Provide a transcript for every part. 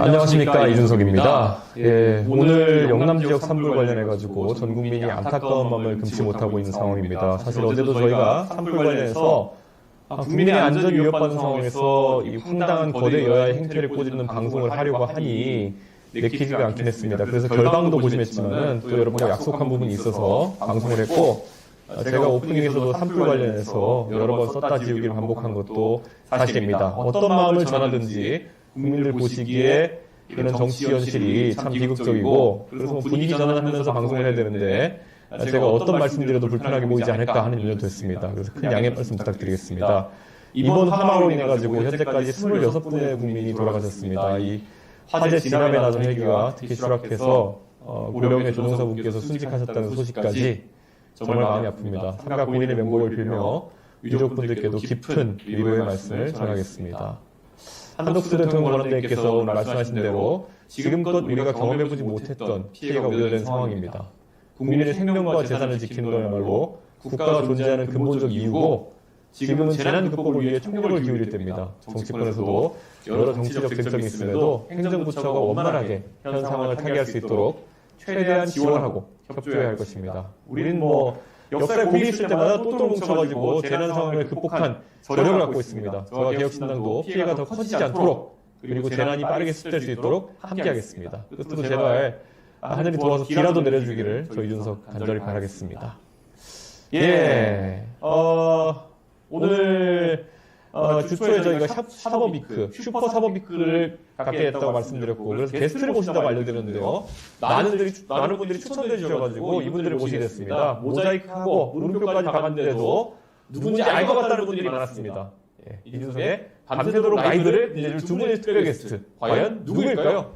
안녕하십니까, 이준석입니다. 예, 오늘 영남 지역 산불 관련해가지고 전 국민이 안타까운 마음을 금치 못하고 있는 상황입니다. 사실 어제도 저희가 산불 관련해서 국민의 안전이 위협받는 상황에서 이 황당한 거대 여야의 행태를 꼬집는 방송을 하려고 하니 내키지가 않긴 했습니다. 그래서 결방도 고심했지만은 또 여러분과 약속한 부분이 있어서 방송을 했고, 제가 오프닝에서도 산불 관련해서 여러 번 썼다 지우기를 반복한 것도 사실입니다. 어떤 마음을 전하든지 국민들 보시기에 이런 정치 현실이 참 비극적이고, 그래서 분위기 전환하면서 방송을 해야 되는데 제가 어떤 말씀드려도 불편하게 보이지 않을까 하는 염려도 했습니다. 그래서 큰 양해 말씀 부탁드리겠습니다. 이번 화마로 인해 가지고 현재까지 26분의 국민이 돌아가셨습니다. 이 화재 진압에 나선 헬기가 특히 추락해서 고령의 조종사분께서 순직하셨다는 소식까지 정말 마음이 아픕니다. 삼가 고인의 명복을 빌며 유족분들께도 깊은 위로의 말씀을 전하겠습니다. 한덕수 대통령 권한대행께서 오늘 말씀하신 대로 지금껏 우리가 경험해보지 못했던 피해가 우려된 상황입니다. 국민의 생명과 재산을 지키는 거야말로 국가가 존재하는 근본적 이유고, 지금은 재난 극복을 위해 총력을 기울일 때입니다. 정치권에서도 여러 정치적 쟁점이 있음에도 행정부처가 원만하게 현 상황을 타개할 수 있도록 최대한 지원하고 협조해야 할 것입니다. 우리는 역사에 고민이 있을 때마다 똘똘 뭉쳐가지고 재난 상황을 극복한 저력을 갖고 있습니다. 저와 개혁신당도 피해가 더 커지지 않도록, 그리고 재난이 빠르게 수습될 수 있도록 함께하겠습니다. 끝으로 제발 하늘이 도와서 비라도 내려주기를 저 이준석 간절히 바라겠습니다. 예, 오늘 주초에 저희가 사법위크, 슈퍼 사법위크를 갖게 됐다고 말씀드렸고, 그래서 게스트를 모신다고 알려드렸는데요. 많은 분들이 추천해 주셔가지고 이분들을 모시게 됐습니다. 모자이크하고 물음표까지 박았는데도 누군지 알 것 같다는 분들이 많았습니다. 예, 이준석의 밤새도록 라이브를 빌려줄 두 분의 특별 게스트, 과연 누구일까요?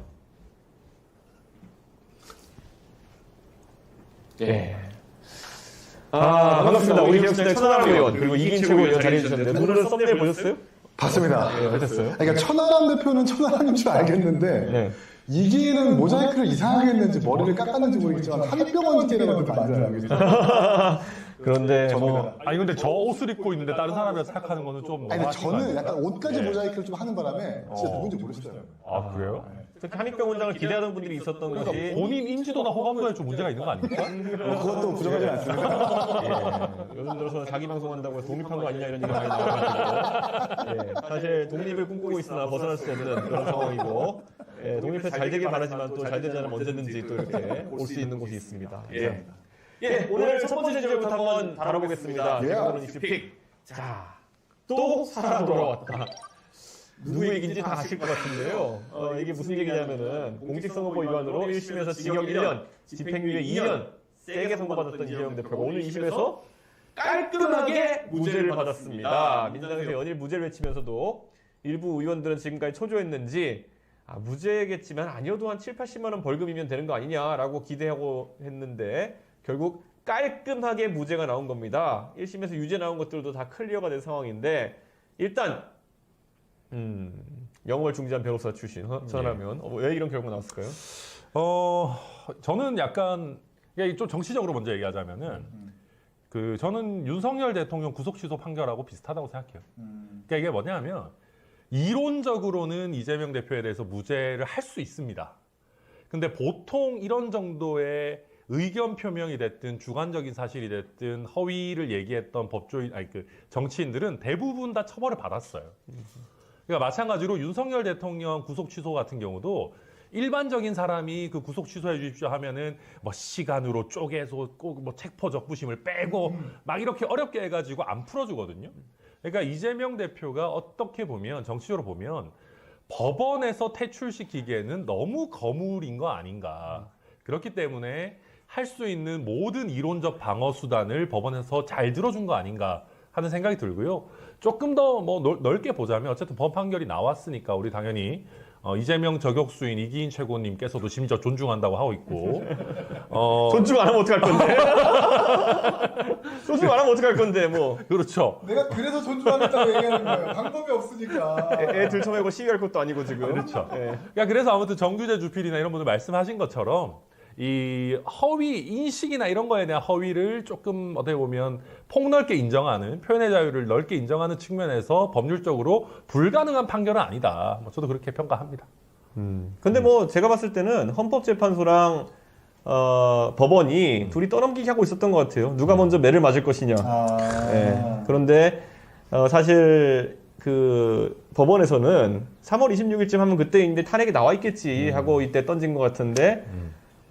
예. 반갑습니다. 우리 개혁신당 천하람 의원, 그리고 이긴 최고위원 자리해주셨는데, 오늘 썸네일 보셨어요? 봤습니다. 네, 어땠어요? 그러니까 천하람 대표는 천하람인 줄 알겠는데, 네. 이기는 모자이크를 이상하게 했는지 머리를 깎았는지 모르겠지만 한병원 찌개라고 만들어요. 그런데 아니 근데 저 옷을 입고 있는데 다른 사람이 생각하는 거는 좀 아니 저는 약간 옷까지 네. 모자이크를 좀 하는 바람에 진짜 누군지 모르겠어요. 아 그래요? 특히 한익병 원장을 기대하던 분들이 있었던 것이 본인 인지도나 호감도에 좀 문제가 있는 거 아닙니까? 그것도 부정하지 않습니다. 예, 요즘 들어서 자기 방송한다고 해서 독립한 거 아니냐 이런 얘기가 많이 나와가지고, 예, 사실 독립을 꿈꾸고 있으나 벗어날 수 없는 그런 상황이고, 예, 독립해 잘 되길 바라지만 또 잘 되지 않으면 언제든지 또 이렇게 올 수 있는 곳이 있습니다. 예, 오늘 첫 번째 주제부터 한번 다뤄보겠습니다. 오늘은 이슈픽. 자, 또 사람 돌아왔다. 누구 얘기인지 다 아실 것 같은데요. 이게 무슨 얘기냐면은 공직선거법 위반으로 1심에서 징역 1년, 집행유예 2년 세게 선고받았던 이재명 대표가 오늘 2심에서 깔끔하게 무죄를 받았습니다. 민주당에서 연일 무죄를 외치면서도 일부 의원들은 지금까지 초조했는지 무죄겠지만 아니어도 한 7, 80만 원 벌금이면 되는 거 아니냐라고 기대하고 했는데 결국 깔끔하게 무죄가 나온 겁니다. 1심에서 유죄 나온 것들도 다 클리어가 된 상황인데, 일단 영어를 중지한 변호사 출신 천하라면 왜 이런 결과가 나왔을까요? 저는 약간 좀 정치적으로 먼저 얘기하자면은 저는 윤석열 대통령 구속 취소 판결하고 비슷하다고 생각해요. 그러니까 이게 뭐냐면 이론적으로는 이재명 대표에 대해서 무죄를 할 수 있습니다. 근데 보통 이런 정도의 의견 표명이 됐든 주관적인 사실이 됐든 허위를 얘기했던 정치인들은 대부분 다 처벌을 받았어요. 그러니까 마찬가지로 윤석열 대통령 구속 취소 같은 경우도 일반적인 사람이 그 구속 취소해 주십시오 하면은 시간으로 쪼개서 꼭 체포 적부심을 빼고 막 이렇게 어렵게 해가지고 안 풀어주거든요. 그러니까 이재명 대표가 어떻게 보면 정치적으로 보면 법원에서 퇴출시키기에는 너무 거물인 거 아닌가. 그렇기 때문에 할 수 있는 모든 이론적 방어 수단을 법원에서 잘 들어준 거 아닌가 하는 생각이 들고요. 조금 더 넓게 보자면 어쨌든 법 판결이 나왔으니까 우리 당연히 이재명 저격수인 이기인 최고님께서도 심지어 존중한다고 하고 있고 존중 안 하면 어떡할 건데? 존중 안 하면 어떡할 건데 그렇죠. 내가 그래서 존중하겠다고 얘기하는 거예요. 방법이 없으니까. 애 들쳐매고 시위할 것도 아니고 지금. 그렇죠. 그러니까 그래서 아무튼 정규재 주필이나 이런 분들 말씀하신 것처럼 이 허위 인식이나 이런 거에 대한 허위를 조금 어떻게 보면 폭넓게 인정하는, 표현의 자유를 넓게 인정하는 측면에서 법률적으로 불가능한 판결은 아니다. 저도 그렇게 평가합니다. 근데 뭐 제가 봤을 때는 헌법재판소랑 법원이 둘이 떠넘기기 하고 있었던 것 같아요. 누가 먼저 매를 맞을 것이냐. 예. 그런데 사실 그 법원에서는 3월 26일쯤 하면 그때 이제 탄핵이 나와 있겠지 하고 이때 던진 것 같은데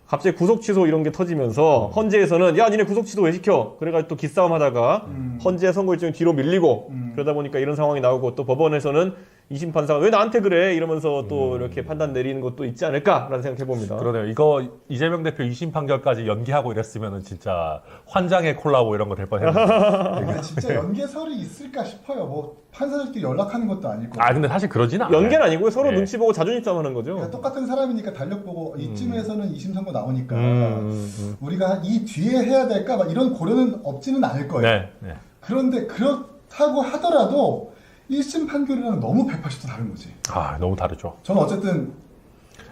갑자기 구속 취소 이런 게 터지면서 헌재에서는 야 니네 구속 취소 왜 시켜? 그래가지고 또 기싸움 하다가 헌재 선고 일정이 뒤로 밀리고 그러다 보니까 이런 상황이 나오고 또 법원에서는 2심 판사가 왜 나한테 그래? 이러면서 또 이렇게 판단 내리는 것도 있지 않을까라는 생각해 봅니다. 그러네요. 이거 이재명 대표 2심 판결까지 연기하고 이랬으면 진짜 환장의 콜라보 이런 거 될 뻔했는데. 근데 진짜 연계설이 있을까 싶어요. 뭐 판사들끼리 연락하는 것도 아니고. 근데 사실 그러진 않아요. 연계는 아니고요. 서로 네. 눈치 보고 자존심 싸움하는 거죠. 그러니까 똑같은 사람이니까 달력 보고 이쯤에서는 2심 선고 나오니까 우리가 이 뒤에 해야 될까 막 이런 고려는 없지는 않을 거예요. 네. 네. 그런데 그렇다고 하더라도 1심 판결이랑 너무 180도 다른 거지. 너무 다르죠. 저는 어쨌든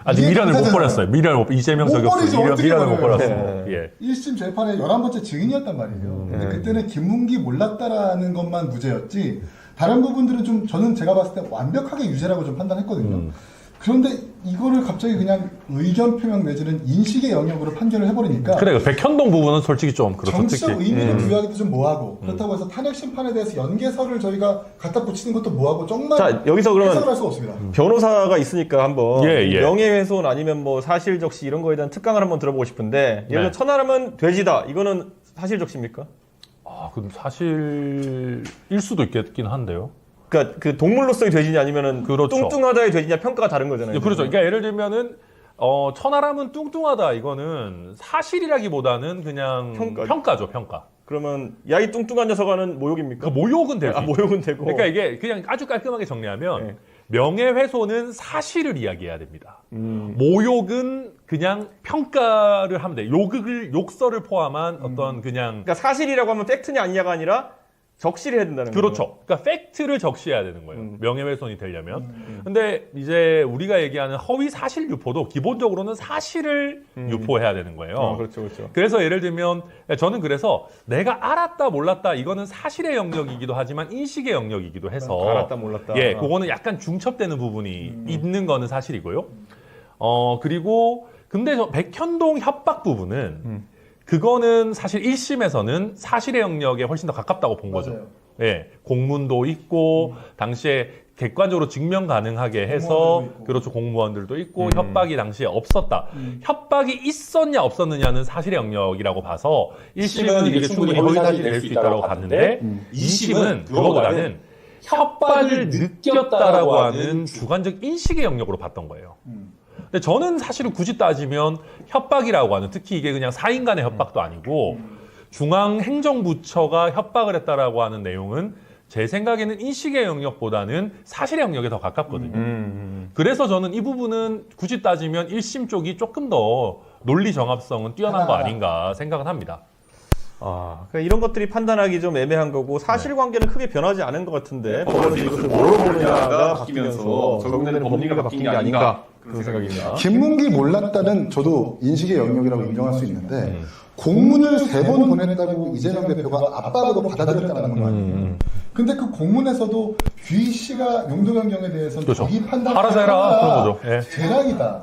아직 이게 미련을 못 판사잖아요. 버렸어요. 이재명 못 저격수 버리죠. 어떻게 미련을 못 버려요. 버렸어요. 네. 예. 1심 재판의 11번째 증인이었단 말이에요. 근데 그때는 김문기 몰랐다라는 것만 무죄였지 다른 부분들은 좀 저는 제가 봤을 때 완벽하게 유죄라고 좀 판단했거든요. 그런데 이거를 갑자기 그냥 의견 표명 내지는 인식의 영역으로 판결을 해버리니까 그래요. 백현동 부분은 솔직히 좀 그렇죠. 정치적 특히. 의미를 부여하기도 좀 뭐하고 그렇다고 해서 탄핵 심판에 대해서 연계설을 저희가 갖다 붙이는 것도 뭐하고 정말 자, 여기서 그러면 해석을 할 수가 없습니다. 변호사가 있으니까 한번 예. 명예훼손 아니면 뭐 사실적시 이런 거에 대한 특강을 한번 들어보고 싶은데 예를 들어 네. 천하람은 돼지다. 이거는 사실적시입니까? 그럼 사실일 수도 있겠긴 한데요. 그러니까 그 동물로서의 돼지냐 아니면은 그렇죠. 뚱뚱하다의 돼지냐 평가가 다른 거잖아요. 그렇죠. 그러니까 예를 들면은 천하람은 뚱뚱하다 이거는 사실이라기보다는 그냥 평가죠, 평가. 그러면 야 이 뚱뚱한 녀석아는 모욕입니까? 모욕은 되고. 모욕은 되고. 그러니까 이게 그냥 아주 깔끔하게 정리하면 네. 명예훼손은 사실을 이야기해야 됩니다. 모욕은 그냥 평가를 하면 돼. 욕설을 포함한 어떤 그냥 그러니까 사실이라고 하면 팩트냐 아니냐가 아니라 적시를 해야 된다는 거죠. 그렇죠. 그러니까 팩트를 적시해야 되는 거예요. 명예훼손이 되려면. 근데 이제 우리가 얘기하는 허위 사실 유포도 기본적으로는 사실을 유포해야 되는 거예요. 그렇죠. 그래서 예를 들면 저는 그래서 내가 알았다 몰랐다 이거는 사실의 영역이기도 하지만 인식의 영역이기도 해서 알았다 몰랐다. 예, 그거는 약간 중첩되는 부분이 있는 거는 사실이고요. 그리고 근데 저 백현동 협박 부분은 그거는 사실 1심에서는 사실의 영역에 훨씬 더 가깝다고 본 거죠. 맞아요. 예, 공문도 있고 당시에 객관적으로 증명 가능하게 해서 공무원들도 있고. 그렇죠, 공무원들도 있고 협박이 당시에 없었다. 협박이 있었냐 없었느냐는 사실의 영역이라고 봐서 1심은 이게 충분히 허위사실이 될 수 있다고 봤는데 2심은 그거보다는 협박을 느꼈다라고 하는 주관적 인식의 영역으로 봤던 거예요. 근데 저는 사실은 굳이 따지면 협박이라고 하는 특히 이게 그냥 사인 간의 협박도 아니고 중앙행정부처가 협박을 했다라고 하는 내용은 제 생각에는 인식의 영역보다는 사실의 영역에 더 가깝거든요. 그래서 저는 이 부분은 굳이 따지면 1심 쪽이 조금 더 논리 정합성은 뛰어난 거 아닌가 생각은 합니다. 그러니까 이런 것들이 판단하기 좀 애매한 거고 사실관계는 크게 변하지 않은 것 같은데 법원은 이것을 뭐로 보느냐가 바뀌면서 적용되는 법리가 바뀐 게 아닌가 그런 생각입니다. 김문기 몰랐다는 저도 인식의 영역이라고 인정할 수 있는데 공문을 3번 보냈다고 이재명 대표가 압박으로 받아들였다는 건 아니에요. 근데 그 공문에서도 귀 씨가 용도 변경에 대해서는 그렇죠. 자기 판단 알아서 해라 그런 거죠. 예. 재량이다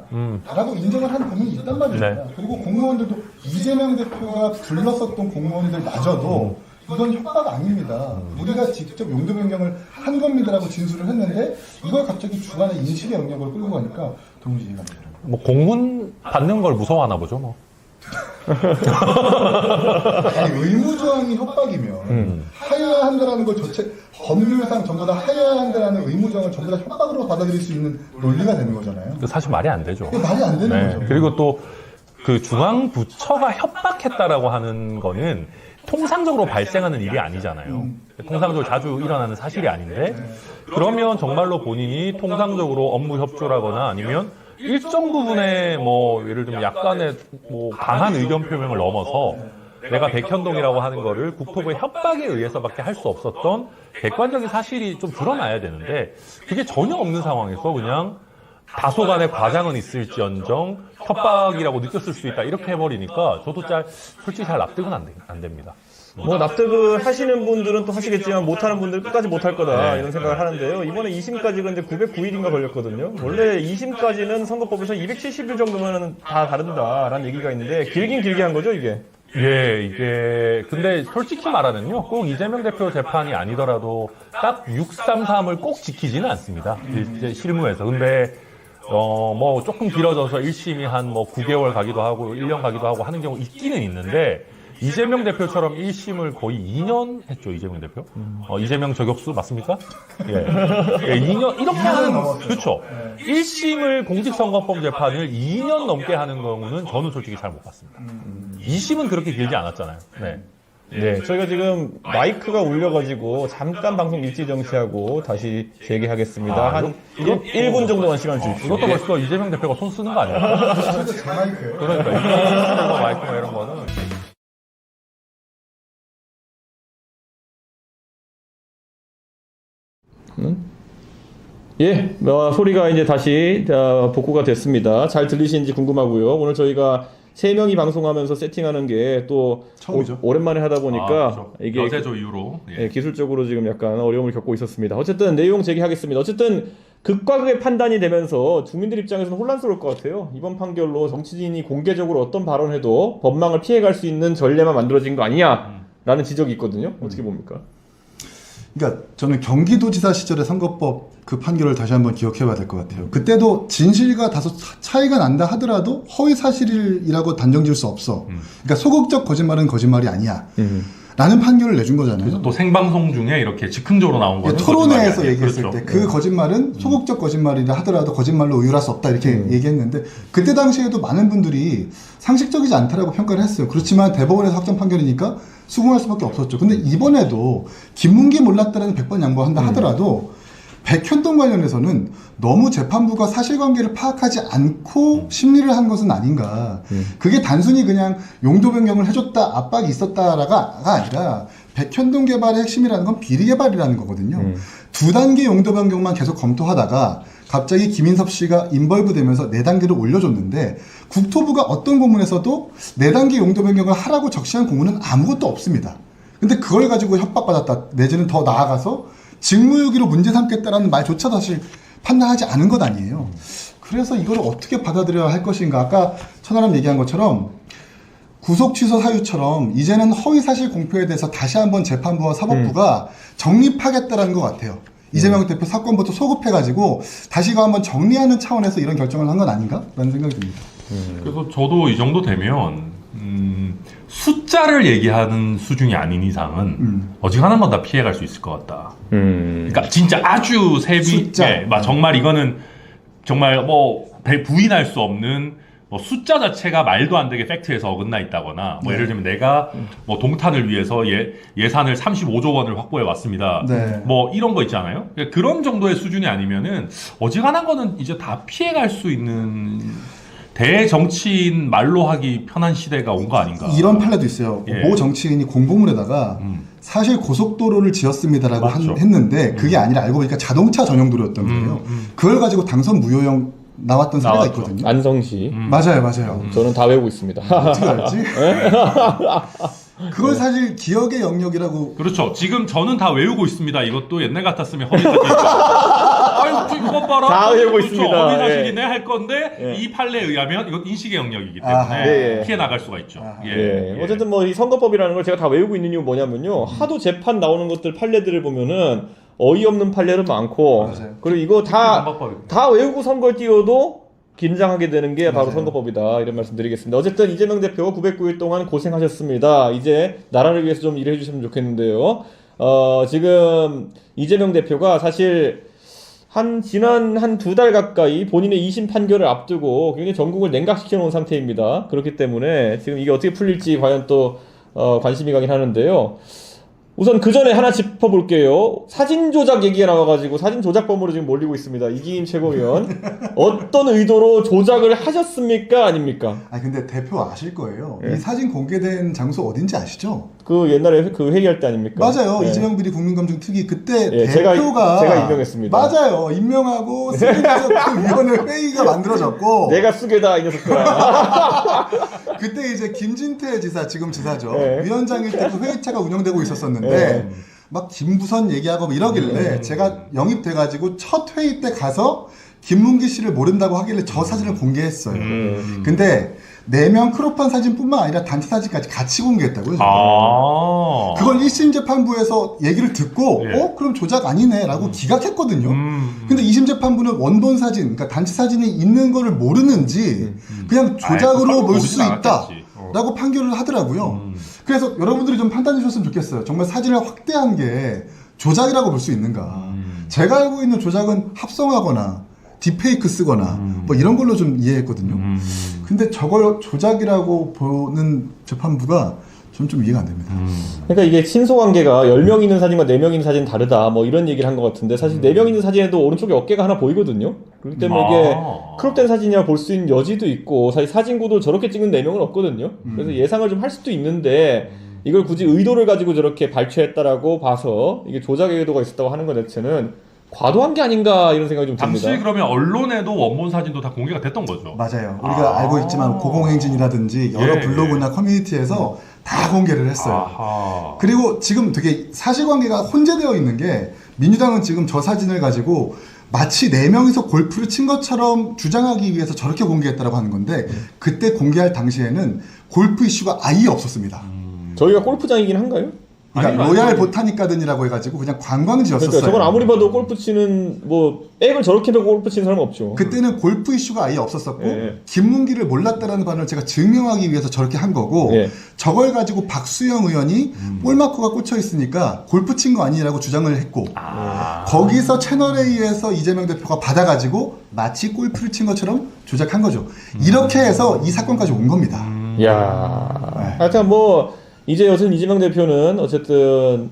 라고 인정을 한 부분이 있단 말입니다. 네. 그리고 공무원들도 이재명 대표가 불렀었던 공무원들마저도 이건 협박 아닙니다. 우리가 직접 용도 변경을 한 겁니다라고 진술을 했는데 이걸 갑자기 주관의 인식의 영역으로 끌고 가니까 도무지 이해가 안 되더라고요. 뭐 공문 받는 걸 무서워하나 보죠, 뭐. 아니, 의무조항이 협박이면 하여야 한다라는 걸 전체 법률상 전부 다 하여야 한다라는 의무조항을 전부 다 협박으로 받아들일 수 있는 논리가 되는 거잖아요. 사실 말이 안 되죠. 이게 말이 안 되는 네. 거죠. 그리고 또 그 중앙부처가 협박했다라고 하는 거는 통상적으로 발생하는 일이 아니잖아요. 통상적으로 자주 일어나는 사실이 아닌데 그러면 정말로 본인이 통상적으로 업무 협조라거나 아니면 일정 부분에 뭐 예를 들면 약간의 뭐 강한 의견 표명을 넘어서 내가 백현동이라고 하는 거를 국토부의 협박에 의해서밖에 할 수 없었던 객관적인 사실이 좀 드러나야 되는데 그게 전혀 없는 상황에서 그냥 다소간의 과장은 있을지언정 협박이라고 느꼈을 수 있다 이렇게 해버리니까 저도 솔직히 잘 납득은 안 됩니다. 뭐 납득을 하시는 분들은 또 하시겠지만 못하는 분들은 끝까지 못할 거다 네. 이런 생각을 하는데요. 이번에 2심까지 근데 909일인가 걸렸거든요. 원래 2심까지는 선거법에서 270일 정도면 다 다른다라는 얘기가 있는데 길긴 길게 한 거죠 이게. 예, 이게 근데 솔직히 말하면요, 꼭 이재명 대표 재판이 아니더라도 딱 633을 꼭 지키지는 않습니다. 이제 실무에서. 근데 뭐 조금 길어져서 1심이 한 뭐 9개월 가기도 하고 1년 가기도 하고 하는 경우 있기는 있는데. 이재명 대표처럼 1심을 거의 2년 했죠, 이재명 대표. 이재명 저격수 맞습니까? 예. 예, 2년, 이렇게 하는, 그렇죠. 1심을 공직선거법 재판을 2년 넘게 하는 경우는 저는 솔직히 잘 못 봤습니다. 2심은 그렇게 길지 않았잖아요. 네. 네, 저희가 지금 마이크가 울려가지고 잠깐 방송 일시 정치하고 다시 재개하겠습니다. 한 1분 정도만 시간 주십시오. 이것도 벌써 이재명 대표가 손 쓰는 거 아니에요? 제 마이크예요. 그러니까, 이거 마이크나 이런 거는. 예, 소리가 이제 다시 복구가 됐습니다. 잘 들리시는지 궁금하고요. 오늘 저희가 3명이 방송하면서 세팅하는 게 또 처음이죠. 오랜만에 하다 보니까 그렇죠. 이게 여세조 이후로. 예. 예, 기술적으로 지금 약간 어려움을 겪고 있었습니다. 어쨌든 내용 제기하겠습니다. 어쨌든 극과 극의 판단이 되면서 주민들 입장에서는 혼란스러울 것 같아요. 이번 판결로 정치인이 공개적으로 어떤 발언해도 법망을 피해갈 수 있는 전례만 만들어진 거 아니냐라는 지적이 있거든요. 어떻게 봅니까? 그러니까 저는 경기도지사 시절의 선거법 그 판결을 다시 한번 기억해봐야 될 것 같아요. 그때도 진실과 다소 차이가 난다 하더라도 허위 사실이라고 단정지을 수 없어. 그러니까 소극적 거짓말은 거짓말이 아니야. 라는 판결을 내준 거잖아요. 그래서 또 생방송 중에 이렇게 즉흥적으로 나온 거는 토론회에서 얘기했을 그렇죠. 때 그 거짓말은 소극적 거짓말이라 하더라도 거짓말로 의율할 수 없다 이렇게 얘기했는데 그때 당시에도 많은 분들이 상식적이지 않다라고 평가를 했어요. 그렇지만 대법원에서 확정 판결이니까 수긍할 수밖에 없었죠. 근데 이번에도 김문기 몰랐다라는 100번 양보한다 하더라도 백현동 관련해서는 너무 재판부가 사실관계를 파악하지 않고 심리를 한 것은 아닌가. 그게 단순히 그냥 용도 변경을 해줬다, 압박이 있었다가 아니라 백현동 개발의 핵심이라는 건 비리 개발이라는 거거든요. 2단계 용도 변경만 계속 검토하다가 갑자기 김인섭 씨가 인벌브 되면서 4단계를 올려줬는데 국토부가 어떤 공문에서도 4단계 용도 변경을 하라고 적시한 공문은 아무것도 없습니다. 근데 그걸 가지고 협박받았다 내지는 더 나아가서 직무유기로 문제 삼겠다라는 말조차도 사실 판단하지 않은 것 아니에요. 그래서 이걸 어떻게 받아들여야 할 것인가. 아까 천하람 얘기한 것처럼 구속 취소 사유처럼 이제는 허위사실 공표에 대해서 다시 한번 재판부와 사법부가 정립하겠다라는 것 같아요. 이재명 대표 사건부터 소급해가지고 다시 한번 정리하는 차원에서 이런 결정을 한 건 아닌가라는 생각이 듭니다. 그래서 저도 이 정도 되면 숫자를 얘기하는 수준이 아닌 이상은 어지간한 건 다 피해갈 수 있을 것 같다. 그러니까 진짜 아주 숫자. 정말 이거는 정말 뭐 부인할 수 없는 뭐 숫자 자체가 말도 안 되게 팩트에서 어긋나 있다거나 뭐 예를 들면 내가 뭐 동탄을 위해서 예산을 35조 원을 확보해 왔습니다. 네. 뭐 이런 거 있잖아요. 그런 정도의 수준이 아니면은 어지간한 거는 이제 다 피해갈 수 있는 대정치인 말로 하기 편한 시대가 온 거 아닌가. 이런 판례도 있어요. 예. 모 정치인이 공보문에다가 사실 고속도로를 지었습니다라고 맞죠. 했는데 그게 아니라 알고 보니까 자동차 전용도로였던 거예요. 그걸 가지고 당선 무효형 나왔던 사례가 나왔죠. 있거든요. 안성시. 맞아요. 저는 다 외우고 있습니다. 어떻게 알지? 그걸 사실 기억의 영역이라고. 그렇죠. 지금 저는 다 외우고 있습니다. 이것도 옛날 같았으면 허위사실. 아유, 이거 봐라. 다 외우고 그렇죠. 있습니다. 허위사실이네 예. 할 건데 예. 이 판례에 의하면 이건 인식의 영역이기 때문에 아하. 예. 피해 나갈 수가 있죠. 예. 어쨌든 뭐 이 선거법이라는 걸 제가 다 외우고 있는 이유는 뭐냐면요. 하도 재판 나오는 것들 판례들을 보면은 어이없는 판례도 많고 맞아요. 그리고 이거 다 선거법입니다. 외우고 선거를 띄워도 긴장하게 되는 게 바로 맞아요. 선거법이다 이런 말씀 드리겠습니다. 어쨌든 이재명 대표 909일 동안 고생하셨습니다. 이제 나라를 위해서 좀 일해 주시면 좋겠는데요. 지금 이재명 대표가 사실 지난 한 2달 가까이 본인의 2심 판결을 앞두고 굉장히 전국을 냉각시켜 놓은 상태입니다. 그렇기 때문에 지금 이게 어떻게 풀릴지 과연 또 관심이 가긴 하는데요. 우선 그 전에 하나 짚어볼게요. 사진 조작 얘기가 나와가지고 사진 조작범으로 지금 몰리고 있습니다. 이기임 최고위원. 어떤 의도로 조작을 하셨습니까? 아닙니까? 근데 대표 아실 거예요. 예. 이 사진 공개된 장소 어딘지 아시죠? 그 옛날에 그 회의할 때 아닙니까? 맞아요. 예. 이재명 비리 국민검증특위 그때 예, 대표가 제가 임명했습니다. 맞아요. 임명하고 승인해서 그 위원회 회의가 만들어졌고 내가 수계다 이 녀석들아. 그때 이제 김진태 지사 지금 지사죠. 예. 위원장일 때 그 회의차가 운영되고 있었었는데 막 김부선 얘기하고 뭐 이러길래 제가 영입돼가지고 첫 회의 때 가서 김문기 씨를 모른다고 하길래 저 사진을 공개했어요. 근데 4명 크롭한 사진뿐만 아니라 단체 사진까지 같이 공개했다고요. 그걸 1심 재판부에서 얘기를 듣고 예. 그럼 조작 아니네 라고 기각했거든요. 근데 2심 재판부는 원본 사진, 그러니까 단체 사진이 있는 거를 모르는지 그냥 조작으로 볼 수 있다 라고 판결을 하더라고요. 그래서 여러분들이 좀 판단해 주셨으면 좋겠어요. 정말 사진을 확대한 게 조작이라고 볼 수 있는가. 제가 알고 있는 조작은 합성하거나 딥페이크 쓰거나 뭐 이런 걸로 좀 이해했거든요. 근데 저걸 조작이라고 보는 재판부가 좀 이해가 안 됩니다. 그러니까 이게 친소관계가 10명 있는 사진과 4명 있는 사진은 다르다 뭐 이런 얘기를 한 것 같은데 사실 4명 있는 사진에도 오른쪽에 어깨가 하나 보이거든요. 그렇기 때문에 이게 크롭된 사진이라 볼 수 있는 여지도 있고 사실 사진구도 저렇게 찍는 4명은 없거든요. 그래서 예상을 좀 할 수도 있는데 이걸 굳이 의도를 가지고 저렇게 발췌했다라고 봐서 이게 조작의 의도가 있었다고 하는 것 자체는 과도한 게 아닌가 이런 생각이 좀 듭니다. 당시 그러면 언론에도 원본 사진도 다 공개가 됐던 거죠. 맞아요. 우리가 알고 있지만 고공행진이라든지 여러 예, 블로그나 커뮤니티에서 다 공개를 했어요. 아하. 그리고 지금 되게 사실관계가 혼재되어 있는 게 민주당은 지금 저 사진을 가지고 마치 4명이서 골프를 친 것처럼 주장하기 위해서 저렇게 공개했다고 하는 건데 그때 공개할 당시에는 골프 이슈가 아예 없었습니다. 저희가 골프장이긴 한가요? 그러니까 로얄 보타닉 가든이라고 해가지고 그냥 관광지였었어요. 그러니까 저건 아무리 봐도 골프 치는 뭐 백을 저렇게 메고 골프 치는 사람은 없죠. 그때는 골프 이슈가 아예 없었었고 예. 김문기를 몰랐다라는 바를 제가 증명하기 위해서 저렇게 한 거고 예. 저걸 가지고 박수영 의원이 볼마커가 꽂혀 있으니까 골프 친 거 아니라고 주장을 했고 거기서 채널A에서 이재명 대표가 받아가지고 마치 골프를 친 것처럼 조작한 거죠. 이렇게 해서 이 사건까지 온 겁니다. 이야. 하여튼 뭐 이제 여튼 이재명 대표는 어쨌든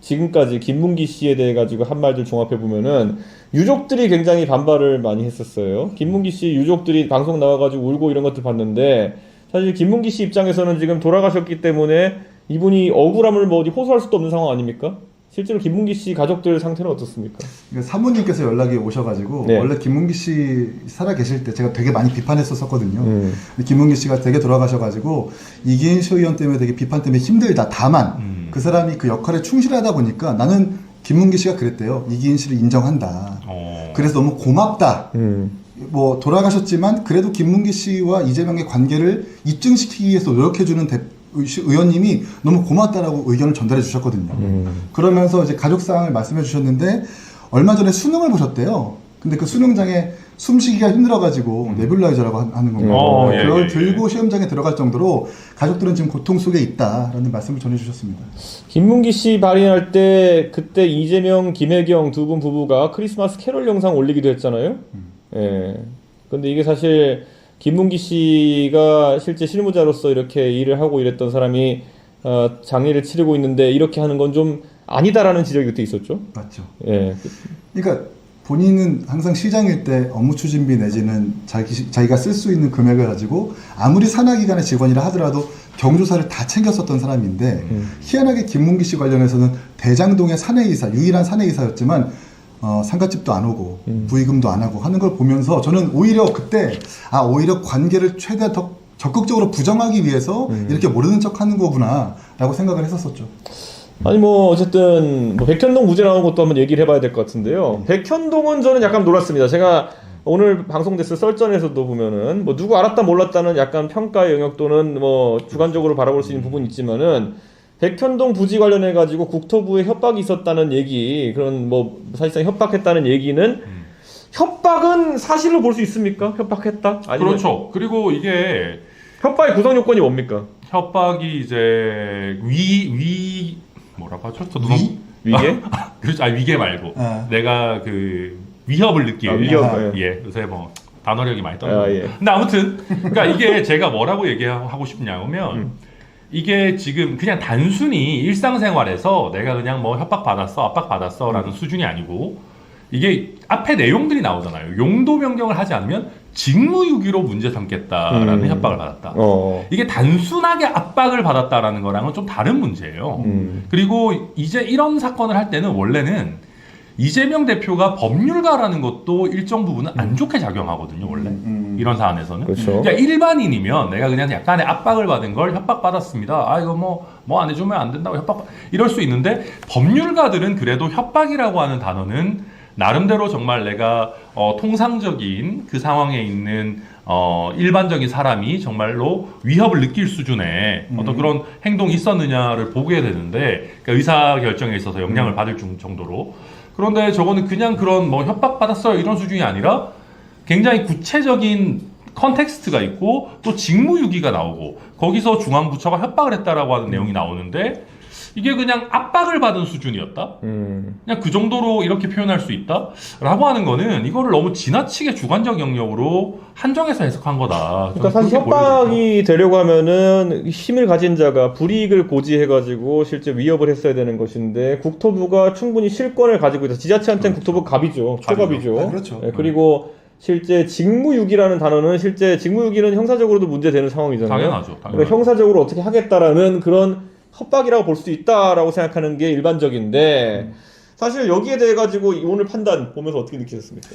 지금까지 김문기 씨에 대해 가지고 한 말들 종합해 보면은 유족들이 굉장히 반발을 많이 했었어요. 김문기 씨 유족들이 방송 나와가지고 울고 이런 것들 봤는데 사실 김문기 씨 입장에서는 지금 돌아가셨기 때문에 이분이 억울함을 뭐 어디 호소할 수도 없는 상황 아닙니까? 실제로 김문기 씨 가족들 상태는 어떻습니까? 그러니까 사모님께서 연락이 오셔가지고 네. 원래 김문기 씨 살아 계실 때 제가 되게 많이 비판했었거든요. 근데 김문기 씨가 되게 돌아가셔가지고 이기인 의원 때문에 되게 비판 때문에 힘들다. 다만 그 사람이 그 역할에 충실하다 보니까 나는 김문기 씨가 그랬대요. 이기인 씨를 인정한다. 그래서 너무 고맙다. 뭐 돌아가셨지만 그래도 김문기 씨와 이재명의 관계를 입증시키기 위해서 노력해주는 의원님이 너무 고맙다라고 의견을 전달해 주셨거든요. 그러면서 이제 가족 사항을 말씀해 주셨는데 얼마 전에 수능을 보셨대요. 근데 그 수능장에 숨쉬기가 힘들어가지고 네뷸라이저라고 하는 건가요? 그걸 들고 시험장에 들어갈 정도로 가족들은 지금 고통 속에 있다라는 말씀을 전해주셨습니다. 김문기 씨 발인할 때 그때 이재명, 김혜경 두 분 부부가 크리스마스 캐롤 영상 올리기도 했잖아요. 예. 근데 이게 사실 김문기 씨가 실제 실무자로서 이렇게 일을 하고 이랬던 사람이 장례를 치르고 있는데 이렇게 하는 건 좀 아니다라는 지적이 그때 있었죠. 맞죠. 예. 그러니까 본인은 항상 시장일 때 업무 추진비 내지는 자기가 쓸 수 있는 금액을 가지고 아무리 산하기관의 직원이라 하더라도 경조사를 다 챙겼었던 사람인데 희한하게 김문기 씨 관련해서는 대장동의 사내이사, 유일한 사내이사였지만 상가집도 안 오고 부의금도 안 하고 하는 걸 보면서 저는 오히려 그때 오히려 관계를 최대한 더 적극적으로 부정하기 위해서 이렇게 모르는 척 하는 거구나 라고 생각을 했었었죠. 아니 뭐 어쨌든 뭐 백현동 무죄 나온 것도 한번 얘기를 해봐야 될 것 같은데요. 백현동은 저는 약간 놀랐습니다. 제가 오늘 방송됐을 썰전에서도 보면은 뭐 누구 알았다 몰랐다는 약간 평가의 영역 또는 뭐 주관적으로 바라볼 수 있는 부분이 있지만은 백현동 부지 관련해 가지고 국토부에 협박이 있었다는 얘기, 그런 뭐 사실상 협박했다는 얘기는 협박은 사실로 볼 수 있습니까? 협박했다? 아니면 그렇죠. 그리고 이게 협박의 구성 요건이 뭡니까? 협박이 이제 뭐라고 하죠? 위계? 그렇죠. 위계 말고 내가 그 위협을 느끼는 위협. 예. 요새 뭐 단어력이 많이 떠요. 예. 근데 아무튼 그러니까 이게 제가 뭐라고 얘기하고 싶냐면 이게 지금 그냥 단순히 일상생활에서 내가 그냥 뭐 협박받았어, 압박받았어라는 수준이 아니고 이게 앞에 내용들이 나오잖아요. 용도 변경을 하지 않으면 직무유기로 문제 삼겠다라는 협박을 받았다. 이게 단순하게 압박을 받았다라는 거랑은 좀 다른 문제예요. 그리고 이제 이런 사건을 할 때는 원래는 이재명 대표가 법률가라는 것도 일정 부분은 안 좋게 작용하거든요, 원래. 이런 사안에서는. 그렇죠. 그러니까 일반인이면 내가 그냥 약간의 압박을 받은 걸 협박받았습니다. 아, 이거 뭐 안 해주면 안 된다고 이럴 수 있는데, 법률가들은 그래도 협박이라고 하는 단어는 나름대로 정말 내가 통상적인 그 상황에 있는 일반적인 사람이 정말로 위협을 느낄 수준의 어떤 그런 행동이 있었느냐를 보게 되는데, 그러니까 의사 결정에 있어서 영향을 받을 정도로. 그런데 저거는 그냥 그런 뭐 협박받았어요 이런 수준이 아니라 굉장히 구체적인 컨텍스트가 있고 또 직무유기가 나오고 거기서 중앙부처가 협박을 했다라고 하는 내용이 나오는데, 이게 그냥 압박을 받은 수준이었다? 그냥 그 정도로 이렇게 표현할 수 있다? 라고 하는 거는 이거를 너무 지나치게 주관적 영역으로 한정해서 해석한 거다. 그러니까 사실 협박이 되려고 하면은 힘을 가진 자가 불이익을 고지해가지고 실제 위협을 했어야 되는 것인데, 국토부가 충분히 실권을 가지고 있어. 지자체한테는 그렇죠. 국토부 갑이죠. 초갑이죠. 아, 그렇죠. 네, 그리고 실제 직무유기라는 단어는 실제 직무유기는 형사적으로도 문제되는 상황이잖아요. 당연하죠. 그러니까 형사적으로 어떻게 하겠다라는 그런 협박이라고 볼 수 있다라고 생각하는 게 일반적인데, 사실 여기에 대해 가지고 오늘 판단 보면서 어떻게 느끼셨습니까?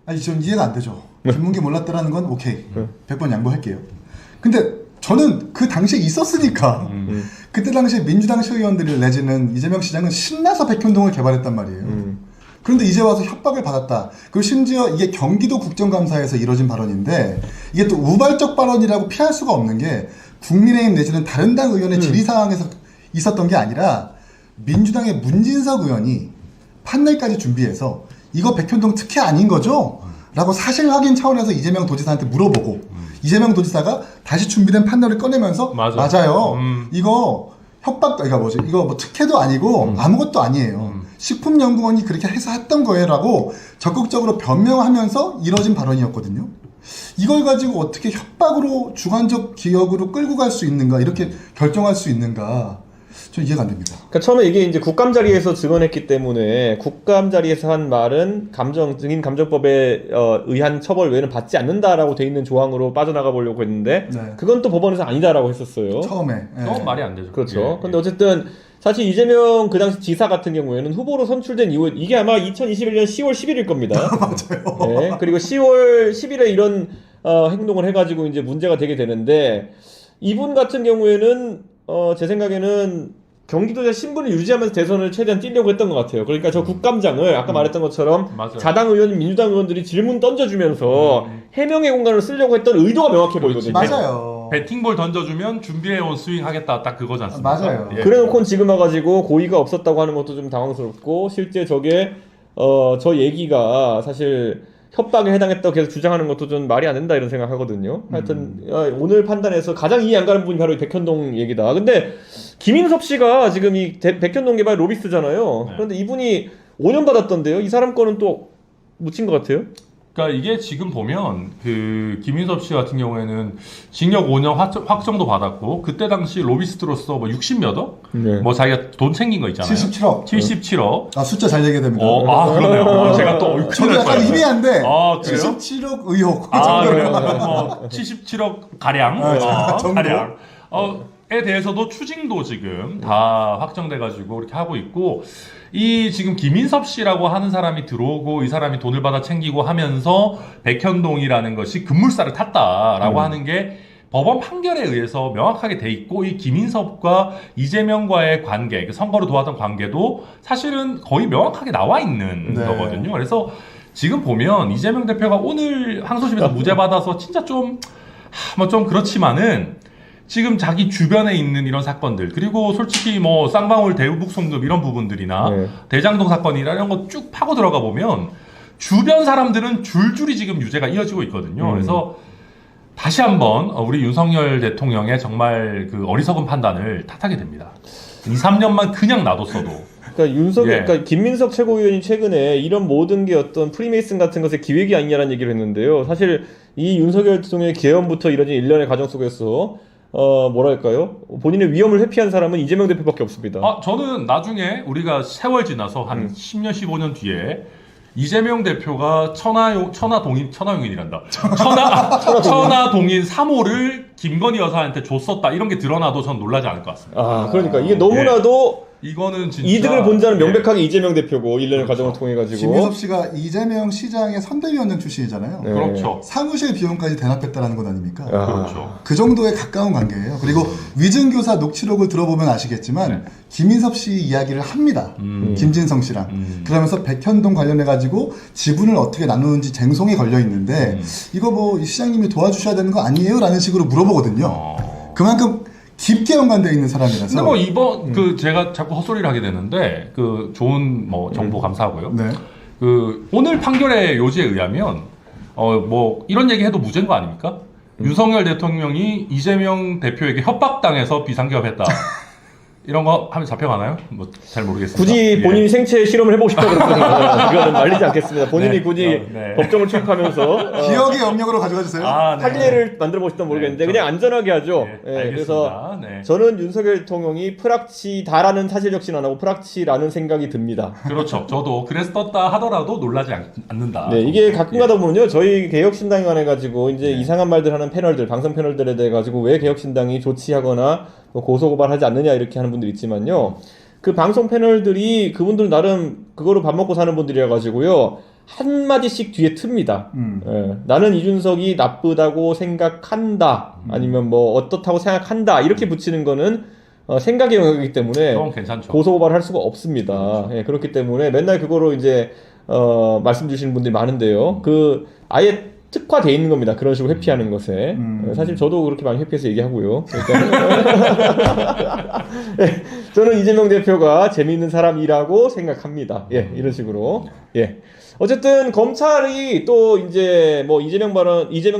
아니 좀 이해가 안 되죠. 김문기 몰랐다라는 건 오케이 100번 양보할게요. 근데 저는 그 당시에 있었으니까 그때 당시에 민주당 시의원들 내지는 이재명 시장은 신나서 백현동을 개발했단 말이에요. 그런데 이제 와서 협박을 받았다. 그리고 심지어 이게 경기도 국정감사에서 이뤄진 발언인데, 이게 또 우발적 발언이라고 피할 수가 없는 게 국민의힘 내지는 다른 당 의원의 질의사항에서 있었던 게 아니라 민주당의 문진석 의원이 판넬까지 준비해서 이거 백현동 특혜 아닌 거죠? 라고 사실 확인 차원에서 이재명 도지사한테 물어보고 이재명 도지사가 다시 준비된 판넬을 꺼내면서 맞아요. 이거 협박, 이거 뭐 특혜도 아니고 아무것도 아니에요. 식품연구원이 그렇게 해서 했던 거예요 라고 적극적으로 변명하면서 이뤄진 발언이었거든요. 이걸 가지고 어떻게 협박으로 주관적 기억으로 끌고 갈 수 있는가, 이렇게 결정할 수 있는가, 전 이해가 안 됩니다. 그러니까 처음에 이게 이제 국감 자리에서 증언했기 때문에 국감 자리에서 한 말은 증인 감정법에 의한 처벌 외에는 받지 않는다라고 돼 있는 조항으로 빠져나가 보려고 했는데, 네. 그건 또 법원에서 아니다라고 했었어요. 처음에. 그건 말이 안 되죠. 그렇죠. 예, 근데 어쨌든 사실 이재명 그 당시 지사 같은 경우에는 후보로 선출된 이후, 이게 아마 2021년 10월 10일일 겁니다. 맞아요. 네, 그리고 10월 10일에 이런 행동을 해가지고 이제 문제가 되게 되는데, 이분 같은 경우에는 제 생각에는 경기도지사 신분을 유지하면서 대선을 최대한 뛰려고 했던 것 같아요. 그러니까 저 국감장을 아까 말했던 것처럼 맞아요. 자당 의원, 민주당 의원들이 질문 던져주면서 해명의 공간을 쓰려고 했던 의도가 명확해 보이거든요. 맞아요. 배팅볼 던져주면 준비해온 스윙 하겠다, 딱 그거지 않습니까? 맞아요. 예. 그래놓고 지금 와가지고 고의가 없었다고 하는 것도 좀 당황스럽고, 실제 저게 저 얘기가 사실 협박에 해당했다고 계속 주장하는 것도 좀 말이 안 된다 이런 생각하거든요. 하여튼 오늘 판단에서 가장 이해 안 가는 부분이 바로 이 백현동 얘기다. 근데 김인섭 씨가 지금 이 백현동 개발 로비스트잖아요. 네. 그런데 이분이 5년 받았던데요. 이 사람 거는 또 묻힌 것 같아요. 그러니까 이게 지금 보면 그 김인섭 씨 같은 경우에는 징역 5년 확정도 받았고, 그때 당시 로비스트로서 뭐 60몇 억? 네. 뭐 자기가 돈 챙긴 거 있잖아요. 77억. 77억. 아, 숫자 잘 얘기해야 됩니다. 그러네요. 제가 또 저도 약간 희미한데, 아, 그래요? 77억 의혹. 아, 그래요? 뭐 77억 가량. 정도. 가량. 에 대해서도 추징도 지금 다 확정돼가지고 이렇게 하고 있고, 이 지금 김인섭 씨라고 하는 사람이 들어오고 이 사람이 돈을 받아 챙기고 하면서 백현동이라는 것이 급물살을 탔다라고 하는 게 법원 판결에 의해서 명확하게 돼 있고, 이 김인섭과 이재명과의 관계, 선거를 도왔던 관계도 사실은 거의 명확하게 나와 있는 네. 거거든요. 그래서 지금 보면 이재명 대표가 오늘 항소심에서 무죄 받아서 진짜 좀 그렇지만은, 지금 자기 주변에 있는 이런 사건들, 그리고 솔직히 뭐 쌍방울 대우북 송금 이런 부분들이나 대장동 사건이나 이런 거 쭉 파고 들어가 보면 주변 사람들은 줄줄이 지금 유죄가 이어지고 있거든요. 그래서 다시 한번 우리 윤석열 대통령의 정말 그 어리석은 판단을 탓하게 됩니다. 2, 3년만 그냥 놔뒀어도. 그러니까 김민석 최고위원이 최근에 이런 모든 게 어떤 프리메이슨 같은 것의 기획이 아니냐라는 얘기를 했는데요. 사실 이 윤석열 대통령의 개헌부터 이뤄진 일련의 과정 속에서 뭐랄까요? 본인의 위험을 회피한 사람은 이재명 대표밖에 없습니다. 저는 나중에 우리가 세월 지나서 한 10년, 15년 뒤에 이재명 대표가 천하동인 3호를 김건희 여사한테 줬었다 이런 게 드러나도 전 놀라지 않을 것 같습니다. 아, 그러니까 이게 너무나도 이거는 진짜 이득을 본 자는 명백하게 이재명 대표고 일련의 과정을 통해 가지고 김민섭 씨가 이재명 시장의 선대위원장 출신이잖아요. 네. 그렇죠. 사무실 비용까지 대납했다라는 것 아닙니까? 그렇죠. 그 정도에 가까운 관계예요. 그리고 위증교사 녹취록을 들어보면 아시겠지만 김민섭 씨 이야기를 합니다. 김진성 씨랑. 그러면서 백현동 관련해가지고 지분을 어떻게 나누는지 쟁송에 걸려 있는데 이거 뭐 이 시장님이 도와주셔야 되는 거 아니에요? 라는 식으로 물어보거든요. 그만큼 깊게 연관되어 있는 사람이라서. 근데 뭐 이번 제가 자꾸 헛소리를 하게 되는데 좋은 뭐 정보 감사하고요. 네. 오늘 판결의 요지에 의하면 뭐 이런 얘기 해도 무죄인 거 아닙니까? 윤석열 대통령이 이재명 대표에게 협박당해서 비상기업했다. 이런 거 하면 잡혀가나요? 뭐 잘 모르겠습니다. 굳이 본인이 생체 실험을 해보고 싶다 그랬거든요. 그거는 말리지 않겠습니다. 본인이 네. 굳이 네. 법정을 투입하면서 기억의 영역으로 가져가 주세요. 판례를 만들어 보셨다면 모르겠는데 그냥 안전하게 하죠. 네, 예, 알겠습니다. 그래서 네. 저는 윤석열 대통령이 프락치다라는 사실 역시는 안 하고 프락치라는 생각이 듭니다. 그렇죠. 저도 그랬었다 하더라도 놀라지 않는다. 네, 이게 가끔 가다 보면요, 저희 개혁신당에 관해 가지고 이제 이상한 말들 하는 패널들, 방송 패널들에 대해 가지고 왜 개혁신당이 조치하거나 뭐 고소고발하지 않느냐 이렇게 하는 분들이 있지만요, 그 방송 패널들이 그분들 나름 그거로 밥 먹고 사는 분들이라 가지고요 한 마디씩 뒤에 틉니다. 예, 나는 이준석이 나쁘다고 생각한다, 아니면 뭐 어떻다고 생각한다 이렇게 붙이는 거는 생각의 영역이기 때문에 그건 괜찮죠. 고소고발할 수가 없습니다. 예, 그렇기 때문에 맨날 그거로 이제 말씀 주시는 분들이 많은데요. 그 아예 특화돼 있는 겁니다. 그런 식으로 회피하는 것에. 사실 저도 그렇게 많이 회피해서 얘기하고요. 그러니까 예, 저는 이재명 대표가 재미있는 사람이라고 생각합니다. 예, 이런 식으로. 예. 어쨌든 검찰이 또 이제 뭐 이재명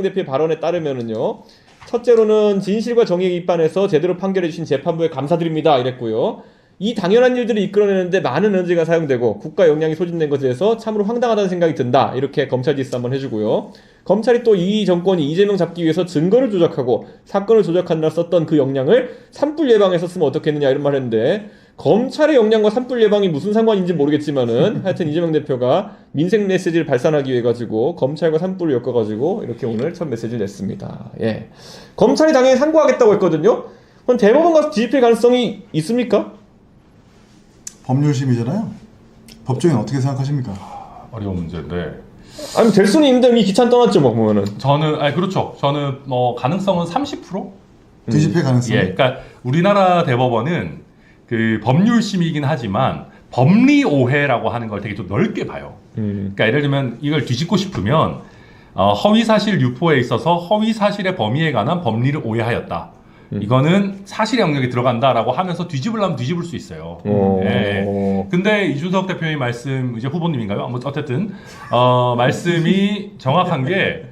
대표의 발언에 따르면은요. 첫째로는 진실과 정의에 입안해서 제대로 판결해 주신 재판부에 감사드립니다. 이랬고요. 이 당연한 일들을 이끌어내는데 많은 에너지가 사용되고 국가 역량이 소진된 것에 대해서 참으로 황당하다는 생각이 든다. 이렇게 검찰 디스 한번 해주고요. 검찰이 또 이 정권이 이재명 잡기 위해서 증거를 조작하고 사건을 조작한다 썼던 그 역량을 산불 예방에 썼으면 어떻겠느냐 이런 말 했는데, 검찰의 역량과 산불 예방이 무슨 상관인지 모르겠지만은 하여튼 이재명 대표가 민생 메시지를 발산하기 위해 가지고 검찰과 산불을 엮어가지고 이렇게 오늘 첫 메시지를 냈습니다. 예. 검찰이 당연히 상고하겠다고 했거든요. 그럼 대법원 가서 뒤집힐 가능성이 있습니까? 법률심이잖아요. 법조인 어떻게 생각하십니까? 어려운 문제인데. 아니 될 수는 있는데 이미 기찬 떠났죠, 뭐 보면은. 그렇죠. 저는 뭐 가능성은 30%? 뒤집힐 가능성이? 예, 그러니까 우리나라 대법원은 그 법률심이긴 하지만 법리 오해라고 하는 걸 되게 좀 넓게 봐요. 그러니까 예를 들면 이걸 뒤집고 싶으면 허위사실 유포에 있어서 허위사실의 범위에 관한 법리를 오해하였다. 이거는 사실의 영역에 들어간다라고 하면서 뒤집으려면 뒤집을 수 있어요. 예. 근데 이준석 대표의 말씀, 이제 후보님인가요? 어쨌든 말씀이 정확한 게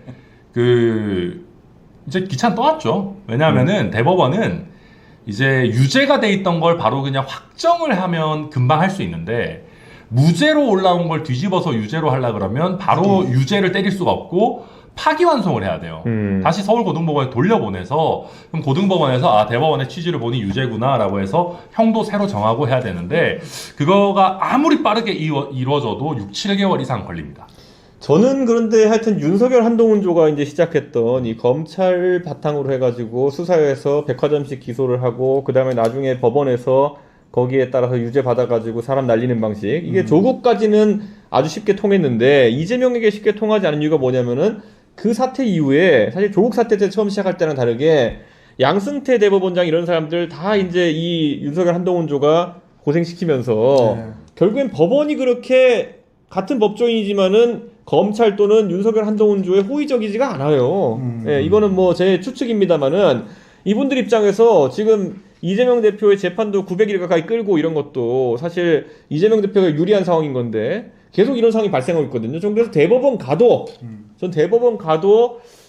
이제 기찬 떠났죠. 왜냐하면은 대법원은 이제 유죄가 돼 있던 걸 바로 그냥 확정을 하면 금방 할 수 있는데, 무죄로 올라온 걸 뒤집어서 유죄로 하려 그러면 바로 유죄를 때릴 수가 없고 파기환송을 해야 돼요. 다시 서울고등법원에 돌려보내서, 그럼 고등법원에서 대법원의 취지를 보니 유죄구나라고 해서 형도 새로 정하고 해야 되는데, 그거가 아무리 빠르게 이루어져도 6-7개월 이상 걸립니다. 저는 그런데 하여튼 윤석열 한동훈조가 이제 시작했던 이 검찰 바탕으로 해가지고 수사에서 백화점식 기소를 하고 그 다음에 나중에 법원에서 거기에 따라서 유죄 받아가지고 사람 날리는 방식, 이게 조국까지는 아주 쉽게 통했는데 이재명에게 쉽게 통하지 않은 이유가 뭐냐면은 그 사태 이후에, 사실 조국 사태 때 처음 시작할 때랑 다르게 양승태 대법원장 이런 사람들 다 이제 이 윤석열 한동훈조가 고생시키면서 결국엔 법원이 그렇게 같은 법조인이지만은 검찰 또는 윤석열 한동훈조의 호의적이지가 않아요. 예, 이거는 뭐 제 추측입니다만은 이분들 입장에서 지금 이재명 대표의 재판도 900일 가까이 끌고 이런 것도 사실 이재명 대표가 유리한 상황인 건데 계속 이런 상황이 발생하고 있거든요. 전 그래서 대법원 가도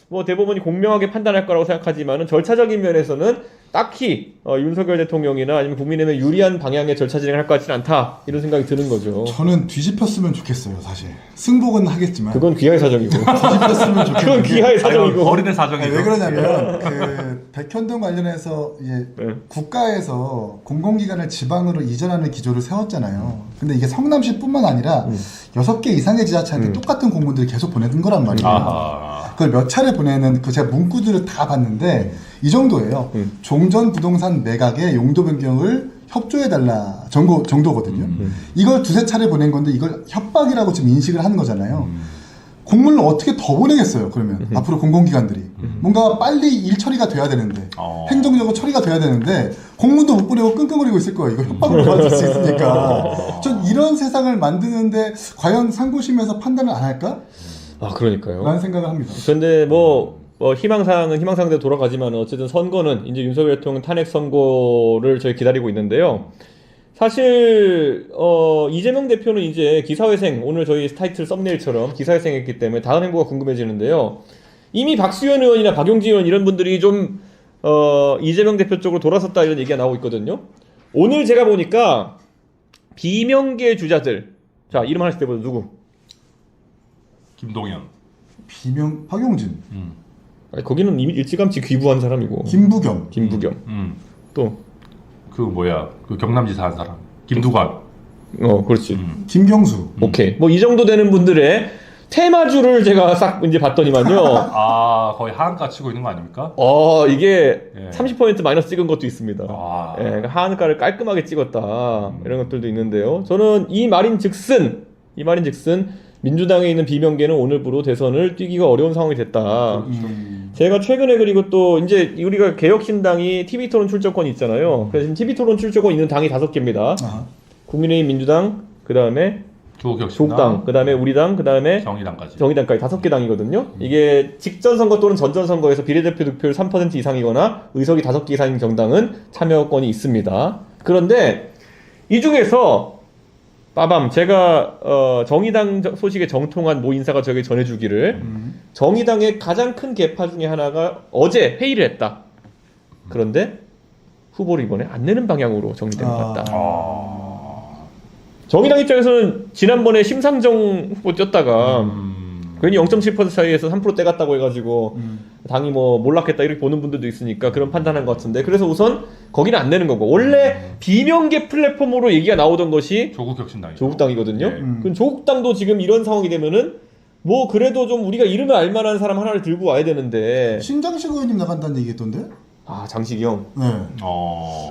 뭐 대법원이 공명하게 판단할 거라고 생각하지만은 절차적인 면에서는 딱히 윤석열 대통령이나 아니면 국민의힘에 유리한 방향의 절차 진행을 할 것 같지는 않다 이런 생각이 드는 거죠. 저는 뒤집혔으면 좋겠어요, 사실. 승복은 하겠지만. 그건 귀하의 사정이고. 뒤집혔으면 좋겠는데. 그건 귀하의 사정이고. 어린애 사정이죠. 왜 그러냐면 그 백현동 관련해서 이제 국가에서 공공기관을 지방으로 이전하는 기조를 세웠잖아요. 근데 이게 성남시뿐만 아니라 6개 이상의 지자체한테 똑같은 공문들을 계속 보내는 거란 말이에요. 아하. 그걸 몇 차례 보내는 그 제가 문구들을 다 봤는데 이 정도예요. 종전 부동산 매각의 용도 변경을 협조해달라 정도거든요. 이걸 두세 차례 보낸 건데 이걸 협박이라고 지금 인식을 하는 거잖아요. 공문을 어떻게 더 보내겠어요, 그러면. 앞으로 공공기관들이. 뭔가 빨리 일 처리가 돼야 되는데, 행정적으로 처리가 돼야 되는데, 공문도 못 보내고 끙끙거리고 있을 거예요. 이거 협박으로 받을 수 있으니까. 전 이런 세상을 만드는데, 과연 상고심에서 판단을 안 할까? 아, 그러니까요. 라는 생각을 합니다. 그런데 희망사항은 희망사항대로 돌아가지만 어쨌든 선거는 이제 윤석열 대통령 탄핵 선고를 저희 기다리고 있는데요. 사실 이재명 대표는 이제 기사회생, 오늘 저희 타이틀 썸네일처럼 기사회생했기 때문에 다음 행보가 궁금해지는데요. 이미 박수현 의원이나 박용진 의원 이런 분들이 좀 이재명 대표 쪽으로 돌아섰다 이런 얘기가 나오고 있거든요. 오늘 제가 보니까 비명계 주자들, 자 이름 하나씩 대보죠. 누구? 김동연. 비명, 박용진, 아니, 거기는 이미 일찌감치 귀부한 사람이고. 김부겸. 또 그 뭐야, 그 경남지사 한 사람. 김두관. 그렇지. 김경수. 오케이. 뭐 이 정도 되는 분들의 테마주를 제가 싹 이제 봤더니만요. 아, 거의 하한가 치고 있는 거 아닙니까? 이게 예. 30% 마이너스 찍은 것도 있습니다. 아. 예, 그러니까 하한가를 깔끔하게 찍었다. 이런 것들도 있는데요. 저는 이 말인 즉슨 민주당에 있는 비명계는 오늘부로 대선을 뛰기가 어려운 상황이 됐다. 제가 최근에 그리고 또 이제 우리가 개혁신당이 TV토론 출전권이 있잖아요. 그래서 지금 TV토론 출전권 있는 당이 5개입니다. 국민의힘, 민주당, 그 다음에 조국당, 그 다음에 우리당, 그 다음에 정의당까지 5개 당이거든요. 이게 직전 선거 또는 전전 선거에서 비례대표 득표율 3% 이상이거나 의석이 5개 이상인 정당은 참여권이 있습니다. 그런데 이 중에서 빠밤 제가 정의당 소식에 정통한 모 인사가 저에게 전해주기를 정의당의 가장 큰 계파 중에 하나가 어제 회의를 했다. 그런데 후보를 이번에 안 내는 방향으로 정리된 것 같다. 정의당 입장에서는 지난번에 심상정 후보 뛰었다가 괜히 0.7% 차이에서 3% 떼갔다고 해가지고 당이 뭐 몰락했다 이렇게 보는 분들도 있으니까 그런 판단한 것 같은데, 그래서 우선 거기는 안 내는 거고, 원래 비명계 플랫폼으로 얘기가 나오던 것이 조국당이거든요. 그럼 조국당도 지금 이런 상황이 되면은 뭐 그래도 좀 우리가 이름을 알만한 사람 하나를 들고 와야 되는데. 신장식 의원님 나간다는 얘기 있던데? 장식이 형. 네.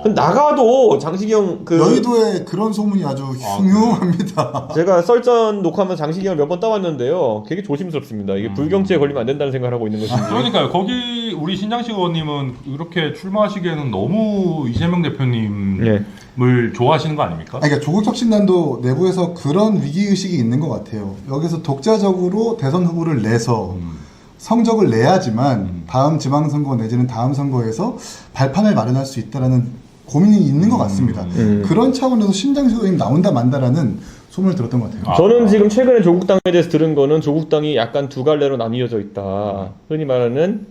근데 나가도 장식이 형 여의도에 그런 소문이 아주 흉흉합니다. 제가 썰전 녹화하면서 장식이 형을 몇 번 따왔는데요. 되게 조심스럽습니다. 이게 불경죄에 걸리면 안 된다는 생각을 하고 있는 것인지. 그러니까요. 거기 우리 신장식 의원님은 이렇게 출마하시기에는 너무 이재명 대표님을 좋아하시는 거 아닙니까? 그러니까 조국혁신단도 내부에서 그런 위기의식이 있는 것 같아요. 여기서 독자적으로 대선 후보를 내서 성적을 내야지만 다음 지방선거 내지는 다음 선거에서 발판을 마련할 수 있다는 고민이 있는 것 같습니다. 그런 차원에서 신장식 의원님 나온다 만다라는 소문을 들었던 것 같아요. 저는 지금 최근에 조국당에 대해서 들은 거는 조국당이 약간 두 갈래로 나뉘어져 있다. 흔히 말하는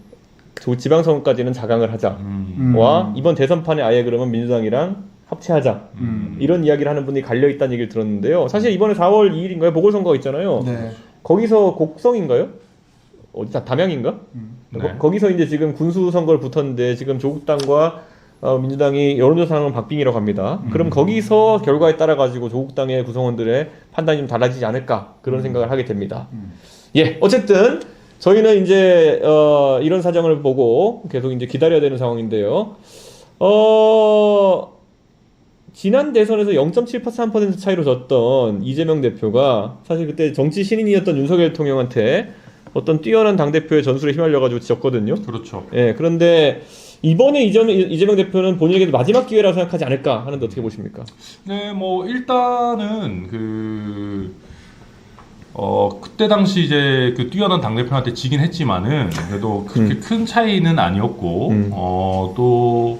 지방선거까지는 자강을 하자와 이번 대선판에 아예 그러면 민주당이랑 합체하자. 이런 이야기를 하는 분이 갈려있다는 얘기를 들었는데요. 사실 이번에 4월 2일인가요? 보궐선거가 있잖아요. 네. 거기서 곡성인가요? 어디다 담양인가? 네. 거기서 이제 지금 군수 선거를 붙었는데 지금 조국당과 민주당이 여론조사하는 박빙이라고 합니다. 그럼 거기서 결과에 따라 가지고 조국당의 구성원들의 판단이 좀 달라지지 않을까 그런 생각을 하게 됩니다. 예, 어쨌든 저희는 이제 이런 사정을 보고 계속 이제 기다려야 되는 상황인데요. 지난 대선에서 0.73% 차이로 졌던 이재명 대표가 사실 그때 정치 신인이었던 윤석열 대통령한테 어떤 뛰어난 당대표의 전술에 휘말려가지고 졌거든요. 그렇죠. 예, 그런데 이번에 이재명 대표는 본인에게도 마지막 기회라고 생각하지 않을까 하는데 어떻게 보십니까? 네, 뭐 일단은 그때 당시 이제 그 뛰어난 당대표한테 지긴 했지만은 그래도 그렇게 큰 차이는 아니었고 또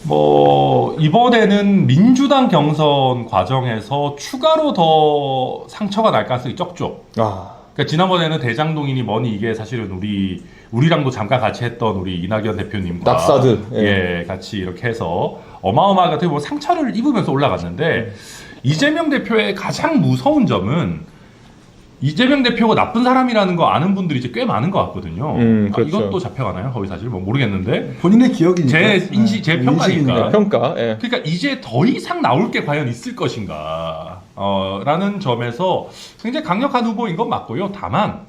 뭐 이번에는 민주당 경선 과정에서 추가로 더 상처가 날 가능성이 적죠. 그러니까 지난번에는 대장동이니 뭐니 이게 사실은 우리 우리랑도 잠깐 같이 했던 우리 이낙연 대표님과 낙사드. 예, 같이 이렇게 해서 어마어마하게 어떻게 보면 상처를 입으면서 올라갔는데 이재명 대표의 가장 무서운 점은 이재명 대표가 나쁜 사람이라는 거 아는 분들이 이제 꽤 많은 것 같거든요. 그렇죠. 이것도 잡혀가나요? 거기 사실 뭐 모르겠는데 본인의 기억이니까. 제 평가니까. 평가. 예. 그러니까 이제 더 이상 나올 게 과연 있을 것인가 라는 점에서 굉장히 강력한 후보인 건 맞고요. 다만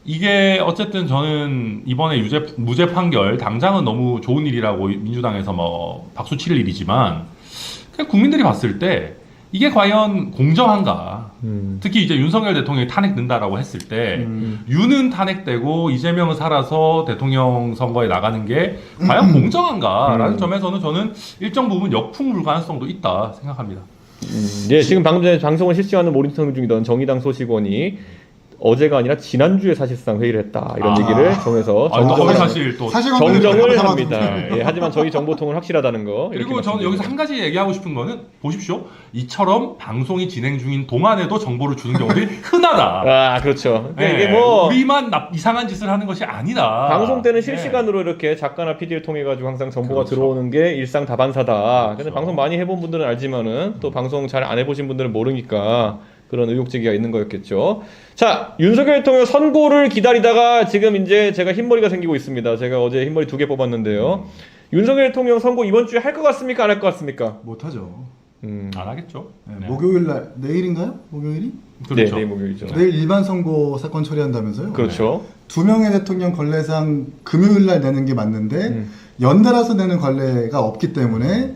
이게 어쨌든 저는 이번에 무죄 판결 당장은 너무 좋은 일이라고 민주당에서 뭐 박수 칠 일이지만 그냥 국민들이 봤을 때 이게 과연 공정한가? 특히 이제 윤석열 대통령이 탄핵된다라고 했을 때 윤은 탄핵되고 이재명은 살아서 대통령 선거에 나가는 게 과연 공정한가라는 점에서는 저는 일정 부분 역풍 불 가능성도 있다 생각합니다. 예, 지금 방금 전에 방송을 실시하는 모니터링 중이던 정의당 소식원이 어제가 아니라 지난주에 사실상 회의를 했다 이런 얘기를 정해서 거기 사실 또 정정을 합니다. 예, 하지만 저희 정보통은 확실하다는 거. 그리고 저는 여기서 한 가지 얘기하고 싶은 거는 보십시오. 이처럼 방송이 진행 중인 동안에도 정보를 주는 경우들이 흔하다. 아, 그렇죠. 네, 이게 뭐 우리만 이상한 짓을 하는 것이 아니다. 방송 때는 실시간으로 이렇게 작가나 PD를 통해 가지고 항상 정보가 그렇죠. 들어오는 게 일상 다반사다. 근데 그렇죠. 방송 많이 해본 분들은 알지만은 또 방송 잘 안 해보신 분들은 모르니까 그런 의혹 제기가 있는 거였겠죠. 자, 윤석열 대통령 선고를 기다리다가 지금 이제 제가 흰머리가 생기고 있습니다. 제가 어제 흰머리 2개 뽑았는데요. 윤석열 대통령 선고 이번 주에 할 것 같습니까? 안 할 것 같습니까? 못하죠. 안 하겠죠. 네. 목요일 날 내일인가요? 목요일이? 네, 그렇죠. 내일 목요일이죠. 내일 일반 선고 사건 처리한다면서요? 그렇죠. 두 명의 대통령 관례상 금요일 날 내는 게 맞는데 연달아서 내는 관례가 없기 때문에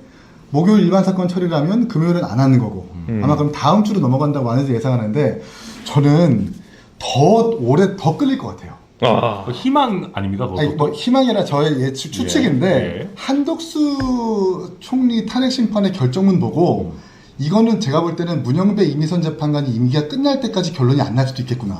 목요일 일반 사건 처리라면 금요일은 안 하는 거고 아마 그럼 다음 주로 넘어간다고 안에서 예상하는데 저는 더 오래 더 끌릴 것 같아요. 아, 희망 아닙니까? 그것도? 아니, 뭐 희망이라 저의 추측인데 예. 한덕수 총리 탄핵 심판의 결정문 보고 이거는 제가 볼 때는 문영배 이미선 재판관이 임기가 끝날 때까지 결론이 안 날 수도 있겠구나.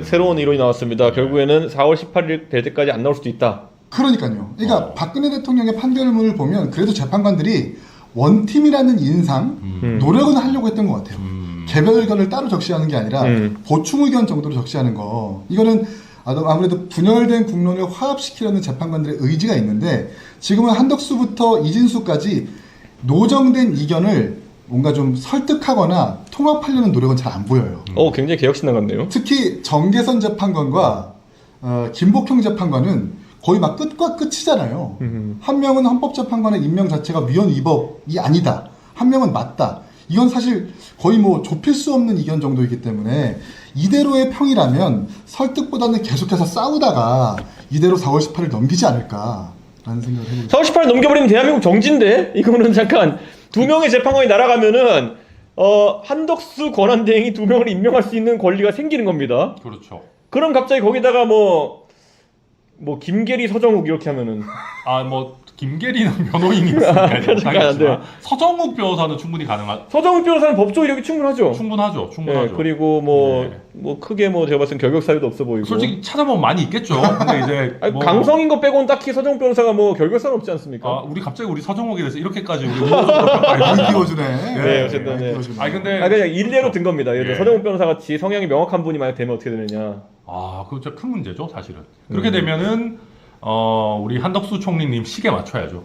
새로운 이론이 나왔습니다. 결국에는 4월 18일 될 때까지 안 나올 수도 있다. 그러니까요. 그러니까 박근혜 대통령의 판결문을 보면 그래도 재판관들이 원팀이라는 인상 노력은 하려고 했던 것 같아요. 개별 의견을 따로 적시하는 게 아니라 보충 의견 정도로 적시하는 거. 이거는 아무래도 분열된 국론을 화합시키려는 재판관들의 의지가 있는데 지금은 한덕수부터 이진수까지 노정된 이견을 뭔가 좀 설득하거나 통합하려는 노력은 잘 안 보여요. 굉장히 개혁신 나갔네요. 특히 정계선 재판관과 김복형 재판관은 거의 막 끝과 끝이잖아요. 한 명은 헌법재판관의 임명 자체가 위헌위법이 아니다. 한 명은 맞다. 이건 사실 거의 뭐 좁힐 수 없는 이견 정도이기 때문에 이대로의 평이라면 설득보다는 계속해서 싸우다가 이대로 4월 18일 넘기지 않을까라는 생각을 해봅니다. 4월 18일 넘겨버리면 대한민국 정지인데? 이거는 잠깐 두 명의 재판관이 날아가면은 한덕수 권한대행이 두 명을 임명할 수 있는 권리가 생기는 겁니다. 그렇죠. 그럼 갑자기 거기다가 뭐 김계리, 서정욱 이렇게 하면은 김계리는 변호인이 있으니까 그러니까 안 돼요. 서정욱 변호사는 충분히 가능하죠. 서정욱 변호사는 법조 이력이 충분하죠. 충분하죠. 예, 그리고 크게 제가 봤을 땐 결격 사유도 없어 보이고. 솔직히 찾아보면 많이 있겠죠. 근데 이제 강성인 거 빼고는 딱히 서정욱 변호사가 결격 사유 없지 않습니까? 우리 갑자기 우리 서정욱에 대해서 이렇게까지 우리 많이 끼워주네. 네, 어쨌든 네. 근데 그냥 일례로 든 겁니다. 예를 들어 예. 서정욱 변호사 같이 성향이 명확한 분이 만약 되면 어떻게 되느냐. 그거 진짜 큰 문제죠, 사실은. 그렇게 되면은 우리 한덕수 총리님 시계 맞춰야죠.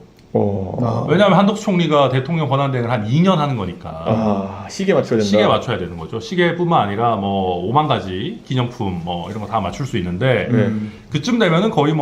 왜냐하면 한덕수 총리가 대통령 권한대행을 한 2년 하는 거니까. 시계 맞춰야 된다. 시계 맞춰야 되는 거죠. 시계뿐만 아니라 5만 가지 기념품 이런 거 다 맞출 수 있는데 그쯤 되면은 거의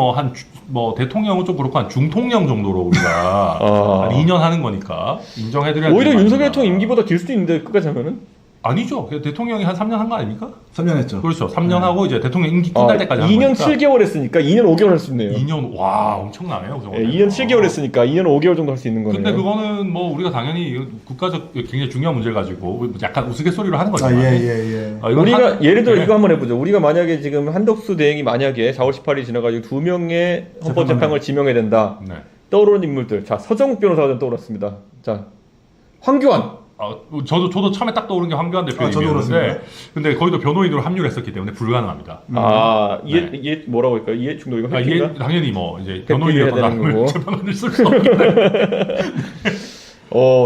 대통령은 좀 그렇고 한 중통령 정도로 우리가 한 2년 하는 거니까 인정해드려야 되는 오히려 윤석열 대통령 임기보다 길 수도 있는데 끝까지 하면은? 아니죠. 대통령이 한 3년 한 거 아닙니까? 3년 했죠. 그렇죠. 3년 하고 이제 대통령 임기 끝날 때까지 한 2년 거니까. 7개월 했으니까 2년 5개월 할 수 있네요. 2년 엄청나네요. 그 2년 7개월 했으니까 2년 5개월 정도 할 수 있는 거네요. 근데 그거는 우리가 당연히 국가적 굉장히 중요한 문제를 가지고 약간 우스갯소리로 하는 거지만 예. 우리가 예를 들어 이거 한번 해보죠. 우리가 만약에 지금 한덕수 대행이 만약에 4월 18일이 지나가지고 2명의 헌법재판관을 지명해야 된다. 네. 떠오르는 인물들. 자, 서정욱 변호사가 좀 떠올랐습니다. 자, 황교안. 저도 처음에 딱 떠오른 게 황교안 대표님이었는데 근데 거기도 변호인으로 합류를 했었기 때문에 불가능합니다. 이해 뭐라고 할까요? 이해 중도 이거 이게 당연히 이제 변호인이었던 사람을 재판관을 쓸 수 없는데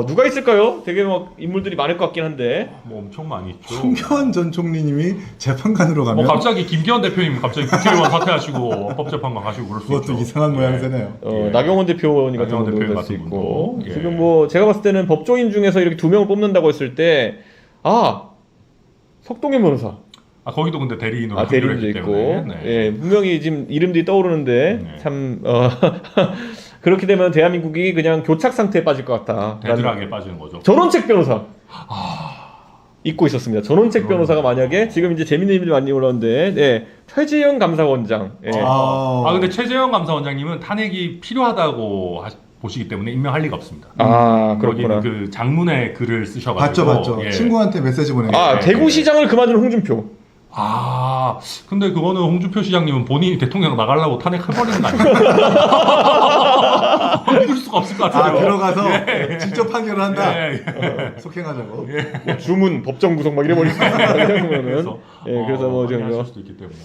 누가 있을까요? 되게 막 인물들이 많을 것 같긴 한데. 뭐 엄청 많이 있죠. 송교안 전 총리님이 재판관으로 뭐 가면 갑자기 김기현 대표님 갑자기 국회의원 사퇴하시고 헌법재판관 가시고 그럴 수 그것도 있죠. 이상한 모양새네요. 예. 나경원 대표님 같은 나경원 분도 대표님 될 수 같은 있고. 분도. 예. 지금 뭐 제가 봤을 때는 법조인 중에서 이렇게 2명을 뽑는다고 했을 때 석동현 변호사. 거기도 근데 대리인으로 대리인도 합류를 있고. 했기 때문에. 네. 예, 분명히 지금 이름들이 떠오르는데 네. 참 그렇게 되면 대한민국이 그냥 교착 상태에 빠질 것 같다. 대들하게 빠지는 거죠. 전원책 변호사. 잊고 있었습니다. 전원책 변호사가 만약에 지금 이제 재밌는 일이 많이 올라오는데, 최재형 감사원장. 예. 근데 최재형 감사원장님은 탄핵이 필요하다고 보시기 때문에 임명할 리가 없습니다. 그렇구나. 거기는 그 장문의 글을 쓰셔가지고. 봤죠. 예. 친구한테 메시지 보내고. 대구시장을 그만둔 홍준표. 근데 그거는 홍준표 시장님은 본인이 대통령 나가려고 탄핵해버리는 거 아니에요? 믿을 수가 없을 것 같아요. 들어가서 직접 판결을 한다. 속행하자고. 주문, 법정 구속 막 이래버리고. 그래서 그래서 뭐 많이 좀 하실 수도 있기 때문에.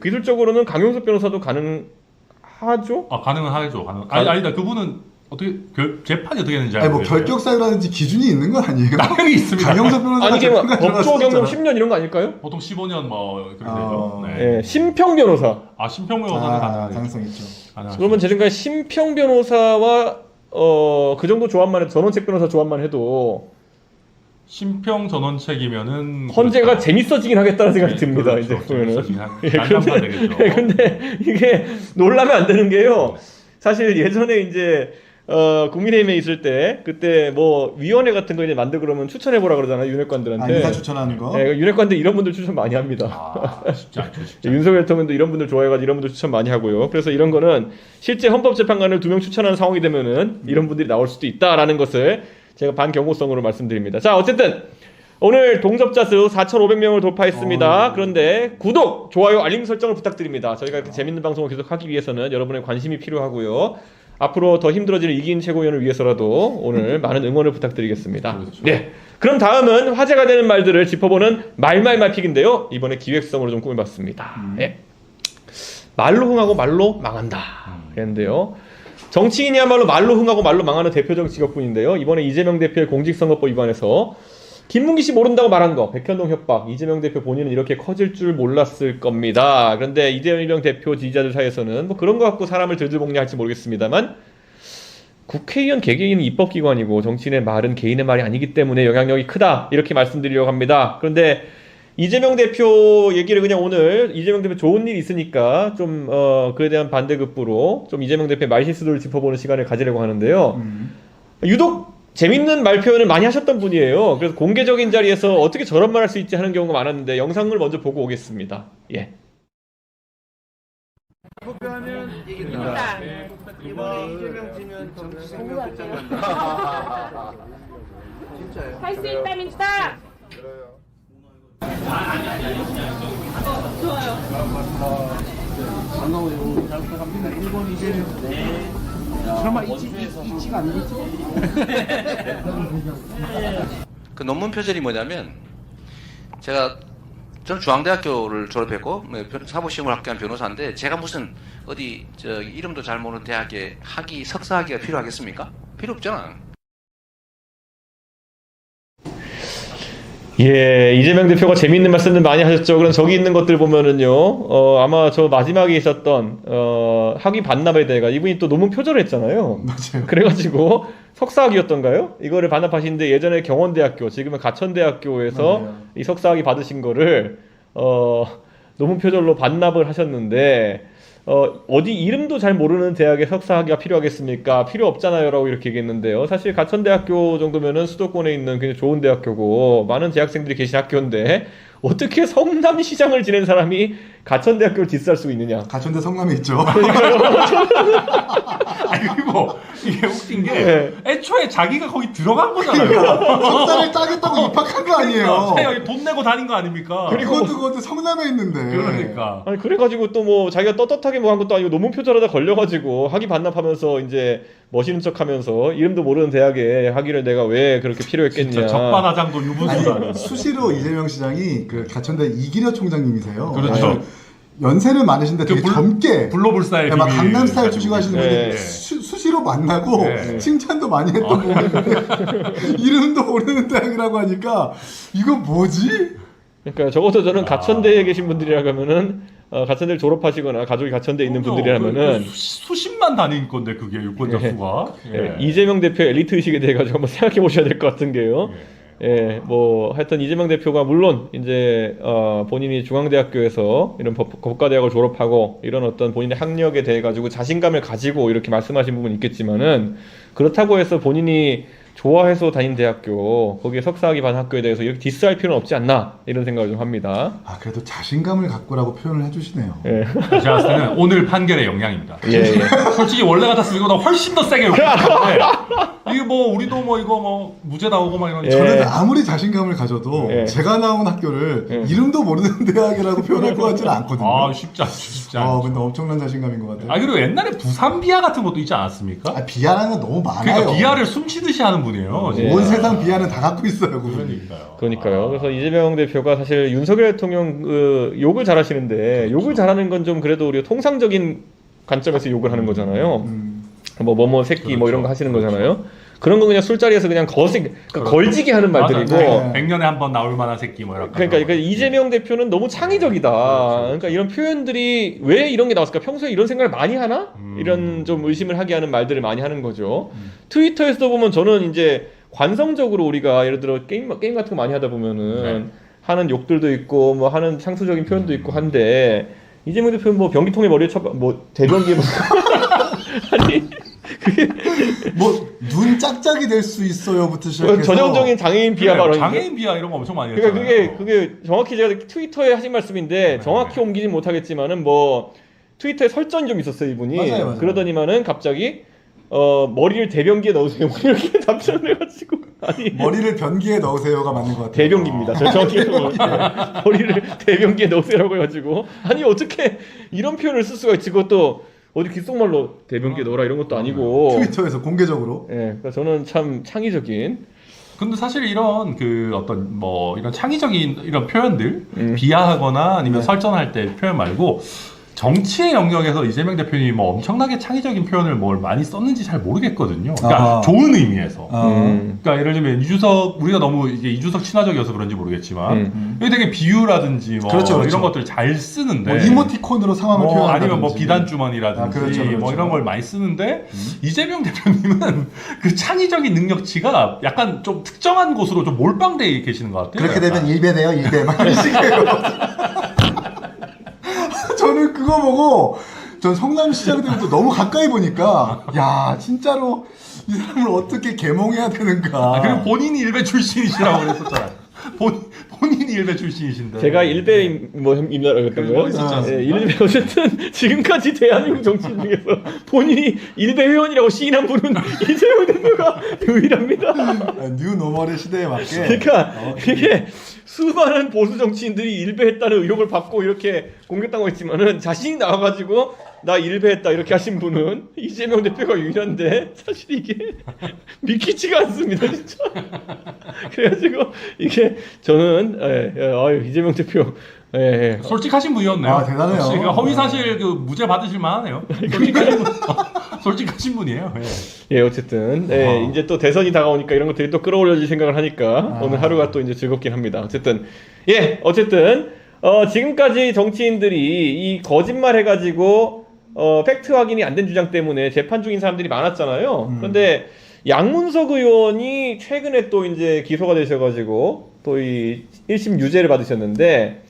기술적으로는 강용석 변호사도 가능하죠? 가능은 하죠. 아니다. 그분은 어떻게 재판이 어떻게 되는지 뭐 결격 사유라든지 기준이 있는 거 아니에요? 당연히 있습니다. 강용석 변호사가 이게 뭐 재판관 법조 경력 들어갔었잖아. 10년 이런 거 아닐까요? 보통 15년 뭐 그런 되죠. 네. 심평 변호사. 심평 변호사는 가능성 있죠. 그러면 제 생각에 심평 변호사와 그 정도 조합만 해도 전원책 변호사 조합만 해도 심평 전원책이면은 헌재가 재밌어지긴 하겠다는 생각이 듭니다. 그렇죠. 이제 보면은. 난감사 되겠죠. 근데 이게 놀라면 안 되는 게요. 사실 예전에 이제 국민의힘에 있을 때 그때 뭐 위원회 같은 거 이제 만들고 그러면 추천해 보라 그러잖아요. 윤핵관들한테. 인사 추천하는 거. 윤핵관들 이런 분들 추천 많이 합니다. 쉽지 않죠. 진짜. 윤석열 대통령도 이런 분들 좋아해가지고 이런 분들 추천 많이 하고요. 그래서 이런 거는 실제 헌법재판관을 2명 추천하는 상황이 되면은 이런 분들이 나올 수도 있다라는 것을 제가 반경고성으로 말씀드립니다. 자, 어쨌든 오늘 동접자 수 4,500명을 돌파했습니다. 그런데 구독, 좋아요, 알림 설정을 부탁드립니다. 저희가 이렇게 재밌는 방송을 계속 하기 위해서는 여러분의 관심이 필요하고요. 앞으로 더 힘들어지는 이기인 최고위원을 위해서라도 오늘 많은 응원을 부탁드리겠습니다. 그렇죠. 네. 그럼 다음은 화제가 되는 말들을 짚어보는 말말말픽인데요. 이번에 기획성으로 좀 꾸며봤습니다. 네. 말로 흥하고 말로 망한다. 그랬는데요. 정치인이야말로 말로 흥하고 말로 망하는 대표적 직업군인데요. 이번에 이재명 대표의 공직선거법 위반에서 김문기 씨 모른다고 말한 거, 백현동 협박, 이재명 대표 본인은 이렇게 커질 줄 몰랐을 겁니다. 그런데 이재명 대표 지지자들 사이에서는 뭐 그런 거 갖고 사람을 들들볶냐 할지 모르겠습니다만 국회의원 개개인은 입법기관이고 정치인의 말은 개인의 말이 아니기 때문에 영향력이 크다 이렇게 말씀드리려고 합니다. 그런데 이재명 대표 얘기를 그냥 오늘 이재명 대표 좋은 일이 있으니까 좀 그에 대한 반대급부로 좀 이재명 대표의 말실수들을 짚어보는 시간을 가지려고 하는데요. 유독 재밌는 말 표현을 많이 하셨던 분이에요. 그래서 공개적인 자리에서 어떻게 저런 말 할 수 있지 하는 경우가 많았는데 영상을 먼저 보고 오겠습니다. 예. 투표하면 이깁니다. 이번에 이재명 지면 정치 생명 끝장난다. 진짜요? 할 수 있다 민주당. 반가워요. 잘 부탁합니다. 1번 이재명. 네. 설마 이치가 아니겠지? 그 논문 표절이 뭐냐면 저는 중앙대학교를 졸업했고 사법시험을 합격한 변호사인데 제가 무슨 어디 이름도 잘 모르는 대학에 석사학위가 필요하겠습니까? 필요 없잖아. 예, 이재명 대표가 재미있는 말씀들 많이 하셨죠. 그럼 저기 있는 것들 보면은요, 아마 저 마지막에 있었던, 학위 반납에 대해가 이분이 또 논문 표절을 했잖아요. 맞아요. 그래가지고 석사학위였던가요? 이거를 반납하시는데 예전에 경원대학교, 지금은 가천대학교에서 맞아요. 이 석사학위 받으신 거를, 논문 표절로 반납을 하셨는데, 어디 이름도 잘 모르는 대학에 석사학위가 필요하겠습니까? 필요 없잖아요. 라고 이렇게 얘기했는데요. 사실 가천대학교 정도면은 수도권에 있는 굉장히 좋은 대학교고, 많은 재학생들이 계신 학교인데, 어떻게 성남시장을 지낸 사람이 가천대학교를 디스할 수 있느냐? 가천대 성남에 있죠. 그리고 이게 웃긴 게 네. 애초에 자기가 거기 들어간 거잖아요. 석사를 따겠다고 입학한 거 아니에요. 여기 돈 내고 다닌 거 아닙니까? 그것도 성남에 있는데. 그러니까. 아니, 그래가지고 또 뭐 자기가 떳떳하게 뭐 한 것도 아니고 논문 표절하다 걸려가지고 학위 반납하면서 이제 멋있는 척 하면서 이름도 모르는 대학에 학위를 내가 왜 그렇게 필요했겠냐. 진짜 적반하장도 유분수다. 수시로 이재명 시장이 그 가천대 이기려 총장님이세요. 그렇죠. 연세는 많으신데 되게 젊게 불로불사의 막 비밀. 강남 스타일 추시고 하시는 분이 네. 수시로 수시로 만나고 네. 칭찬도 많이 했던 부분인데 이름도 모르는 대학이라고 하니까 이거 뭐지? 그러니까 적어도 저는 가천대에 계신 분들이라 하면은 가천대를 졸업하시거나 가족이 가천대에 있는 분들이라면은 수십만 단위인 건데 그게 유권자 예. 수가. 예, 이재명 대표 엘리트 의식에 대해 가지고 한번 생각해 보셔야 될 것 같은 게요. 예, 뭐 하여튼 이재명 대표가 물론 이제 본인이 중앙대학교에서 이런 법과대학을 졸업하고 이런 어떤 본인의 학력에 대해 가지고 자신감을 가지고 이렇게 말씀하신 부분이 있겠지만은 그렇다고 해서 본인이 좋아해서 다닌 대학교 거기에 석사학위 받은 학교에 대해서 이렇게 디스할 필요는 없지 않나 이런 생각을 좀 합니다. 아 그래도 자신감을 갖고라고 표현을 해주시네요. 예. 제가 봤을 때는 오늘 판결의 영향입니다. 예, 예. 솔직히 원래 같았으면 이거보다 훨씬 더 세게 욕했을 텐데 이게 뭐 우리도 뭐 이거 뭐 무죄 나오고 막 이런. 예. 저는 아무리 자신감을 가져도 예. 제가 나온 학교를 이름도 모르는 대학이라고 표현할 것 같지는 않거든요. 아 쉽지 않죠. 근데 엄청난 자신감인 것 같아요. 아 그리고 옛날에 부산 비하 같은 것도 있지 않았습니까? 아, 비하라는 건 너무 많아요. 그러니까 비하를 숨쉬듯이 하는 분이에요. 예. 온 세상 비하는 다 갖고 있어요, 그분이. 그러니까요. 그래서 이재명 대표가 사실 윤석열 대통령 욕을 잘하시는데 욕을 잘하는 건 좀 그래도 우리가 통상적인 관점에서 욕을 하는 거잖아요. 뭐뭐 새끼 뭐 이런 거 하시는 거잖아요. 그런 거 그냥 술자리에서 그냥 걸지게 하는 말들이고. 맞아요. 100년에 한 번 나올 만한 새끼 뭐 이렇게. 그러니까 이재명 대표는 너무 창의적이다. 그러니까 이런 표현들이 왜 이런 게 나왔을까? 평소에 이런 생각을 많이 하나? 이런 좀 의심을 하게 하는 말들을 많이 하는 거죠. 트위터에서도 보면 저는 이제 관성적으로 우리가 예를 들어 게임 같은 거 많이 하다 보면은 하는 욕들도 있고 뭐 하는 상투적인 표현도 있고 한데 이재명 대표는 뭐 변기통에 머리에 뭐 대변기에 아니 그게 뭐 눈 짝짝이 될 수 있어요부터 시작해서 전형적인 장애인 비하 발언인데. 장애인 비하 이런 거 엄청 많이 했잖아요. 그러니까 그게 정확히 제가 트위터에 하신 말씀인데 정확히 옮기진 못하겠지만은 뭐 트위터에 설전이 좀 있었어요 이분이. 맞아요. 그러더니만은 갑자기 머리를 대변기에 넣으세요 이렇게 답장을 해가지고 아니 머리를 변기에 넣으세요가 맞는 것 같아요. 대변기입니다. 저 정확히 머리를 대변기에 넣으세요라고 해가지고 아니 어떻게 이런 표현을 쓸 수가 있지? 그것도 어디 귓속말로 대변기에 넣어라 이런 것도 아니고. 트위터에서 공개적으로. 예, 그러니까 저는 참 창의적인. 근데 사실 이런 그 어떤 뭐 이런 창의적인 이런 표현들 비하하거나 아니면 설전할 때 표현 말고 정치의 영역에서 이재명 대표님이 뭐 엄청나게 창의적인 표현을 뭘 많이 썼는지 잘 모르겠거든요. 그러니까 좋은 의미에서. 그러니까 예를 들면 우리가 너무 이게 이준석 친화적이어서 그런지 모르겠지만 여기 되게 비유라든지 뭐 그렇죠. 이런 것들 잘 쓰는데 뭐 이모티콘으로 상황을 뭐 표현한다든지 아니면 뭐 비단 주머니라든지 그렇죠. 뭐 이런 걸 많이 쓰는데 이재명 대표님은 그 창의적인 능력치가 약간 좀 특정한 곳으로 좀 몰빵돼 계시는 것 같아요. 그렇게 약간. 되면 일배 돼요, 일배 막 이런 식이에요. 저는 그거 보고 전 성남시장 때부터 너무 가까이 보니까 야 진짜로 이 사람을 어떻게 개몽해야 되는가. 그리고 본인이 일베 출신이시라고 그랬었잖아요. 본인이 일베 출신이신데. 제가 일베 뭐 입나라 그랬던 거예요. 예, 일베 어쨌든 지금까지 대한민국 정치인 중에서 본인이 일베 회원이라고 시인한 분은 이재명 대표가 유일합니다. 뉴 노멀의 시대에 맞게. 그러니까 이게 수많은 보수 정치인들이 일베했다는 의혹을 받고 이렇게 공격당하고 있지만은 자신이 나와가지고 나 일베했다 이렇게 하신 분은 이재명 대표가 유일한데 사실 이게 믿기지가 않습니다 진짜. 그래가지고 이게 저는 이재명 대표 솔직하신 분이었네요. 아, 대단해요. 그러니까 허위 사실 그 무죄 받으실 만하네요. 솔직하신 분이에요. 예, 어쨌든 이제 또 대선이 다가오니까 이런 것들이 또 끌어올려질 생각을 하니까 오늘 하루가 또 이제 즐겁긴 합니다. 어쨌든 지금까지 정치인들이 이 거짓말 해가지고 팩트 확인이 안 된 주장 때문에 재판 중인 사람들이 많았잖아요. 그런데 양문석 의원이 최근에 또 이제 기소가 되셔가지고 또 이 1심 유죄를 받으셨는데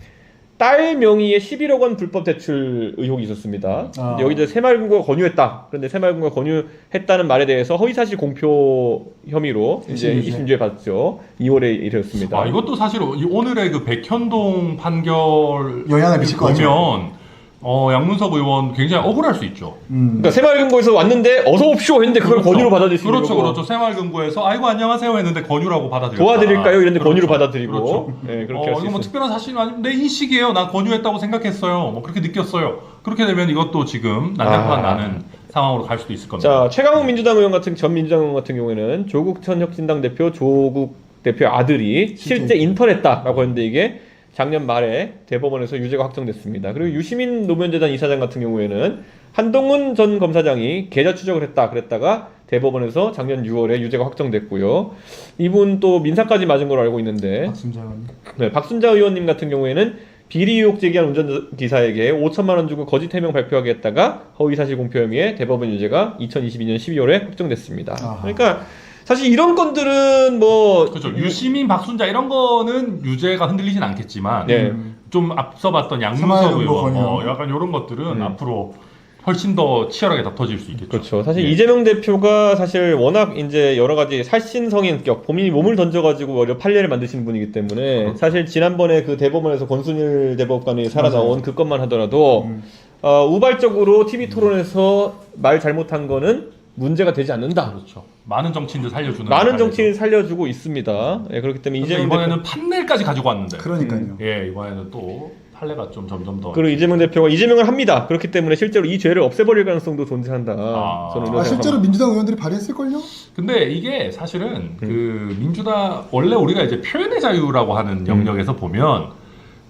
딸 명의의 11억 원 불법 대출 의혹이 있었습니다. 근데 여기 이제 새마을금고가 권유했다. 그런데 새마을금고가 권유했다는 말에 대해서 허위사실 공표 혐의로 이제 1심 유죄 받았죠. 2월에 이르렀습니다. 이것도 사실 오늘의 그 백현동 판결 영향을 미칠 것 같아요. 보면 양문석 의원 굉장히 억울할 수 있죠. 그러니까 새마을금고에서 왔는데 어서 옵쇼 했는데 그걸 권유로 받아들이시는 거고. 그렇죠. 새마을금고에서 아이고 안녕하세요 했는데 권유라고 받아들였다. 도와드릴까요? 이랬는데 그렇죠. 권유로 받아들이고. 그렇죠. 네, 그렇게 할 수 이거 뭐 있어요. 특별한 사실은 아니면 내 인식이에요. 난 권유했다고 생각했어요. 뭐 그렇게 느꼈어요. 그렇게 되면 이것도 지금 난장판 나는 상황으로 갈 수도 있을 겁니다. 자, 최강욱 민주당 의원 전 민주당 의원 같은 경우에는 조국천 혁신당 대표 조국 대표 아들이 실제 인턴했다라고 했는데 이게 작년 말에 대법원에서 유죄가 확정됐습니다. 그리고 유시민 노무현재단 이사장 같은 경우에는 한동훈 전 검사장이 계좌 추적을 했다 그랬다가 대법원에서 작년 6월에 유죄가 확정됐고요. 이분 또 민사까지 맞은 걸로 알고 있는데 박순자 의원님. 네, 박순자 의원님 같은 경우에는 비리 의혹 제기한 운전기사에게 5천만 원 주고 거짓 해명 발표하게 했다가 허위사실 공표 혐의에 대법원 유죄가 2022년 12월에 확정됐습니다. 아하. 그러니까 사실 이런 건들은 뭐 그렇죠. 유시민, 박순자 이런 거는 유죄가 흔들리진 않겠지만 네. 좀 앞서 봤던 양문석 사마의 의원, 권유형. 약간 이런 것들은 앞으로 훨씬 더 치열하게 다퉈질 수 있겠죠. 그렇죠. 사실 예. 이재명 대표가 사실 워낙 이제 여러 가지 살신성인격, 본인이 몸을 던져가지고 오히려 판례를 만드신 분이기 때문에 그렇죠. 사실 지난번에 그 대법원에서 권순일 대법관이 살아나온 그 것만 하더라도 우발적으로 TV 토론에서 말 잘못한 거는 문제가 되지 않는다. 그렇죠. 많은 정치인들 살려주는. 많은 정치인 살려주고 있습니다. 예, 그렇기 때문에 이재명 이번에는 판넬까지 가지고 왔는데. 그러니까요. 예, 이번에는 또 판례가 좀 점점 더. 그리고 이재명 대표가 이재명을 합니다. 그렇기 때문에 실제로 이 죄를 없애버릴 가능성도 존재한다. 저는 이런 실제로 생각합니다. 민주당 의원들이 발의했을걸요? 근데 이게 사실은 그 민주당 원래 우리가 이제 표현의 자유라고 하는 영역에서 보면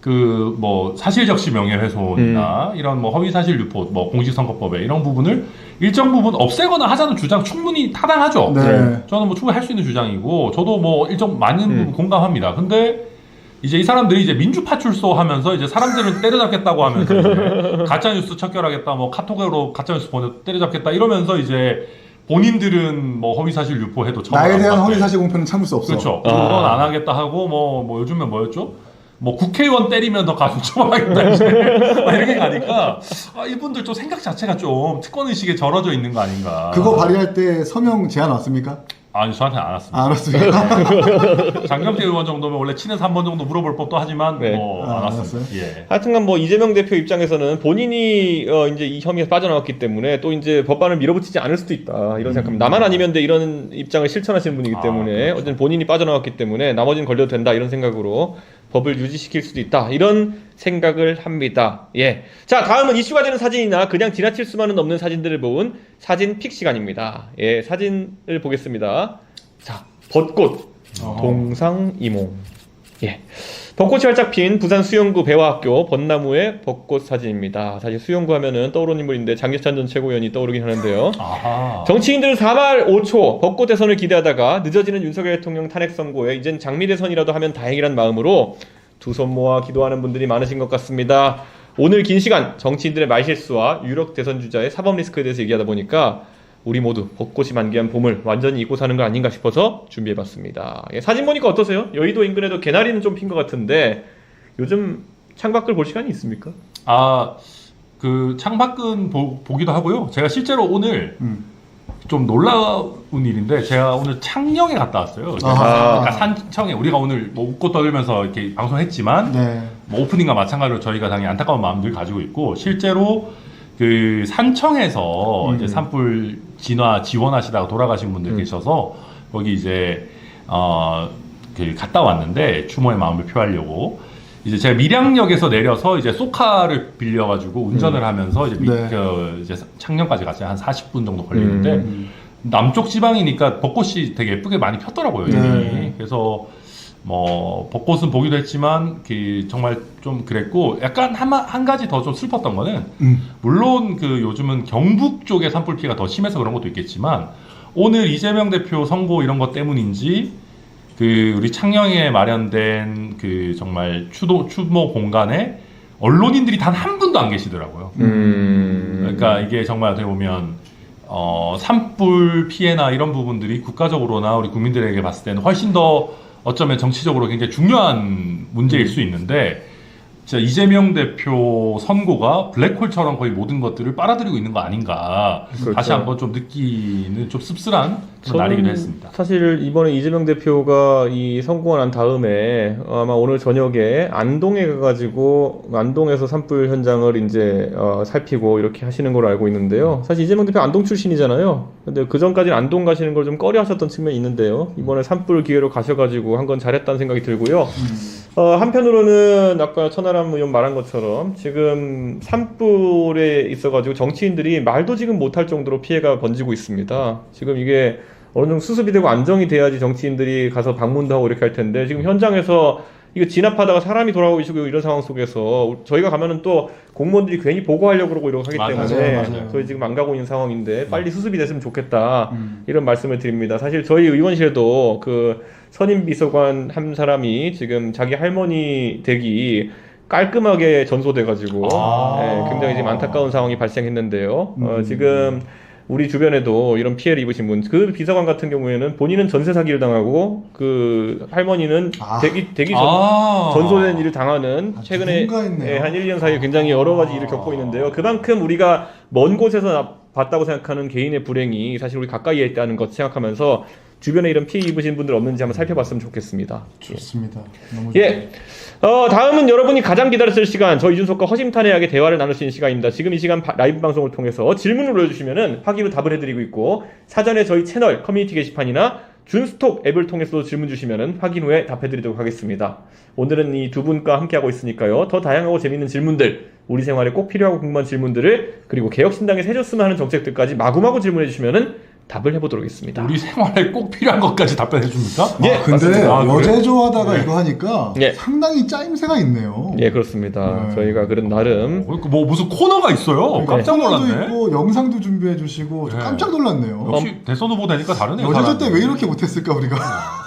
그 뭐 사실적시 명예훼손이나 이런 뭐 허위사실 유포, 뭐 공직선거법에 이런 부분을 일정 부분 없애거나 하자는 주장 충분히 타당하죠. 네. 저는 뭐 충분히 할 수 있는 주장이고 저도 뭐 일정 많은 부분 공감합니다. 근데 이제 이 사람들이 이제 민주파출소 하면서 이제 사람들을 때려잡겠다고 하면서 이제 가짜뉴스 척결하겠다, 뭐 카톡으로 가짜뉴스 보내 때려잡겠다 이러면서 이제 본인들은 뭐 허위사실 유포해도 처벌 나에 안 대한 받대. 허위사실 공표는 참을 수 없어. 그렇죠. 그건 안 하겠다 하고 뭐 요즘엔 뭐였죠? 뭐 국회의원 때리면 더 가중 처벌하겠다 이제 막 이렇게 가니까 이분들 좀 생각 자체가 좀 특권 의식에 절어져 있는 거 아닌가. 그거 발의할 때 서명 제안 왔습니까? 아니 저한테 안 왔습니다. 안 왔습니까? 장경태 의원 정도면 원래 친해서 한 번 정도 물어볼 법도 하지만 네. 뭐 안 안 왔어요. 왔어요? 예. 하여튼간 뭐 이재명 대표 입장에서는 본인이 이제 이 혐의에서 빠져나왔기 때문에 또 이제 법안을 밀어붙이지 않을 수도 있다 이런 생각합니다. 나만 아니면 돼 이런 입장을 실천하시는 분이기 때문에 그렇죠. 어쨌든 본인이 빠져나왔기 때문에 나머지는 걸려도 된다 이런 생각으로 법을 유지시킬 수도 있다 이런 생각을 합니다. 예. 자 다음은 이슈가 되는 사진이나 그냥 지나칠 수만은 없는 사진들을 모은 사진 픽 시간입니다. 예, 사진을 보겠습니다. 자, 벚꽃 동상이몽. 예. 벚꽃이 활짝 핀 부산 수영구 배화학교 벚나무의 벚꽃 사진입니다. 사실 수영구 하면은 떠오르는 인물인데 장기찬 전 최고위원이 떠오르긴 하는데요. 아하. 정치인들은 4말 5초 벚꽃 대선을 기대하다가 늦어지는 윤석열 대통령 탄핵 선고에 이젠 장미 대선이라도 하면 다행이란 마음으로 두 손 모아 기도하는 분들이 많으신 것 같습니다. 오늘 긴 시간 정치인들의 말실수와 유력 대선 주자의 사법 리스크에 대해서 얘기하다 보니까 우리 모두 벚꽃이 만개한 봄을 완전히 잊고 사는 거 아닌가 싶어서 준비해봤습니다. 예, 사진 보니까 어떠세요? 여의도 인근에도 개나리는 좀 핀 것 같은데 요즘 창밖을 볼 시간이 있습니까? 그 창밖은 보기도 하고요. 제가 실제로 오늘 좀 놀라운 일인데 제가 오늘 창녕에 갔다 왔어요. 그러니까 산청에 우리가 오늘 뭐 웃고 떠들면서 이렇게 방송했지만 네. 뭐 오프닝과 마찬가지로 저희가 당연히 안타까운 마음들 가지고 있고 실제로 그 산청에서 이제 산불 진화 지원하시다가 돌아가신 분들 계셔서 거기 이제 그 갔다 왔는데 추모의 마음을 표하려고 이제 제가 밀양역에서 내려서 이제 쏘카를 빌려가지고 운전을 하면서 이제 네. 이제 창녕까지 갔어요. 한 40분 정도 걸리는데 남쪽 지방이니까 벚꽃이 되게 예쁘게 많이 폈더라고요. 이미. 네. 그래서 뭐 벚꽃은 보기도 했지만 그 정말 좀 그랬고 약간 한 가지 더 좀 슬펐던 거는 물론 그 요즘은 경북 쪽의 산불 피해가 더 심해서 그런 것도 있겠지만 오늘 이재명 대표 선고 이런 것 때문인지 그 우리 창녕에 마련된 그 정말 추모 공간에 언론인들이 단 한 분도 안 계시더라고요. 그러니까 이게 정말 어떻게 보면 산불 피해나 이런 부분들이 국가적으로나 우리 국민들에게 봤을 때는 훨씬 더 어쩌면 정치적으로 굉장히 중요한 문제일 수 있는데 진짜 이재명 대표 선고가 블랙홀처럼 거의 모든 것들을 빨아들이고 있는 거 아닌가 그렇죠. 다시 한번 좀 느끼는 좀 씁쓸한 그런 날이기도 했습니다. 사실 이번에 이재명 대표가 이 선고가 난 다음에 아마 오늘 저녁에 안동에 가가지고 안동에서 산불 현장을 이제 살피고 이렇게 하시는 걸로 알고 있는데요. 사실 이재명 대표 안동 출신이잖아요. 근데 그 전까지는 안동 가시는 걸 좀 꺼려하셨던 측면이 있는데요. 이번에 산불 기회로 가셔가지고 한 건 잘했다는 생각이 들고요. 한편으로는 아까 천하람 의원 말한 것처럼 지금 산불에 있어가지고 정치인들이 말도 지금 못할 정도로 피해가 번지고 있습니다. 지금 이게 어느 정도 수습이 되고 안정이 돼야지 정치인들이 가서 방문도 하고 이렇게 할 텐데 지금 현장에서 이거 진압하다가 사람이 돌아오고 있고 이런 상황 속에서 저희가 가면은 또 공무원들이 괜히 보고하려고 그러고 이러고 하기 맞아요. 때문에 맞아요. 저희 지금 안 가고 있는 상황인데 빨리 수습이 됐으면 좋겠다 이런 말씀을 드립니다. 사실 저희 의원실에도 그 선임 비서관 한 사람이 지금 자기 할머니 댁이 깔끔하게 전소돼가지고 굉장히 지금 안타까운 상황이 발생했는데요. 지금 우리 주변에도 이런 피해를 입으신 분, 그 비서관 같은 경우에는 본인은 전세 사기를 당하고 그 할머니는 댁이 전소된 일을 당하는 최근에 누군가 있네요. 한 1년 사이에 굉장히 여러 가지 일을 겪고 있는데요. 그만큼 우리가 먼 곳에서 봤다고 생각하는 개인의 불행이 사실 우리 가까이에 있다는 것 생각하면서 주변에 이런 피해 입으신 분들 없는지 한번 살펴봤으면 좋겠습니다. 좋습니다. 너무 예. 다음은 여러분이 가장 기다렸을 시간, 저 이준석과 허심탄회하게 대화를 나눌 수 있는 시간입니다. 지금 이 시간 라이브 방송을 통해서 질문을 올려주시면은 확인으로 답을 해드리고 있고, 사전에 저희 채널 커뮤니티 게시판이나 준스톡 앱을 통해서도 질문 주시면은 확인 후에 답해드리도록 하겠습니다. 오늘은 이 두 분과 함께하고 있으니까요. 더 다양하고 재밌는 질문들, 우리 생활에 꼭 필요하고 궁금한 질문들을, 그리고 개혁신당에서 해줬으면 하는 정책들까지 마구마구 질문해 주시면은 답을 해보도록 하겠습니다. 우리 생활에 꼭 필요한 것까지 답변해 줍니까? 예, 근데 맞습니다. 여제조하다가 이거 하니까 예. 상당히 짜임새가 있네요. 예, 그렇습니다. 저희가 그런 나름 뭐 무슨 코너가 있어요. 깜짝 코너도 놀랐네. 있고 영상도 준비해 주시고 네. 깜짝 놀랐네요. 역시 대선 후보 되니까 다르네요. 여제조 때 사람이. 왜 이렇게 못했을까 우리가?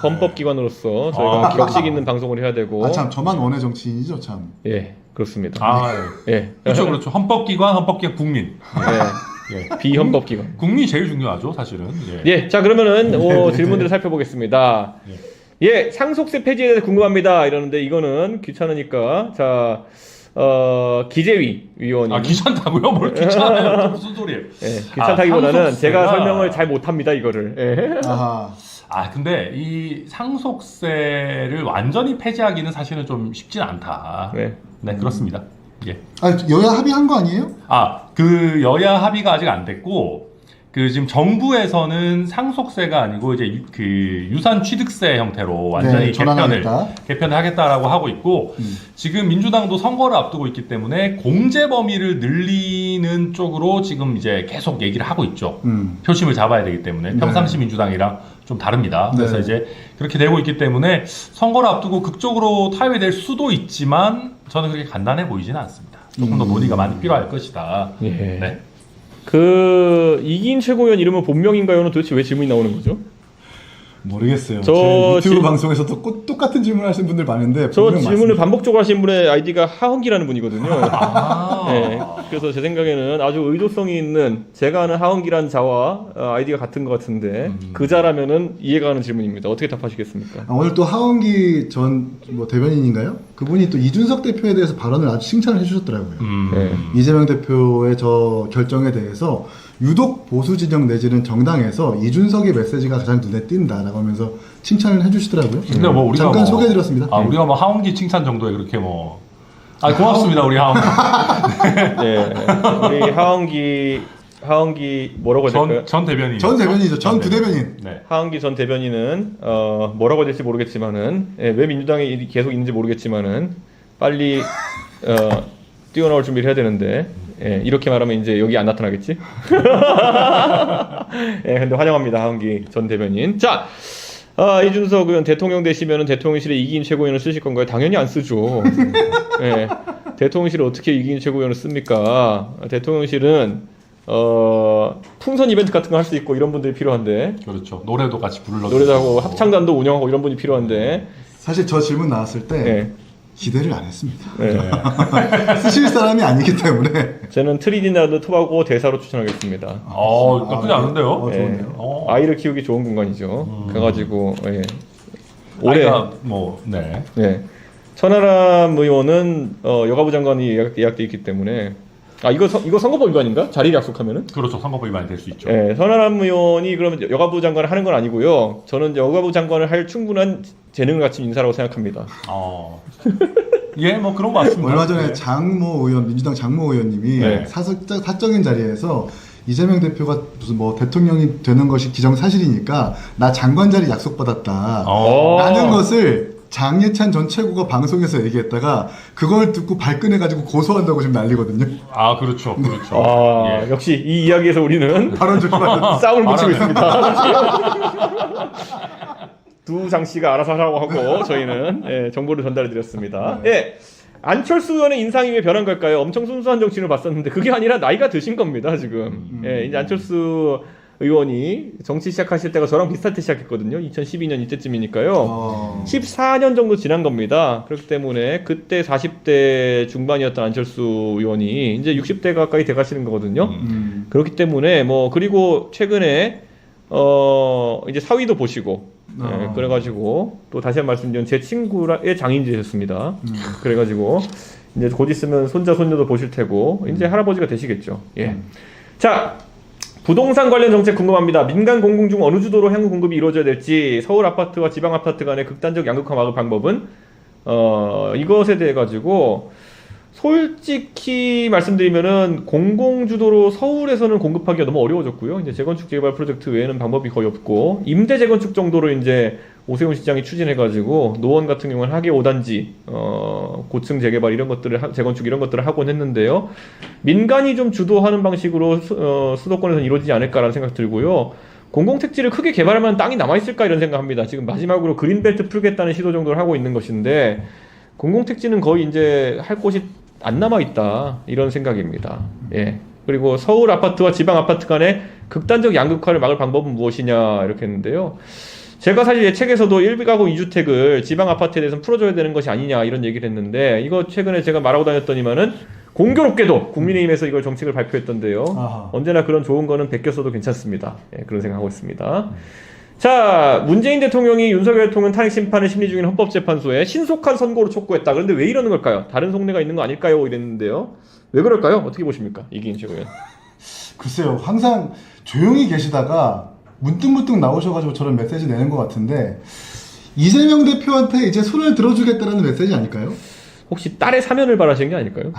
헌법기관으로서 저희가 격식 있는 방송을 해야 되고 참 저만 원의 정치인이죠 참. 예, 그렇습니다. 예. 예. 그렇죠. 헌법기관, 국민. 예. 비헌법기관. 국민이 제일 중요하죠, 사실은. 예, 자 그러면은 질문들을 살펴보겠습니다. 예, 상속세 폐지에 대해서 궁금합니다. 이러는데 이거는 귀찮으니까 자 기재위 위원이 귀찮다고요? 뭘 귀찮아요? 무슨 소리예요? 예, 귀찮다기보다는 상속세가- 제가 설명을 잘 못합니다 이거를. 예. 아하. 근데 이 상속세를 완전히 폐지하기는 사실은 좀 쉽지는 않다. 네. 네, 그렇습니다. 예. 여야 합의한 거 아니에요? 그 여야 합의가 아직 안 됐고, 그 지금 정부에서는 상속세가 아니고 이제 그 유산 취득세 형태로 완전히 네, 전환하겠다. 개편을 하겠다라고 하고 있고, 지금 민주당도 선거를 앞두고 있기 때문에 공제 범위를 늘리는 쪽으로 지금 이제 계속 얘기를 하고 있죠. 표심을 잡아야 되기 때문에 평상시 민주당이랑 좀 다릅니다. 그래서 네. 이제 그렇게 되고 있기 때문에 선거를 앞두고 극적으로 타협될 수도 있지만 저는 그렇게 간단해 보이지는 않습니다. 조금 더 논의가 많이 필요할 것이다. 예. 네. 그 이기인 최고위원 이름은 본명인가요는 도대체 왜 질문이 나오는 거죠? 모르겠어요. 저 제 유튜브 방송에서도 똑같은 질문 하시는 분들 많은데 저 분명 질문을 맞습니다. 반복적으로 하신 분의 아이디가 하헌기라는 분이거든요. 네, 그래서 제 생각에는 아주 의도성이 있는 제가 아는 하헌기라는 자와 아이디가 같은 것 같은데 그 자라면은 이해가 가는 질문입니다. 어떻게 답하시겠습니까? 오늘 또 하원기 전 대변인인가요? 그분이 또 이준석 대표에 대해서 발언을 아주 칭찬을 해주셨더라고요. 네. 이재명 대표의 저 결정에 대해서 유독 보수 진영 내지는 정당에서 이준석의 메시지가 가장 눈에 띈다라고 하면서 칭찬을 해주시더라고요. 근데 뭐 우리가 잠깐 소개해드렸습니다. 우리가 뭐 하원기 칭찬 정도에 그렇게 뭐 고맙습니다 우리 하원기. 네, 우리 하헌기 뭐라고 해야 될까요? 전 대변인. 전 대변인이죠. 전 부대변인. 네. 하헌기 전 대변인은 뭐라고 해야 될지 모르겠지만은 왜 민주당에 계속 있는지 모르겠지만은 빨리 뛰어나올 준비를 해야 되는데 이렇게 말하면 이제 여기 안 나타나겠지? 근데 환영합니다 하헌기 전 대변인. 자, 이준석 의원 대통령 되시면은 대통령실에 이기인 최고위원을 쓰실 건가요? 당연히 안 쓰죠. 대통령실에 어떻게 이기인 최고위원을 씁니까? 대통령실은 풍선 이벤트 같은 거 할 수 있고 이런 분들이 필요한데, 그렇죠. 노래도 같이 불러. 노래도 하고 합창단도 운영하고 이런 분이 필요한데, 사실 저 질문 나왔을 때 네. 기대를 안 했습니다. 네. 쓰실 사람이 아니기 때문에. 저는 트리니다드 토바고 대사로 추천하겠습니다. 나쁘지 않은데요. 좋은데요. 아이를 키우기 좋은 공간이죠. 가가지고 올해 아이가 네. 천하람 의원은 여가부 장관이 예약돼 있기 때문에 이거 선거법 위반인가? 자리를 약속하면은? 그렇죠. 선거법 위반이 될 수 있죠. 천하람 의원이 그러면 여가부 장관을 하는 건 아니고요. 저는 여가부 장관을 할 충분한 재능을 갖춘 인사라고 생각합니다. 예, 뭐 그런 것 같습니다. 얼마 전에 네. 장모 의원, 민주당 장모 의원님이 네. 사적인 자리에서 이재명 대표가 무슨 대통령이 되는 것이 기정사실이니까 나 장관 자리 약속받았다 라는 것을 장예찬 전 최고가 방송에서 얘기했다가 그걸 듣고 발끈해가지고 고소한다고 지금 난리거든요. 그렇죠. 예. 역시 이 이야기에서 우리는 발언 조심하셨다. 싸움을 붙이고 있습니다. 두장 씨가 알아서 하라고 하고 저희는 예, 정보를 전달해드렸습니다. 예. 안철수 의원의 인상이 왜 변한 걸까요? 엄청 순수한 정치인을 봤었는데 그게 아니라 나이가 드신 겁니다 지금. 예, 이제 안철수 의원이 정치 시작하실 때가 저랑 비슷할 때 시작했거든요. 2012년 이때쯤이니까요. 14년 정도 지난 겁니다. 그렇기 때문에 그때 40대 중반이었던 안철수 의원이 이제 60대 가까이 돼가시는 거거든요. 그렇기 때문에 뭐 그리고 최근에 이제 사위도 보시고 예, 그래가지고 또 다시 한 번 말씀드리면 제 친구의 장인지셨습니다. 그래가지고 이제 곧 있으면 손자 손녀도 보실 테고 이제 할아버지가 되시겠죠. 예. 자. 부동산 관련 정책 궁금합니다. 민간 공공 중 어느 주도로 향후 공급이 이루어져야 될지, 서울 아파트와 지방 아파트 간의 극단적 양극화 막을 방법은 이것에 대해 가지고 솔직히 말씀드리면은 공공 주도로 서울에서는 공급하기가 너무 어려워졌고요. 이제 재건축 재개발 프로젝트 외에는 방법이 거의 없고 임대 재건축 정도로 이제 오세훈 시장이 추진해가지고 노원 같은 경우는 하계 5단지 고층 재개발 이런 것들을 재건축 이런 것들을 하곤 했는데요. 민간이 좀 주도하는 방식으로 수도권에서는 이루어지지 않을까라는 생각 들고요. 공공택지를 크게 개발할 만한 땅이 남아있을까 이런 생각합니다. 지금 마지막으로 그린벨트 풀겠다는 시도 정도를 하고 있는 것인데 공공택지는 거의 이제 할 곳이 안 남아있다 이런 생각입니다. 예. 그리고 서울 아파트와 지방 아파트 간의 극단적 양극화를 막을 방법은 무엇이냐 이렇게 했는데요. 제가 사실 제 책에서도 1가구 2주택을 지방 아파트에 대해서는 풀어줘야 되는 것이 아니냐 이런 얘기를 했는데 이거 최근에 제가 말하고 다녔더니만은 공교롭게도 국민의힘에서 이걸 정책을 발표했던데요. 아하. 언제나 그런 좋은 거는 베꼈어도 괜찮습니다. 예, 그런 생각하고 있습니다. 자, 문재인 대통령이 윤석열 대통령 탄핵 심판을 심리 중인 헌법재판소에 신속한 선고를 촉구했다. 그런데 왜 이러는 걸까요? 다른 속내가 있는 거 아닐까요? 이랬는데요. 왜 그럴까요? 어떻게 보십니까? 이기인 최고위원. 글쎄요. 항상 조용히 계시다가 문득문득 나오셔가지고 저런 메시지 내는 것 같은데 이재명 대표한테 이제 손을 들어주겠다라는 메시지 아닐까요? 혹시 딸의 사면을 바라시는 게 아닐까요?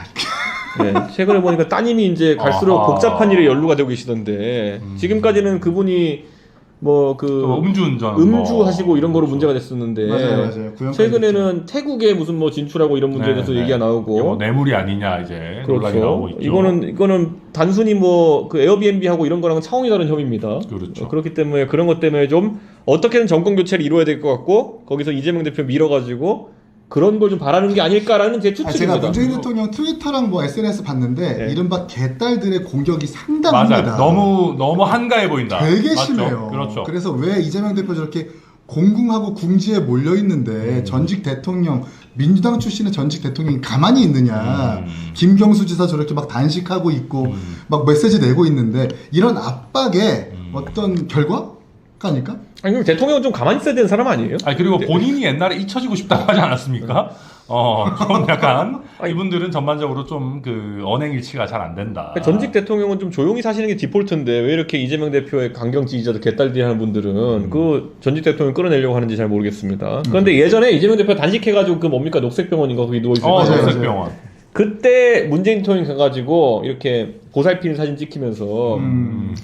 네, 최근에 보니까 따님이 이제 갈수록 복잡한 일에 연루가 되고 계시던데 지금까지는 그분이 뭐 그 음주운전 음주하시고 이런 거로 문제가 됐었는데 맞아요. 최근에는 태국에 무슨 뭐 진출하고 이런 문제에 대해서 얘기가 나오고 뭐 뇌물이 아니냐 이제 논란이 나오고 그렇죠. 있죠. 이거는 단순히 뭐 그 에어비앤비 하고 이런 거랑은 차원이 다른 혐의입니다. 그렇죠. 그렇기 때문에 그런 것 때문에 좀 어떻게든 정권 교체를 이루어야 될 것 같고 거기서 이재명 대표 밀어가지고 그런 걸 좀 바라는 게 아닐까라는 제 추측입니다. 제가 문재인 대통령 트위터랑 뭐 SNS 봤는데 네. 이른바 개딸들의 공격이 상당합니다. 맞아요. 너무 한가해 보인다. 되게 맞죠? 심해요. 그렇죠. 그래서 왜 이재명 대표 저렇게 공궁하고 궁지에 몰려 있는데 전직 대통령 민주당 출신의 전직 대통령이 가만히 있느냐. 김경수 지사 저렇게 막 단식하고 있고 막 메시지 내고 있는데 이런 압박의 어떤 결과가 아닐까? 아니 그럼 대통령은 좀 가만히 있어야 되는 사람 아니에요? 아니 그리고 본인이 옛날에 잊혀지고 싶다고 하지 않았습니까? 좀 약간 이분들은 전반적으로 좀 그 언행일치가 잘 안 된다. 전직 대통령은 좀 조용히 사시는 게 디폴트인데 왜 이렇게 이재명 대표의 강경 지지자들 개딸들이 하는 분들은 그 전직 대통령 끌어내려고 하는지 잘 모르겠습니다. 그런데 예전에 이재명 대표 단식해가지고 그 뭡니까 녹색병원인가 거기 누워있을 때 맞아요. 녹색병원. 그때 문재인 대통령이 가가지고 이렇게 보살피는 사진 찍히면서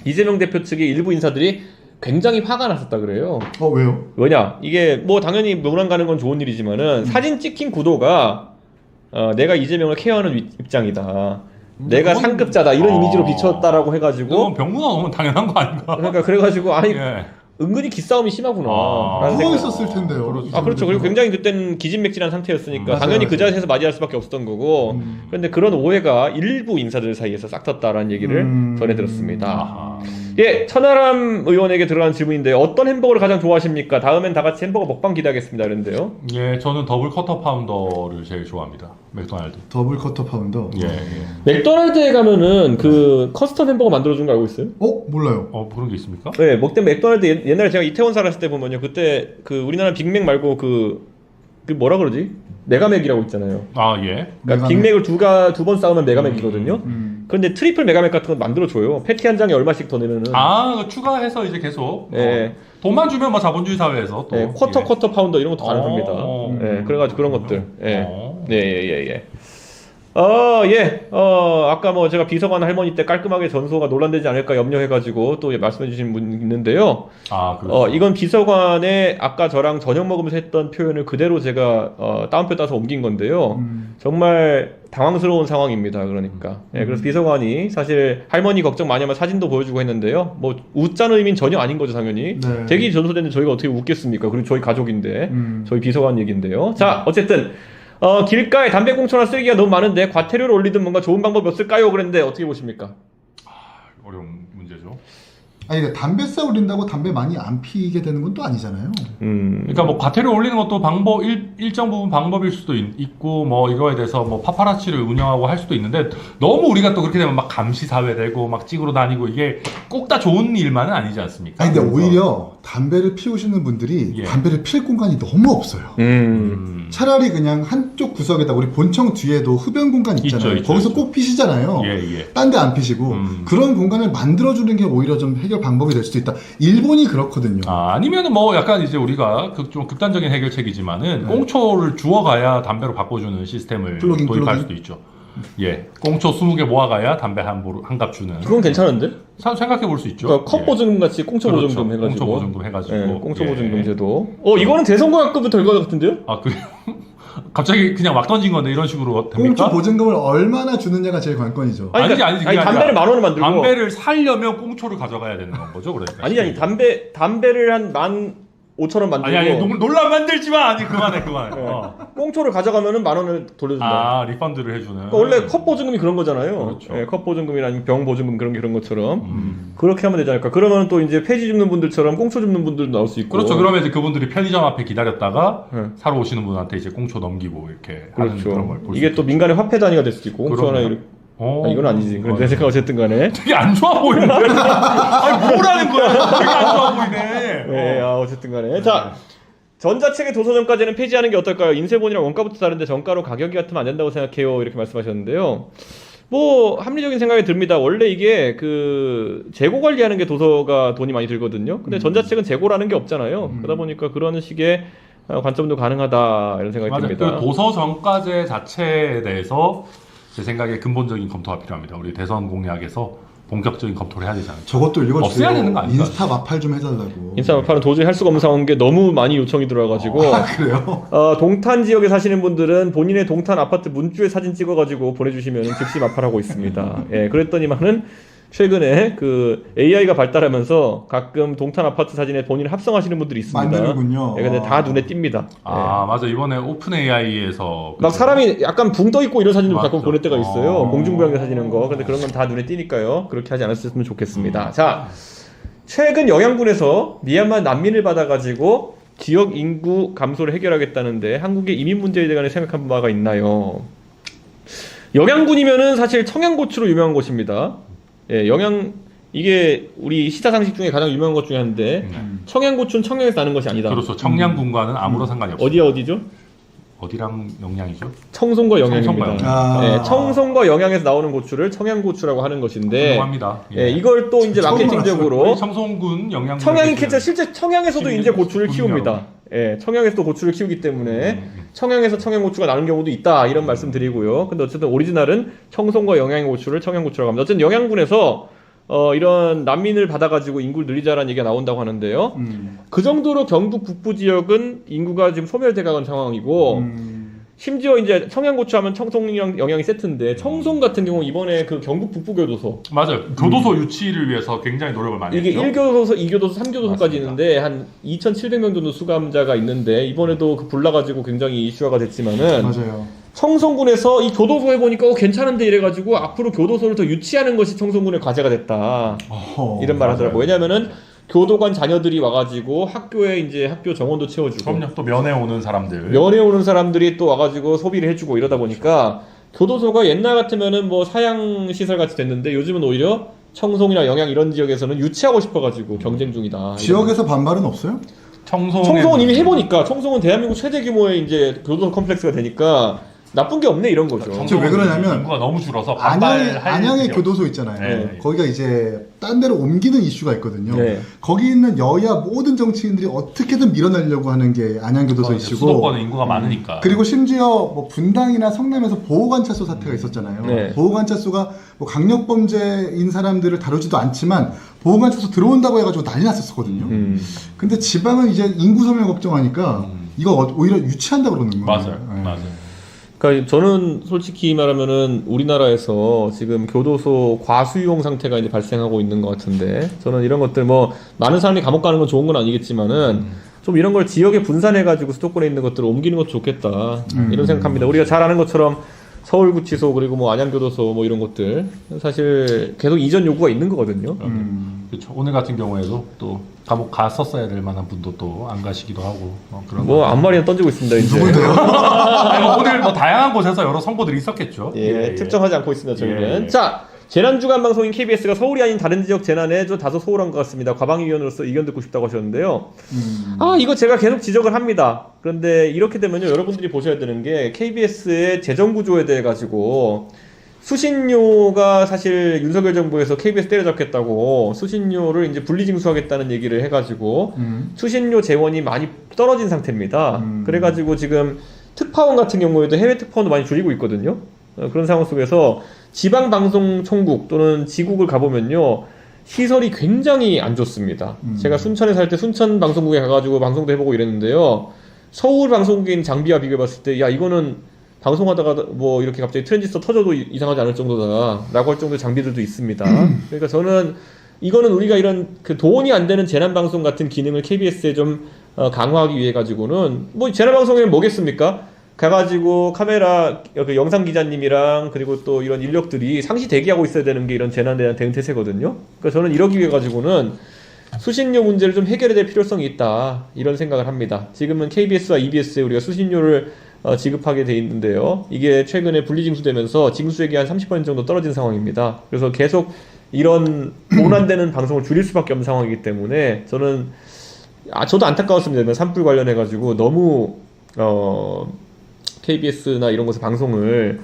이재명 대표 측의 일부 인사들이 굉장히 화가 났었다 그래요. 왜요? 왜냐? 이게 뭐 당연히 명랑 가는 건 좋은 일이지만은 사진 찍힌 구도가 내가 이재명을 케어하는 입장이다. 내가 상급자다 이런 이미지로 비쳤다라고 해가지고 그건 병문안 오면 당연한 거 아닌가? 그러니까 그래가지고 아니 예. 은근히 기싸움이 심하구나. 라는 누워 생각. 있었을 텐데요. 그렇죠. 그리고 굉장히 그때는 기진맥진한 상태였으니까 맞아요, 당연히 그 맞아요. 자리에서 맞이할 수밖에 없었던 거고. 그런데 그런 오해가 일부 인사들 사이에서 싹 텄다라는 얘기를 전해들었습니다. 아하. 예, 천하람 의원에게 들어간 질문인데 어떤 햄버거를 가장 좋아하십니까? 다음엔 다 같이 햄버거 먹방 기대하겠습니다. 이런데요. 예, 저는 더블 커터 파운더를 제일 좋아합니다. 맥도날드. 더블 커터 파운더. 예. 맥도날드에 가면은 그 커스텀 햄버거 만들어준 거 알고 있어요? 몰라요. 그런 게 있습니까? 네, 먹던 맥도날드 옛날에 제가 이태원 살았을 때 보면요, 그때 그 우리나라 빅맥 말고 그 뭐라 그러지? 메가맥이라고 있잖아요. 아, 예. 그러니까 메가맥. 빅맥을 두 번 싸우면 메가맥이거든요. 그런데 트리플 메가맥 같은 거 만들어줘요. 패티 한 장에 얼마씩 더 내면은. 그거 추가해서 이제 계속. 예. 돈만 주면 뭐 자본주의 사회에서 또. 예, 쿼터 파운더 이런 것도 가능합니다. 어. 예, 그래가지고 그런 것들. 예. 어. 예. 예. 아까 뭐 제가 비서관 할머니 때 깔끔하게 전소가 논란되지 않을까 염려해가지고 또 말씀해 주신 분 있는데요. 아, 그렇죠. 이건 비서관의 아까 저랑 저녁 먹으면서 했던 표현을 그대로 제가 다운표 따서 옮긴 건데요. 정말 당황스러운 상황입니다. 그러니까. 예, 그래서 비서관이 사실 할머니 걱정 많이 하면 사진도 보여주고 했는데요. 뭐 웃자는 의미는 전혀 아닌 거죠, 당연히. 네. 댁이 전소됐는데 저희가 어떻게 웃겠습니까? 그리고 저희 가족인데, 저희 비서관 얘기인데요. 자, 어쨌든 길가에 담배꽁초나 쓰레기가 너무 많은데 과태료를 올리든 뭔가 좋은 방법이 없을까요? 그랬는데 어떻게 보십니까? 어려운 문제죠. 아니 근데 담배세 올린다고 담배 많이 안 피게 되는 건 또 아니잖아요. 그러니까 뭐 과태료 올리는 것도 방법 일정 부분 방법일 수도 있고 뭐 이거에 대해서 뭐 파파라치를 운영하고 할 수도 있는데 너무 우리가 또 그렇게 되면 막 감시 사회 되고 막 찍으러 다니고 이게 꼭 다 좋은 일만은 아니지 않습니까? 아니 근데 그래서 오히려 담배를 피우시는 분들이 예. 담배를 필 공간이 너무 없어요. 차라리 그냥 한쪽 구석에다 우리 본청 뒤에도 흡연 공간 있잖아요. 있죠, 거기서 있죠. 꼭 피시잖아요. 예. 딴 데 안 피시고 그런 공간을 만들어주는 게 오히려 좀 해결 방법이 될 수도 있다. 일본이 그렇거든요. 아니면은 뭐 약간 이제 우리가 좀 극단적인 해결책이지만은 꽁초를 주워가야 담배로 바꿔주는 시스템을 플러깅, 도입할 플러깅? 수도 있죠. 예, 꽁초 20개 모아가야 담배 한 갑 주는. 그건 괜찮은데? 생각해 볼 수 있죠. 그러니까 컵 예. 보증금 같이 꽁초 그렇죠. 보증금 해가지고. 꽁초 보증금 해가지고. 예, 꽁초 예. 보증금 제도. 이거는 대선거학급도 될 것 같은데요? 아, 그래요? 갑자기 그냥 막 던진 건데 이런 식으로 됩니까? 꽁초 보증금을 얼마나 주느냐가 제일 관건이죠. 아니, 아니지, 아니 그게 아니라 담배를 10,000원을 만들고. 담배를 살려면 꽁초를 가져가야 되는 건 거죠, 그러니까. 아니 담배를 한 15,000원 만들고. 아니 논란 만들지 마. 아니 그만해. 꽁초를 가져가면은 10,000원을 돌려준다. 리펀드를 해주는. 그러니까 원래 컵 보증금이 그런 거잖아요. 그렇죠. 예, 컵 보증금이나 병 보증금 그런 것처럼 그렇게 하면 되지 않을까. 그러면 또 이제 폐지 줍는 분들처럼 꽁초 줍는 분들도 나올 수 있고. 그렇죠. 그러면 이제 그분들이 편의점 앞에 기다렸다가 네. 사러 오시는 분한테 이제 꽁초 넘기고 이렇게 하는 그런 그렇죠. 걸 볼 수 이게 또 민간의 화폐 단위가 될 수도 있고. 꽁초 하나 그럼요. 이렇게. 이건 아니지. 그래 내 생각 어쨌든 간에. 되게 안 좋아 보이는데. 아니 뭐라는 거야? 되게 안 좋아 보이네. 네, 어쨌든 간에. 자. 전자책의 도서점까지는 폐지하는 게 어떨까요? 인쇄본이랑 원가부터 다른데 정가로 가격이 같으면 안 된다고 생각해요. 이렇게 말씀하셨는데요. 뭐 합리적인 생각이 듭니다. 원래 이게 그 재고 관리하는 게 도서가 돈이 많이 들거든요. 근데 전자책은 재고라는 게 없잖아요. 그러다 보니까 그런 식의 관점도 가능하다 이런 생각이 맞아요. 듭니다. 그 도서 정가제 자체에 대해서 제 생각에 근본적인 검토가 필요합니다. 우리 대선 공약에서 본격적인 검토를 해야 되잖아요. 저것도 읽어주세요. 없애야 되는 거 아닌가? 인스타 마팔 좀 해달라고. 인스타 마팔은 도저히 할 수가 없는 상황인 게 너무 많이 요청이 들어와가지고 그래요? 동탄 지역에 사시는 분들은 본인의 동탄 아파트 문주에 사진 찍어가지고 보내주시면 즉시 마팔하고 있습니다. 예, 그랬더니만은 최근에 그 AI가 발달하면서 가끔 동탄 아파트 사진에 본인을 합성하시는 분들이 있습니다. 만드는군요. 예, 근데 다 눈에 띕니다. 맞아. 이번에 오픈 AI에서 막 사람이 약간 붕 떠 있고 이런 사진도 맞죠. 가끔 보낼 때가 있어요. 공중부양대 사진인 거. 근데 그런 건 다 눈에 띄니까요. 그렇게 하지 않았으면 좋겠습니다. 자, 최근 영양군에서 미얀마 난민을 받아가지고 지역 인구 감소를 해결하겠다는데 한국의 이민 문제에 대해 생각한 바가 있나요? 영양군이면은 사실 청양고추로 유명한 곳입니다. 예, 이게 우리 시사상식 중에 가장 유명한 것 중에 하나인데 청양고추는 청양에서 나는 것이 아니다. 그렇죠. 청량군과는 아무런 상관이 없어요. 어디죠? 어디랑 영양이죠? 청송과 영양입니다. 청송과 영양. 예, 청송과 영양에서 나오는 고추를 청양고추라고 하는 것인데 훌륭합니다. 예, 이걸 또 이제 처음 마케팅적으로 청송군 영양 청양이 캐쳐 실제 청양에서도 시민들 이제 고추를 군이라고. 키웁니다. 예, 청양에서도 고추를 키우기 때문에 청양에서 청양고추가 나는 경우도 있다 이런 말씀 드리고요. 근데 어쨌든 오리지널은 청송과 영양의 고추를 청양고추라고 합니다. 어쨌든 영양군에서 이런 난민을 받아가지고 인구를 늘리자라는 얘기가 나온다고 하는데요. 그 정도로 경북 북부 지역은 인구가 지금 소멸돼가는 상황이고 심지어 이제 청양고추 하면 청송이랑 영양이 세트인데 청송 같은 경우 이번에 그 경북 북부 교도소 맞아요. 교도소 유치를 위해서 굉장히 노력을 많이 이게 했죠. 1교도소, 2교도소, 3교도소까지 맞습니다. 있는데 한 2,700명 정도 수감자가 있는데 이번에도 그 불나가지고 굉장히 이슈화가 됐지만은 맞아요. 청송군에서 이 교도소 해보니까 괜찮은데 이래가지고 앞으로 교도소를 더 유치하는 것이 청송군의 과제가 됐다 이런 말 하더라고요. 왜냐면은 교도관 자녀들이 와가지고 학교에 이제 학교 정원도 채워주고 그럼요. 또 면회 오는 사람들. 면회 오는 사람들이 또 와가지고 소비를 해주고 이러다 보니까 교도소가 옛날 같으면은 뭐 사양 시설 같이 됐는데 요즘은 오히려 청송이나 영양 이런 지역에서는 유치하고 싶어가지고 경쟁 중이다. 지역에서 반발은 없어요? 청송은 이미 해보니까 청송은 대한민국 최대 규모의 이제 교도소 컴플렉스가 되니까 나쁜 게 없네 이런 거죠. 왜 그러냐면 인구가 너무 줄어서 반발할 안양의 일이 교도소 있잖아요. 네. 거기가 이제 딴 데로 옮기는 이슈가 있거든요. 네. 거기 있는 여야 모든 정치인들이 어떻게든 밀어내려고 하는 게 안양 교도소 이슈고. 수도권은 인구가 많으니까. 그리고 심지어 뭐 분당이나 성남에서 보호관찰소 사태가 있었잖아요. 네. 보호관찰소가 뭐 강력범죄인 사람들을 다루지도 않지만 보호관찰소 들어온다고 해가지고 난리 났었거든요. 근데 지방은 이제 인구 소멸 걱정하니까 이거 오히려 유치한다 그러는 거예요. 맞아요. 네. 맞아요. 그러니까 저는 솔직히 말하면은 우리나라에서 지금 교도소 과수용 상태가 이제 발생하고 있는 것 같은데 저는 이런 것들 뭐 많은 사람이 감옥 가는 건 좋은 건 아니겠지만은 좀 이런 걸 지역에 분산해가지고 수도권에 있는 것들을 옮기는 것도 좋겠다 이런 생각합니다. 우리가 잘 아는 것처럼 서울구치소 그리고 뭐 안양교도소 뭐 이런 것들 사실 계속 이전 요구가 있는 거거든요. 그렇죠. 오늘 같은 경우에도 또 감옥 갔었어야 될 만한 분도 또 안 가시기도 하고 그런. 뭐 앞말이나 던지고 있습니다 이제. 아니, 오늘 뭐 다양한 곳에서 여러 선고들이 있었겠죠. 예, 특정하지 않고 있습니다 저희는. 예. 자, 재난주간 방송인 KBS가 서울이 아닌 다른 지역 재난에 좀 다소 소홀한 것 같습니다. 과방위원으로서 의견 듣고 싶다고 하셨는데요. 아, 이거 제가 계속 지적을 합니다. 그런데 이렇게 되면요, 여러분들이 보셔야 되는 게 KBS의 재정 구조에 대해 가지고 수신료가 사실 윤석열 정부에서 KBS 때려잡겠다고 수신료를 이제 분리징수하겠다는 얘기를 해가지고 수신료 재원이 많이 떨어진 상태입니다. 그래가지고 지금 특파원 같은 경우에도 해외 특파원도 많이 줄이고 있거든요. 그런 상황 속에서 지방방송총국 또는 지국을 가보면요, 시설이 굉장히 안 좋습니다. 제가 순천에 살 때 순천 방송국에 가가지고 방송도 해보고 이랬는데요, 서울 방송국에 있는 장비와 비교해봤을 때 야, 이거는 방송하다가 뭐 이렇게 갑자기 트랜지스터 터져도 이상하지 않을 정도다 라고 할 정도의 장비들도 있습니다. 그러니까 저는 이거는 우리가 이런 그 돈이 안 되는 재난방송 같은 기능을 KBS에 좀 강화하기 위해 가지고는 뭐 재난방송에는 뭐겠습니까? 가가지고 카메라 그 영상 기자님이랑 그리고 또 이런 인력들이 상시 대기하고 있어야 되는 게 이런 재난에 대한 대응 태세거든요. 그러니까 저는 이러기 위해 가지고는 수신료 문제를 좀 해결해야 될 필요성이 있다 이런 생각을 합니다. 지금은 KBS와 EBS에 우리가 수신료를 지급하게 돼 있는데요. 이게 최근에 분리징수되면서 징수액이 한 30% 정도 떨어진 상황입니다. 그래서 계속 이런 돈 안 되는 방송을 줄일 수밖에 없는 상황이기 때문에 저는 저도 안타까웠습니다. 산불 관련해 가지고 너무 KBS나 이런 곳의 방송을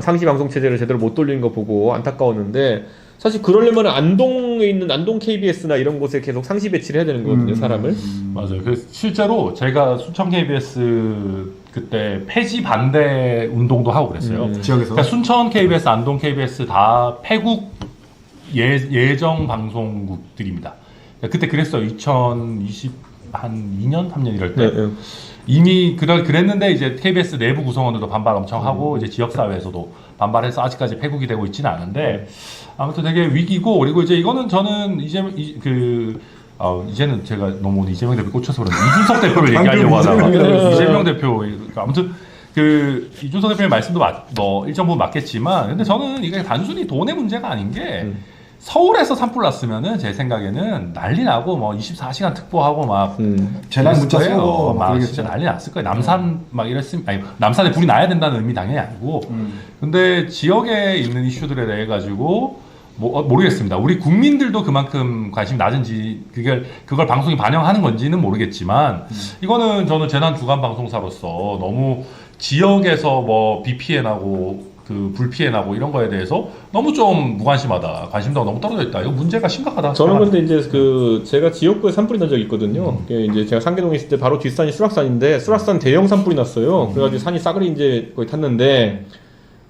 상시 방송 체제를 제대로 못 돌리는 거 보고 안타까웠는데, 사실 그러려면 안동에 있는 안동 KBS나 이런 곳에 계속 상시 배치를 해야 되는 거거든요, 사람을. 맞아요. 그래서 실제로 제가 순천 KBS 그때 폐지 반대 운동도 하고 그랬어요. 지역에서. 그러니까 순천 KBS, 안동 KBS 다 폐국 예정 방송국들입니다. 그때 그랬어요. 2020 한 2년, 3년 이럴 때. 네. 이미 그랬는데 이제 KBS 내부 구성원들도 반발 엄청 하고 이제 지역사회에서도 반발해서 아직까지 폐국이 되고 있지는 않은데, 아무튼 되게 위기고, 그리고 이제 이거는 저는 이제는 제가 너무 이재명 대표 꽂혀서 그런데 이준석 대표를 얘기하려고 하다가 이재명 대표, 아무튼 이준석 대표의 말씀도 일정 부분 맞겠지만, 근데 저는 이게 단순히 돈의 문제가 아닌 게 서울에서 산불 났으면은 제 생각에는 난리 나고 뭐 24시간 특보하고 막 재난 문자 쓰고 막 진짜 난리 났을 거예요. 남산 막 이랬으면, 아니 남산에 불이 나야 된다는 의미 당연히 아니고, 근데 지역에 있는 이슈들에 대해 가지고 모르겠습니다. 우리 국민들도 그만큼 관심이 낮은지 그걸 방송이 반영하는 건지는 모르겠지만, 이거는 저는 재난 주간 방송사로서 너무 지역에서 뭐 비 피해 나고 불 피해 나고 이런 거에 대해서 너무 좀 무관심하다, 관심도가 너무 떨어져 있다, 이거 문제가 심각하다. 저는 근데 이제 제가 지역구에 산불이 난 적이 있거든요. 이제 제가 상계동에 있을 때 바로 뒷산이 수락산인데, 수락산 대형 산불이 났어요. 그래가지고 산이 싸그리 이제 거의 탔는데,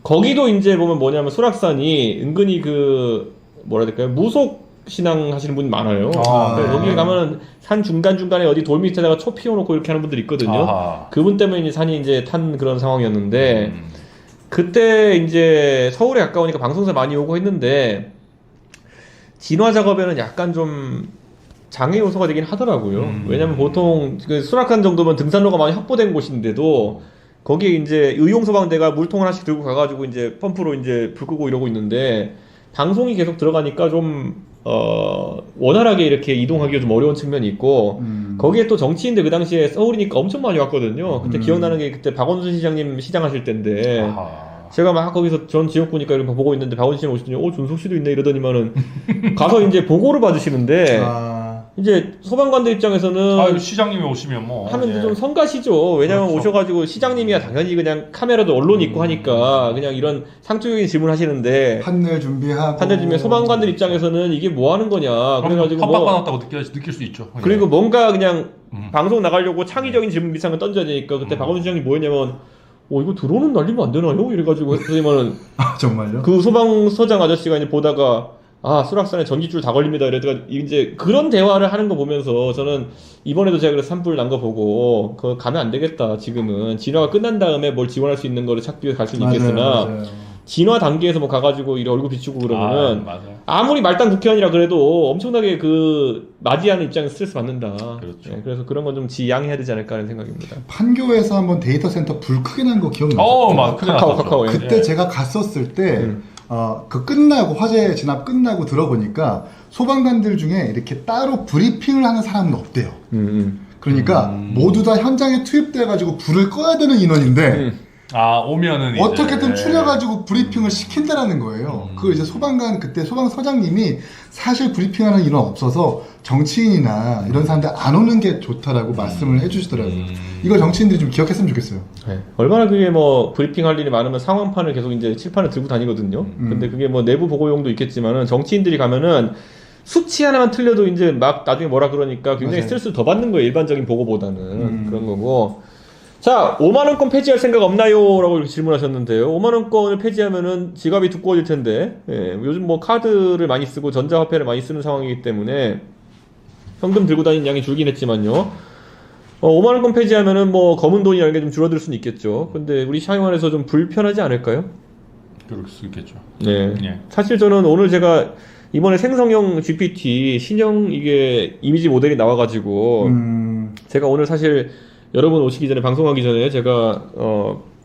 거기도 이제 보면 뭐냐면 수락산이 은근히 뭐라 해야 될까요? 무속 신앙 하시는 분이 많아요. 거기 가면 산 중간중간에 어디 돌 밑에다가 초 피워놓고 이렇게 하는 분들이 있거든요. 그분 때문에 이제 산이 이제 탄 그런 상황이었는데, 그때 이제 서울에 가까우니까 방송사 많이 오고 했는데, 진화 작업에는 약간 좀 장애 요소가 되긴 하더라고요. 왜냐면 보통 수락산 정도면 등산로가 많이 확보된 곳인데도 거기에 이제 의용소방대가 물통 하나씩 들고 가가지고 이제 펌프로 이제 불 끄고 이러고 있는데, 방송이 계속 들어가니까 좀 원활하게 이렇게 이동하기가 좀 어려운 측면이 있고, 거기에 또 정치인들 그 당시에 서울이니까 엄청 많이 왔거든요. 그때 기억나는 게 그때 박원순 시장님 시장하실 때인데, 제가 막 거기서 전 지역구니까 이렇게 보고 있는데 박원순 시장 오시더니 준석 씨도 있네 이러더니만은 가서 이제 보고를 받으시는데, 이제 소방관들 입장에서는 아, 시장님이 오시면 뭐 하는데 예. 좀 성가시죠. 왜냐면 그렇죠. 오셔가지고 시장님이야 당연히 그냥 카메라도 언론 있고 하니까 그냥 이런 상투적인 질문 하시는데 판넬 준비하고 판넬 중에 소방관들 입장에서는 이게 뭐 하는 거냐. 그래가지고 협박받았다고 느낄 수 있죠. 그리고 뭔가 그냥 음. 방송 나가려고 창의적인 질문 비슷한 거 던져야 되니까 그때 박원순 시장이 뭐 했냐면 이거 드론은 날리면 안 되나요? 이래가지고 그러면은 아 정말요? 그 소방서장 아저씨가 이제 보다가 수락산에 전기줄 다 걸립니다. 이래가 이제 그런 대화를 하는 거 보면서 저는 이번에도 제가 그래서 산불 난 거 보고 그거 가면 안 되겠다. 지금은 진화가 끝난 다음에 뭘 지원할 수 있는 거를 찾기 위해 갈 수는 있겠으나 맞아요. 진화 단계에서 뭐 가가지고 이렇게 얼굴 비추고 그러면은 맞아요. 아무리 말단 국회의원이라 그래도 엄청나게 그 맞이하는 입장에 스트레스 받는다. 그렇죠. 예, 그래서 그런 건 좀 지양해야 되지 않을까 하는 생각입니다. 판교에서 한번 데이터 센터 불 크게 난 거 기억나요? 막 크게 카카오 났었죠. 카카오. 예. 그때 제가 갔었을 때, 그 끝나고, 화재 진압 끝나고 들어보니까 소방관들 중에 이렇게 따로 브리핑을 하는 사람은 없대요. 그러니까 모두 다 현장에 투입돼가지고 불을 꺼야 되는 인원인데, 오면은 이제 어떻게든 추려가지고 브리핑을 시킨다라는 거예요. 그 이제 소방관, 그때 소방서장님이 사실 브리핑하는 인원 없어서 정치인이나 이런 사람들 안 오는 게 좋다라고 말씀을 해주시더라고요. 이거 정치인들이 좀 기억했으면 좋겠어요. 네. 얼마나 그게 뭐 브리핑 할 일이 많으면 상황판을 계속 이제 칠판을 들고 다니거든요. 근데 그게 뭐 내부 보고용도 있겠지만은 정치인들이 가면은 수치 하나만 틀려도 이제 막 나중에 뭐라 그러니까 굉장히 맞아요. 스트레스를 더 받는 거예요. 일반적인 보고보다는. 그런 거고. 자, 5만원권 폐지할 생각 없나요? 라고 이렇게 질문하셨는데요. 5만원권을 폐지하면은 지갑이 두꺼워질 텐데, 예, 요즘 뭐 카드를 많이 쓰고 전자화폐를 많이 쓰는 상황이기 때문에 현금 들고 다니는 양이 줄긴 했지만요. 5만원권 폐지하면은 뭐 검은 돈이라는 게 좀 줄어들 수는 있겠죠. 근데 우리 샤이완에서 좀 불편하지 않을까요? 그럴 수 있겠죠. 네. 예. 사실 저는 오늘 제가 이번에 생성형 GPT 신형 이게 이미지 모델이 나와가지고 제가 오늘 사실 여러분 오시기 전에 방송하기 전에 제가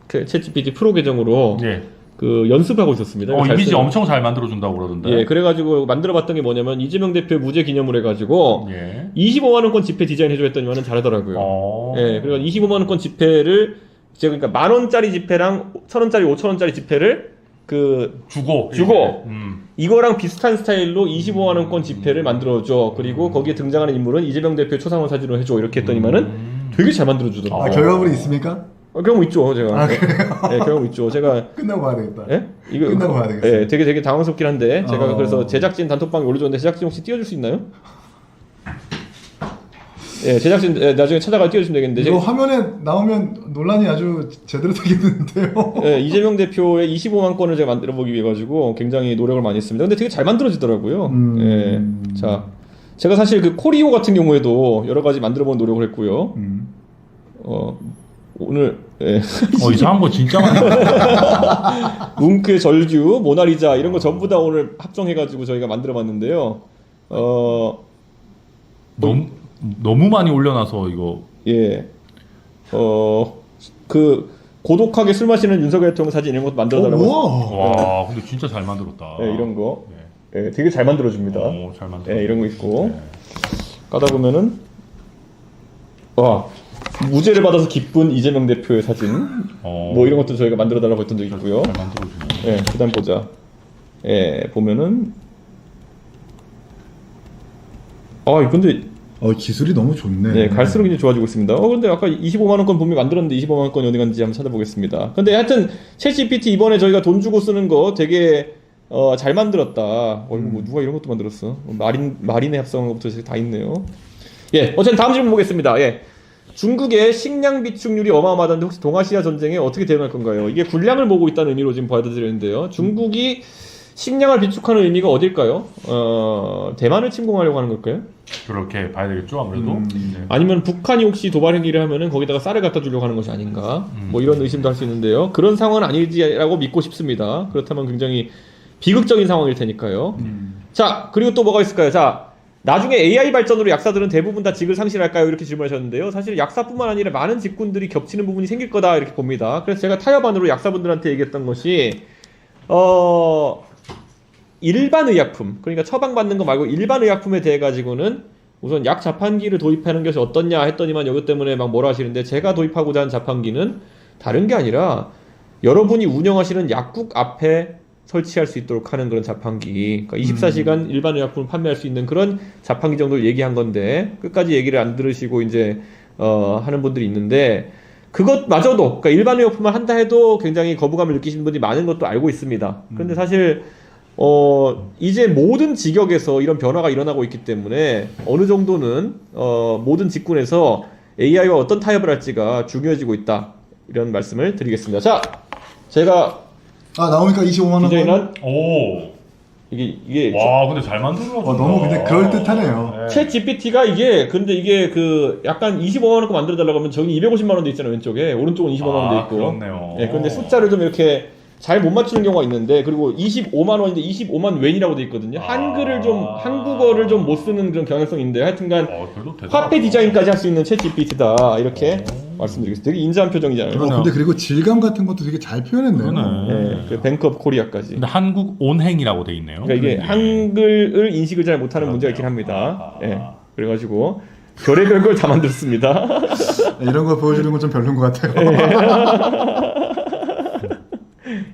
그 챗GPT 프로 계정으로 예. 그 연습하고 있었습니다. 잘 이미지 쓰는- 엄청 잘 만들어준다고 그러던데. 예, 그래가지고 만들어봤던 게 뭐냐면 이재명 대표 무죄 기념으로 해가지고 예. 25만원권 지폐 디자인 해줘 했더니만은 잘하더라고요. 예, 그리고 25만원권 지폐를 제가 그러니까 10,000원짜리 지폐랑 1,000원짜리, 5,000원짜리 지폐를 주고. 주고. 예. 이거랑 비슷한 스타일로 25만원권 지폐를 만들어줘. 그리고 거기에 등장하는 인물은 이재명 대표 초상화 사진으로 해줘. 이렇게 했더니만은 되게 잘 만들어주더라고요. 결과물이 있습니까? 경험 있죠, 제가. 네, 경험 있죠. 제가. 끝나고 봐야 되겠다. 예? 이거. 끝나고 봐야 되겠어요. 예, 되게 당황스럽긴 한데. 제가 어. 그래서 제작진 단톡방에 올려줬는데, 제작진 혹시 띄워줄 수 있나요? 예, 제작진, 나중에 찾아가 띄워주시면 되겠는데. 이거 화면에 나오면 논란이 아주 제대로 되겠는데요. 예, 이재명 대표의 25만 건을 제가 만들어 보기 위해 가지고 굉장히 노력을 많이 했습니다. 근데 되게 잘 만들어지더라고요. 예. 자, 제가 사실 그 코리오 같은 경우에도 여러 가지 만들어 보는 노력을 했고요. 오늘 예. 이상한 거 진짜 많아. 뭉크의 절규, 모나리자 이런 거 전부 다 오늘 합성해 가지고 저희가 만들어 봤는데요. 너무 많이 올려놔서 이거. 예. 그 고독하게 술 마시는 윤석열 대통령 사진 이런 것도 만들어 달라고. 우와. 와, 근데 진짜 잘 만들었다. 예, 이런 거. 예, 되게 잘 만들어 줍니다. 잘 만들었다. 예, 이런 거 있고. 까다 보면은 무죄를 받아서 기쁜 이재명 대표의 사진 뭐 이런 것도 저희가 만들어 달라고 했던 적이 있고요. 잘 만들어주네. 예, 그다음 보자. 예, 보면은 근데 기술이 너무 좋네. 네, 갈수록 이제 좋아지고 있습니다. 근데 아까 25만 원권 분명히 만들었는데 25만 원권이 어디 갔는지 한번 찾아보겠습니다. 근데 하여튼 챗GPT 이번에 저희가 돈 주고 쓰는 거 되게 잘 만들었다. 뭐 누가 이런 것도 만들었어? 마린의 합성한 것부터 다 있네요. 예, 어쨌든 다음 질문 보겠습니다. 예. 중국의 식량 비축률이 어마어마하다는데 혹시 동아시아 전쟁에 어떻게 대응할 건가요? 이게 군량을 모으고 있다는 의미로 지금 받아들이는데요. 중국이 식량을 비축하는 의미가 어딜까요? 대만을 침공하려고 하는 걸까요? 그렇게 봐야 되겠죠, 아무래도. 네. 아니면 북한이 혹시 도발 행위를 하면은 거기다가 쌀을 갖다 주려고 하는 것이 아닌가? 뭐 이런 의심도 할 수 있는데요. 그런 상황은 아니지라고 믿고 싶습니다. 그렇다면 굉장히 비극적인 상황일 테니까요. 자, 그리고 또 뭐가 있을까요? 자, 나중에 AI 발전으로 약사들은 대부분 다 직을 상실할까요? 이렇게 질문하셨는데요. 사실 약사뿐만 아니라 많은 직군들이 겹치는 부분이 생길 거다 이렇게 봅니다. 그래서 제가 타협안으로 약사분들한테 얘기했던 것이 일반 의약품, 그러니까 처방받는 거 말고 일반 의약품에 대해 가지고는 우선 약 자판기를 도입하는 것이 어떻냐 했더니만 이것 때문에 막 뭐라 하시는데, 제가 도입하고자 하는 자판기는 다른 게 아니라 여러분이 운영하시는 약국 앞에 설치할 수 있도록 하는 그런 자판기. 그러니까 24시간 일반 의약품을 판매할 수 있는 그런 자판기 정도를 얘기한 건데 끝까지 얘기를 안 들으시고 이제 하는 분들이 있는데 그것마저도 그러니까 일반 의약품을 한다 해도 굉장히 거부감을 느끼시는 분들이 많은 것도 알고 있습니다. 그런데 사실 이제 모든 직역에서 이런 변화가 일어나고 있기 때문에 어느 정도는 모든 직군에서 AI와 어떤 타협을 할지가 중요해지고 있다. 이런 말씀을 드리겠습니다. 자, 제가 나오니까 25만 원. 디자인한 오. 이게 와, 근데 잘 만들어. 너무 근데 그럴 듯하네요. 챗 GPT가 근데 이게 그 약간 25만 원 거 만들어 달라고 하면 저기 250만 원 돼 있잖아요, 왼쪽에. 오른쪽은 25만 원 돼 있고. 그렇네요. 네, 근데 숫자를 좀 이렇게 잘 못 맞추는 경우가 있는데 그리고 25만 원인데 25만 웬이라고 돼 있거든요. 한국어를 좀 못 쓰는 그런 경향성이 있는데 하여튼간 그래도 대단하다. 화폐 디자인까지 할 수 있는 챗 GPT다. 이렇게 말씀드리겠습니다. 되게 인자한 표정이잖아요. 근데 그리고 질감 같은 것도 되게 잘 표현했네요. 네, 그 뱅크 오브 코리아까지. 근데 한국 온행이라고 돼 있네요. 그러니까 이게 한글을 인식을 잘 못하는 문제가 있긴 합니다. 예. 그래가지고 별의별 걸 다 만들었습니다. 이런 거 보여주는 건 좀 별로인 것 같아요.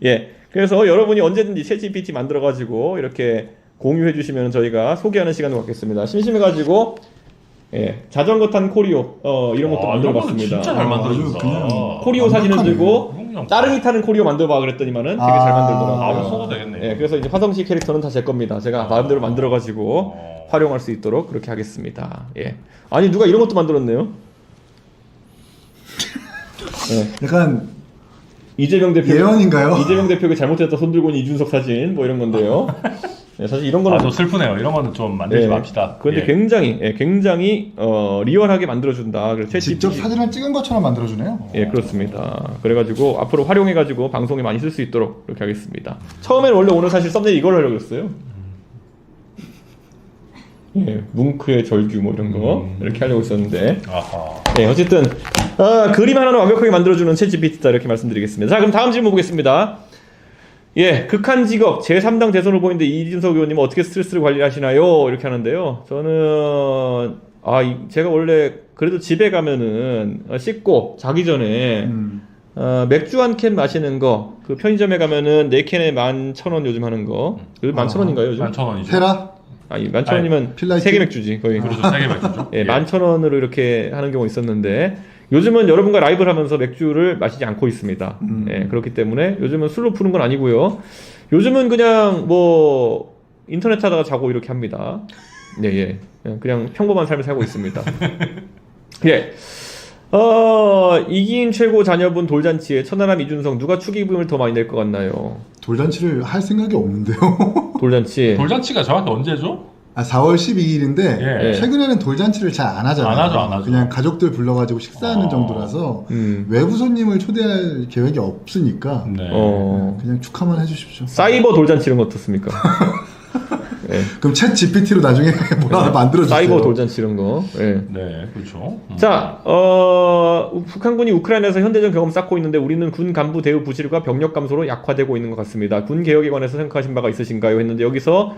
예. 그래서 여러분이 언제든지 챗GPT 만들어가지고 이렇게 공유해주시면 저희가 소개하는 시간을 갖겠습니다. 심심해가지고 자전거 탄 코리오 이런 것도 만들어봤습니다. 진짜 잘 만들어줬다. 코리오 사진을 완벽하네. 들고 따릉이 타는 코리오 만들어봐 그랬더니만은 되게 잘 만들더라고요. 바로 써도 되겠네요. 예, 그래서 이제 화성시 캐릭터는 다 제 겁니다. 제가 마음대로 만들어가지고 활용할 수 있도록 그렇게 하겠습니다. 예. 아니 누가 이런 것도 만들었네요. 예. 약간 이재명 대표 예언인가요? 이재명 대표가 잘못했다 손 들고 있는 이준석 사진 뭐 이런 건데요. 예, 사실 이런 거는 좀 슬프네요. 이런 거는 좀 만들지 맙시다. 그런데 예. 굉장히 리얼하게 만들어준다. 그래서 직접 사진을 찍은 것처럼 만들어주네요. 예, 그렇습니다. 그래가지고 앞으로 활용해가지고 방송에 많이 쓸 수 있도록 그렇게 하겠습니다. 처음엔 원래 오늘 사실 썸네일 이걸 하려고 했어요. 예, 뭉크의 절규 뭐 이런 거 이렇게 하려고 했었는데 아하. 예, 어쨌든 그림 하나는 완벽하게 만들어주는 챗GPT다 이렇게 말씀드리겠습니다. 자, 그럼 다음 질문 보겠습니다. 예, 극한 직업 제3당 대선 후보인데 이준석 의원님은 어떻게 스트레스를 관리하시나요? 이렇게 하는데요. 저는 제가 원래 그래도 집에 가면은 씻고 자기 전에 맥주 한 캔 마시는 거, 그 편의점에 가면은 4캔에 11,000원 요즘 하는 거. 11,000원인가요 요즘? 11,000원이죠. 테라? 아니 11,000원이면 필라이트? 세개 맥주지 거의. 그렇죠. 세개 맥주죠. 예, 11,000원으로 이렇게 하는 경우가 있었는데 요즘은 여러분과 라이브를 하면서 맥주를 마시지 않고 있습니다. 예, 그렇기 때문에 요즘은 술로 푸는 건 아니고요. 요즘은 그냥 뭐 인터넷 하다가 자고 이렇게 합니다. 예. 그냥 평범한 삶을 살고 있습니다. 예. 이기인 최고 자녀분 돌잔치에 천하람 이준석 누가 축의금을 더 많이 낼 것 같나요? 돌잔치를 할 생각이 없는데요. 돌잔치. 돌잔치가 정확히 언제죠? 4월 12일인데 예. 최근에는 돌잔치를 잘 안 하잖아요. 안 하죠. 그냥 가족들 불러가지고 식사하는 정도라서 외부 손님을 초대할 계획이 없으니까 네. 그냥 축하만 해주십시오. 사이버 돌잔치 이런 거 어떻습니까? 예. 그럼 챗 GPT로 나중에 뭐 하나 만들어주세요. 사이버 돌잔치 이런 거. 예. 네, 그렇죠. 자, 북한군이 우크라이나에서 현대전 경험 쌓고 있는데 우리는 군 간부 대우 부실과 병력 감소로 약화되고 있는 것 같습니다. 군 개혁에 관해서 생각하신 바가 있으신가요? 했는데 여기서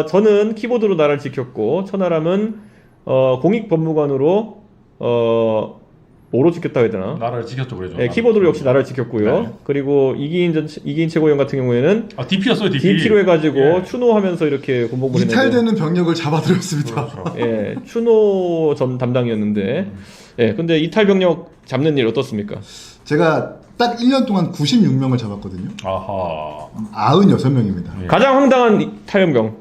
저는 키보드로 나라를 지켰고 천하람은 공익법무관으로 뭐로 지켰다고 해야 되나? 나라를 지켰죠, 그래죠. 네, 키보드로 역시 나라를 지켰고요. 네. 그리고 이기인 최고위원 같은 경우에는 DP였어요, DP. DP로 해가지고 예. 추노하면서 이렇게 군복무를 했는데 이탈되는 병력을 잡아들였습니다. 그렇죠. 예, 추노 전 담당이었는데 예, 근데 이탈 병력 잡는 일 어떻습니까? 제가 딱 1년 동안 96명을 잡았거든요. 아하. 96명입니다. 가장 황당한 이탈 병.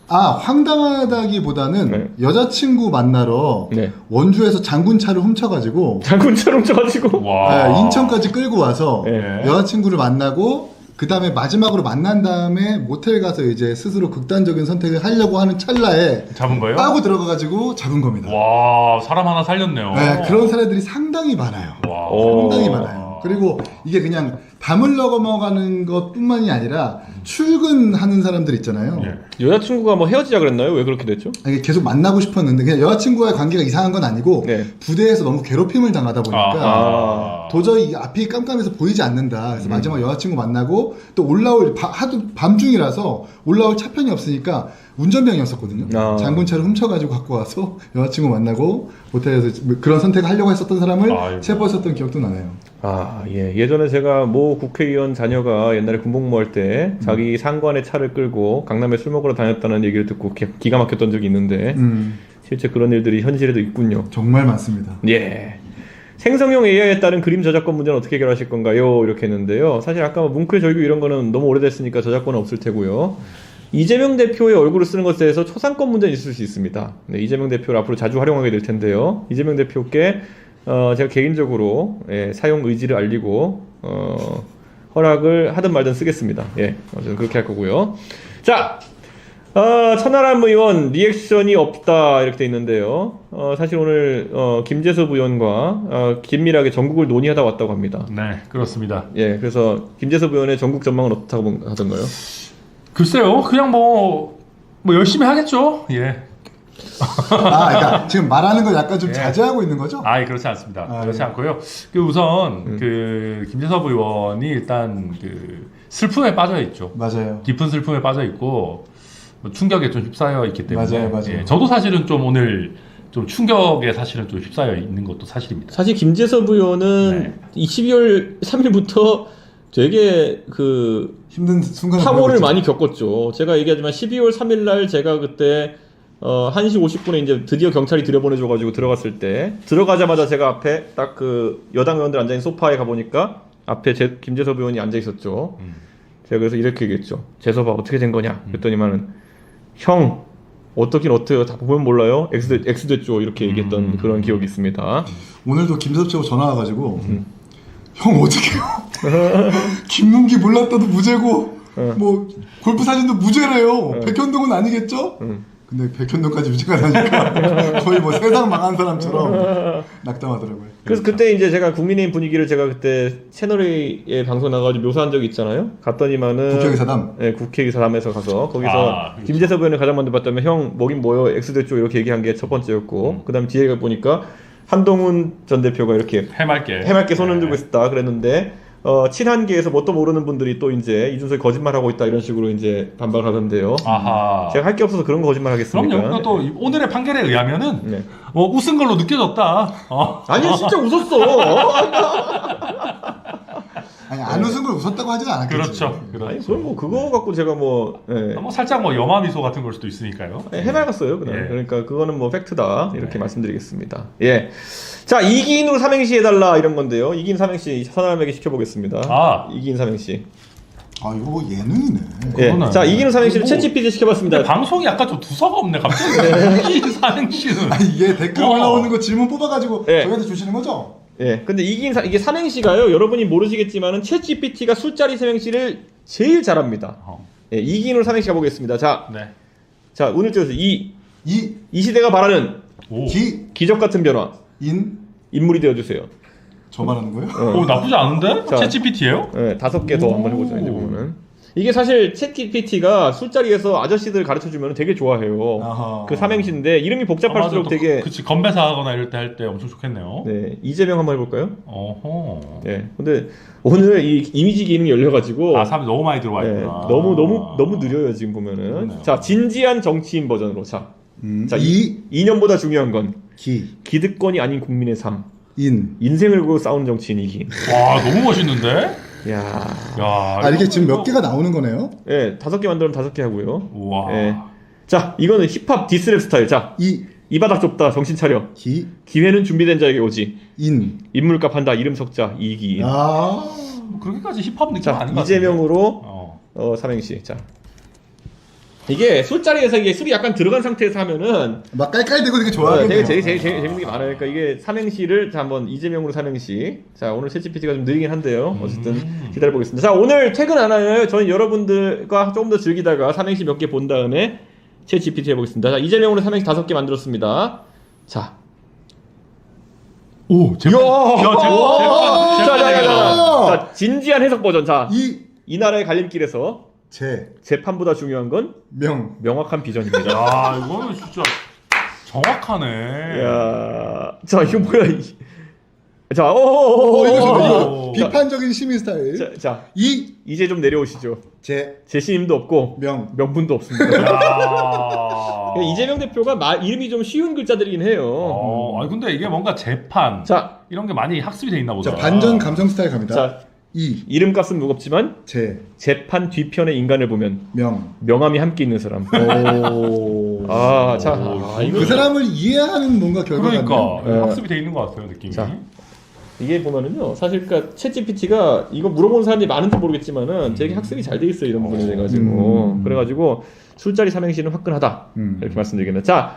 황당하다기보다는 네. 여자친구 만나러 네. 원주에서 장군차를 훔쳐가지고 장군처럼 쳐가지고. 와. 인천까지 끌고 와서 네. 여자친구를 만나고 그 다음에 마지막으로 만난 다음에 모텔 가서 이제 스스로 극단적인 선택을 하려고 하는 찰나에 잡은 거예요? 빠고 들어가가지고 잡은 겁니다. 와, 사람 하나 살렸네요. 네, 그런 사례들이 상당히 많아요. 와. 상당히 많아요. 그리고 이게 그냥 담을 넘어가는 것뿐만이 아니라 출근하는 사람들 있잖아요. 예. 여자친구가 뭐 헤어지자 그랬나요? 왜 그렇게 됐죠? 이게 계속 만나고 싶었는데 그냥 여자친구와의 관계가 이상한 건 아니고 네. 부대에서 너무 괴롭힘을 당하다 보니까 아하. 도저히 앞이 깜깜해서 보이지 않는다. 그래서 마지막 여자친구 만나고 또 올라올 하도 밤중이라서 올라올 차편이 없으니까 운전병이었었거든요. 아. 장군차를 훔쳐가지고 갖고 와서 여자친구 만나고 호텔에서 그런 선택을 하려고 했었던 사람을 아이고. 체포했었던 기억도 나네요. 예전에 제가 모 모 국회의원 자녀가 옛날에 군복무할 때 자기 상관의 차를 끌고 강남에 술 먹으러 다녔다는 얘기를 듣고 기가 막혔던 적이 있는데 실제 그런 일들이 현실에도 있군요. 정말 많습니다. 예. 생성형 AI에 따른 그림 저작권 문제는 어떻게 해결하실 건가요? 이렇게 했는데요. 사실 아까 뭐 뭉클 절규 이런 거는 너무 오래됐으니까 저작권은 없을 테고요. 이재명 대표의 얼굴을 쓰는 것에 대해서 초상권 문제는 있을 수 있습니다. 네, 이재명 대표를 앞으로 자주 활용하게 될 텐데요. 이재명 대표께 제가 개인적으로 사용 의지를 알리고 허락을 하든 말든 쓰겠습니다. 예, 저는 그렇게 할 거고요. 자, 천하람 의원 리액션이 없다 이렇게 돼 있는데요. 사실 오늘 김재섭 의원과 긴밀하게 전국을 논의하다 왔다고 합니다. 네, 그렇습니다. 예, 그래서 김재섭 의원의 전국 전망은 어떻다고 하던가요? 글쎄요, 그냥 뭐 열심히 하겠죠. 예. 그러니까 지금 말하는 걸 약간 좀 예. 자제하고 있는 거죠? 그렇지 않습니다. 그렇지 예. 않고요. 우선 그 김재섭 의원이 일단 그 슬픔에 빠져 있죠. 맞아요. 깊은 슬픔에 빠져 있고 뭐 충격에 좀 휩싸여 있기 때문에. 맞아요. 예, 저도 사실은 좀 오늘 좀 충격에 사실은 좀 휩싸여 있는 것도 사실입니다. 사실 김재섭 의원은 12월 3일부터 되게 그 힘든 순간을 파고를 보내고 많이 겪었죠. 제가 얘기하지만 12월 3일 날 제가 그때 1시 50분에 이제 드디어 경찰이 들여보내줘가지고 들어갔을 때 들어가자마자 제가 앞에 딱 그 여당 의원들 앉아있는 소파에 가보니까 앞에 김재섭 의원이 앉아있었죠. 제가 그래서 이렇게 얘기했죠. 재섭아 어떻게 된 거냐 그랬더니만은 형 어떻긴 어때요? 다 보면 몰라요? X 됐죠. 이렇게 얘기했던 그런 기억이 있습니다. 오늘도 김섭 씨하고 전화 와가지고 형 어떡해요? 김문기 몰랐다도 무죄고 뭐 골프 사진도 무죄래요. 백현동은 아니겠죠? 근데 백현동까지 유죄가 나니까 거의 뭐 세상 망한 사람처럼 낙담하더라고요. 그래서 그때 이제 제가 국민의힘 분위기를 제가 그때 채널A에 방송 나가가지고 묘사한 적이 있잖아요. 갔더니만은 국회의사담. 네, 국회의사담에서 가서 거기서 그렇죠. 김재섭 의원을 가장 먼저 봤다면 형 뭐긴 뭐요 X됐죠 이렇게 얘기한 게 첫 번째였고 그다음 뒤에 보니까 한동훈 전 대표가 이렇게 해맑게 손을 들고 있었다 그랬는데 친한계에서 뭣도 모르는 분들이 또 이제 이준석이 거짓말하고 있다 이런 식으로 이제 반박을 하던데요. 아하. 제가 할 게 없어서 그런 거 거짓말 하겠습니까? 그럼요. 또 오늘의 판결에 의하면은 네. 웃은 걸로 느껴졌다. 아니 진짜 웃었어. 아니 안 웃은 걸 웃었다고 하진 않았겠지. 그렇죠. 아니 그럼 뭐 그거 갖고 제가 뭐 살짝 뭐 염화 미소 같은 걸 수도 있으니까요. 해맑았어요. 그날. 예. 그러니까 그거는 뭐 팩트다 이렇게 말씀드리겠습니다. 예. 자 2기인으로 삼행시 해달라 이런 건데요. 2기인 삼행시 선함에게 시켜보겠습니다. 2기인 삼행시. 이거 뭐 예능이네. 예. 그거는. 자 2기인 삼행시를 뭐, 챗GPT 시켜봤습니다. 근데 방송이 약간 좀 두서가 없네 갑자기. 이 사행시는. 이게 댓글 올라오는 거 질문 뽑아가지고 예. 저희한테 주시는 거죠? 예. 근데 이게 삼행시가요. 여러분이 모르시겠지만은 챗GPT가 술자리 삼행시를 제일 잘합니다. 예. 2기인으로 삼행시 가보겠습니다. 자, 네. 자 오늘 띄워서 이 이 시대가 바라는 오. 기적 같은 변화 인물이 되어주세요. 저 말하는 거예요? 오 나쁘지 않은데? 자. 챗GPT예요? 네, 5개 더 한번 해보자. 이제 보면은 이게 사실 챗GPT가 술자리에서 아저씨들 가르쳐주면 되게 좋아해요. 아하. 그 삼행시인데 이름이 복잡할수록 되게 그치 건배사 하거나 이럴 때 할 때 엄청 좋겠네요. 네 이재명 한번 해볼까요? 어허. 네. 근데 오늘 이 이미지 기능이 열려가지고 사람이 너무 많이 들어와 네, 있구나. 너무 느려요 지금 보면은. 그러네요. 자 진지한 정치인 버전으로 자 2년보다 중요한 건 기득권이 아닌 국민의 삶. 인생을 걸고 싸우는 정치인이기. 와 너무 멋있는데? 야. 이게 지금 몇 개가 나오는 거네요? 예, 5개 만들면 5개 하고요. 우와. 예. 자, 이거는 힙합 디스랩 스타일. 자, 이 바닥 좁다. 정신 차려. 기회는 준비된 자에게 오지. 인물값 한다. 이름 석자. 이기. 그렇게까지 힙합 느낌 자, 아닌 것 같은데. 이재명으로 삼행시. 자. 이게 술자리에서 이게 술이 약간 들어간 상태에서 하면은 막 깔깔대고 되게 좋아하겠네요. 되게 재밌는 게 많아요. 그러니까 이게 삼행시를 자 한번 이재명으로 삼행시. 자 오늘 챗GPT가 좀 느리긴 한데요. 어쨌든 기다려보겠습니다. 자 오늘 퇴근 안 하나요? 저는 여러분들과 조금 더 즐기다가 삼행시 몇 개 본 다음에 챗GPT 해보겠습니다. 자 이재명으로 삼행시 5개 만들었습니다. 자. 오, 자, 진지한 해석 버전. 자, 이 나라의 갈림길에서 재판보다 중요한 건 명확한 비전입니다. 야, 이거는 진짜 정확하네. 야, 자 이거 뭐야? 자, 이거 비판적인 시민 스타일. 자, 이제 좀 내려오시죠. 재신임도 없고 명분도 없습니다. 이재명 대표가 이름이 좀 쉬운 글자들이긴 해요. 아니 근데 이게 뭔가 재판 자 이런 게 많이 학습이 돼 있나 보다. 자 반전 감성 스타일 갑니다. 자 이 이름값은 무겁지만 제 재판 뒤편의 인간을 보면 명. 명함이 함께 있는 사람. 오. 아, 자, 이거 그 사람을 이해하는 뭔가 결과가 그러니까 네. 학습이 돼 있는 것 같아요 느낌이. 자. 이게 보면은요, 사실 그러니까 챗GPT가 이거 물어보는 사람들이 많은지 모르겠지만은 되게 학습이 잘 돼 있어요, 이런 부분에 돼가지고. 그래가지고 술자리 삼행시는 화끈하다 이렇게 말씀드리겠습니다. 자,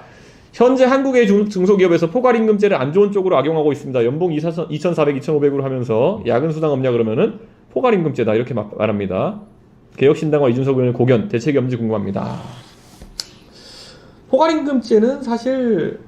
현재 한국의 중소기업에서 포괄임금제를 안 좋은 쪽으로 악용하고 있습니다. 연봉 2,400, 2,500으로 하면서 야근 수당 없냐 그러면은 포괄임금제다 이렇게 말합니다. 개혁신당과 이준석 의원의 고견 대책이 없는지 궁금합니다. 포괄임금제는 사실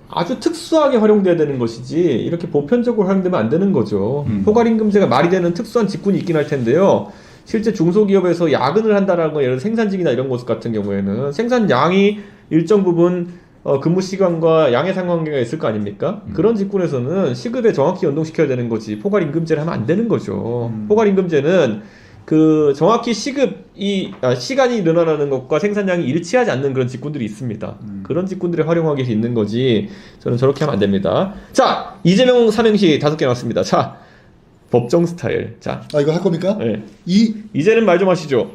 아주 특수하게 활용돼야 되는 것이지 이렇게 보편적으로 활용되면 안 되는 거죠. 포괄임금제가 말이 되는 특수한 직군이 있긴 할 텐데요. 실제 중소기업에서 야근을 한다라는 건 예를 들어 생산직이나 이런 곳 같은 경우에는 생산량이 일정 부분 근무 시간과 양의 상관관계가 있을 거 아닙니까? 그런 직군에서는 시급에 정확히 연동시켜야 되는 거지 포괄임금제를 하면 안 되는 거죠. 포괄임금제는 그 정확히 시간이 늘어나는 것과 생산량이 일치하지 않는 그런 직군들이 있습니다. 그런 직군들이 활용하기 위해서 있는 거지 저는 저렇게 하면 안 됩니다. 자, 이재명 삼행시 5개 나왔습니다. 자, 법정 스타일. 자, 이거 할 겁니까? 네. 이제는 말 좀 하시죠.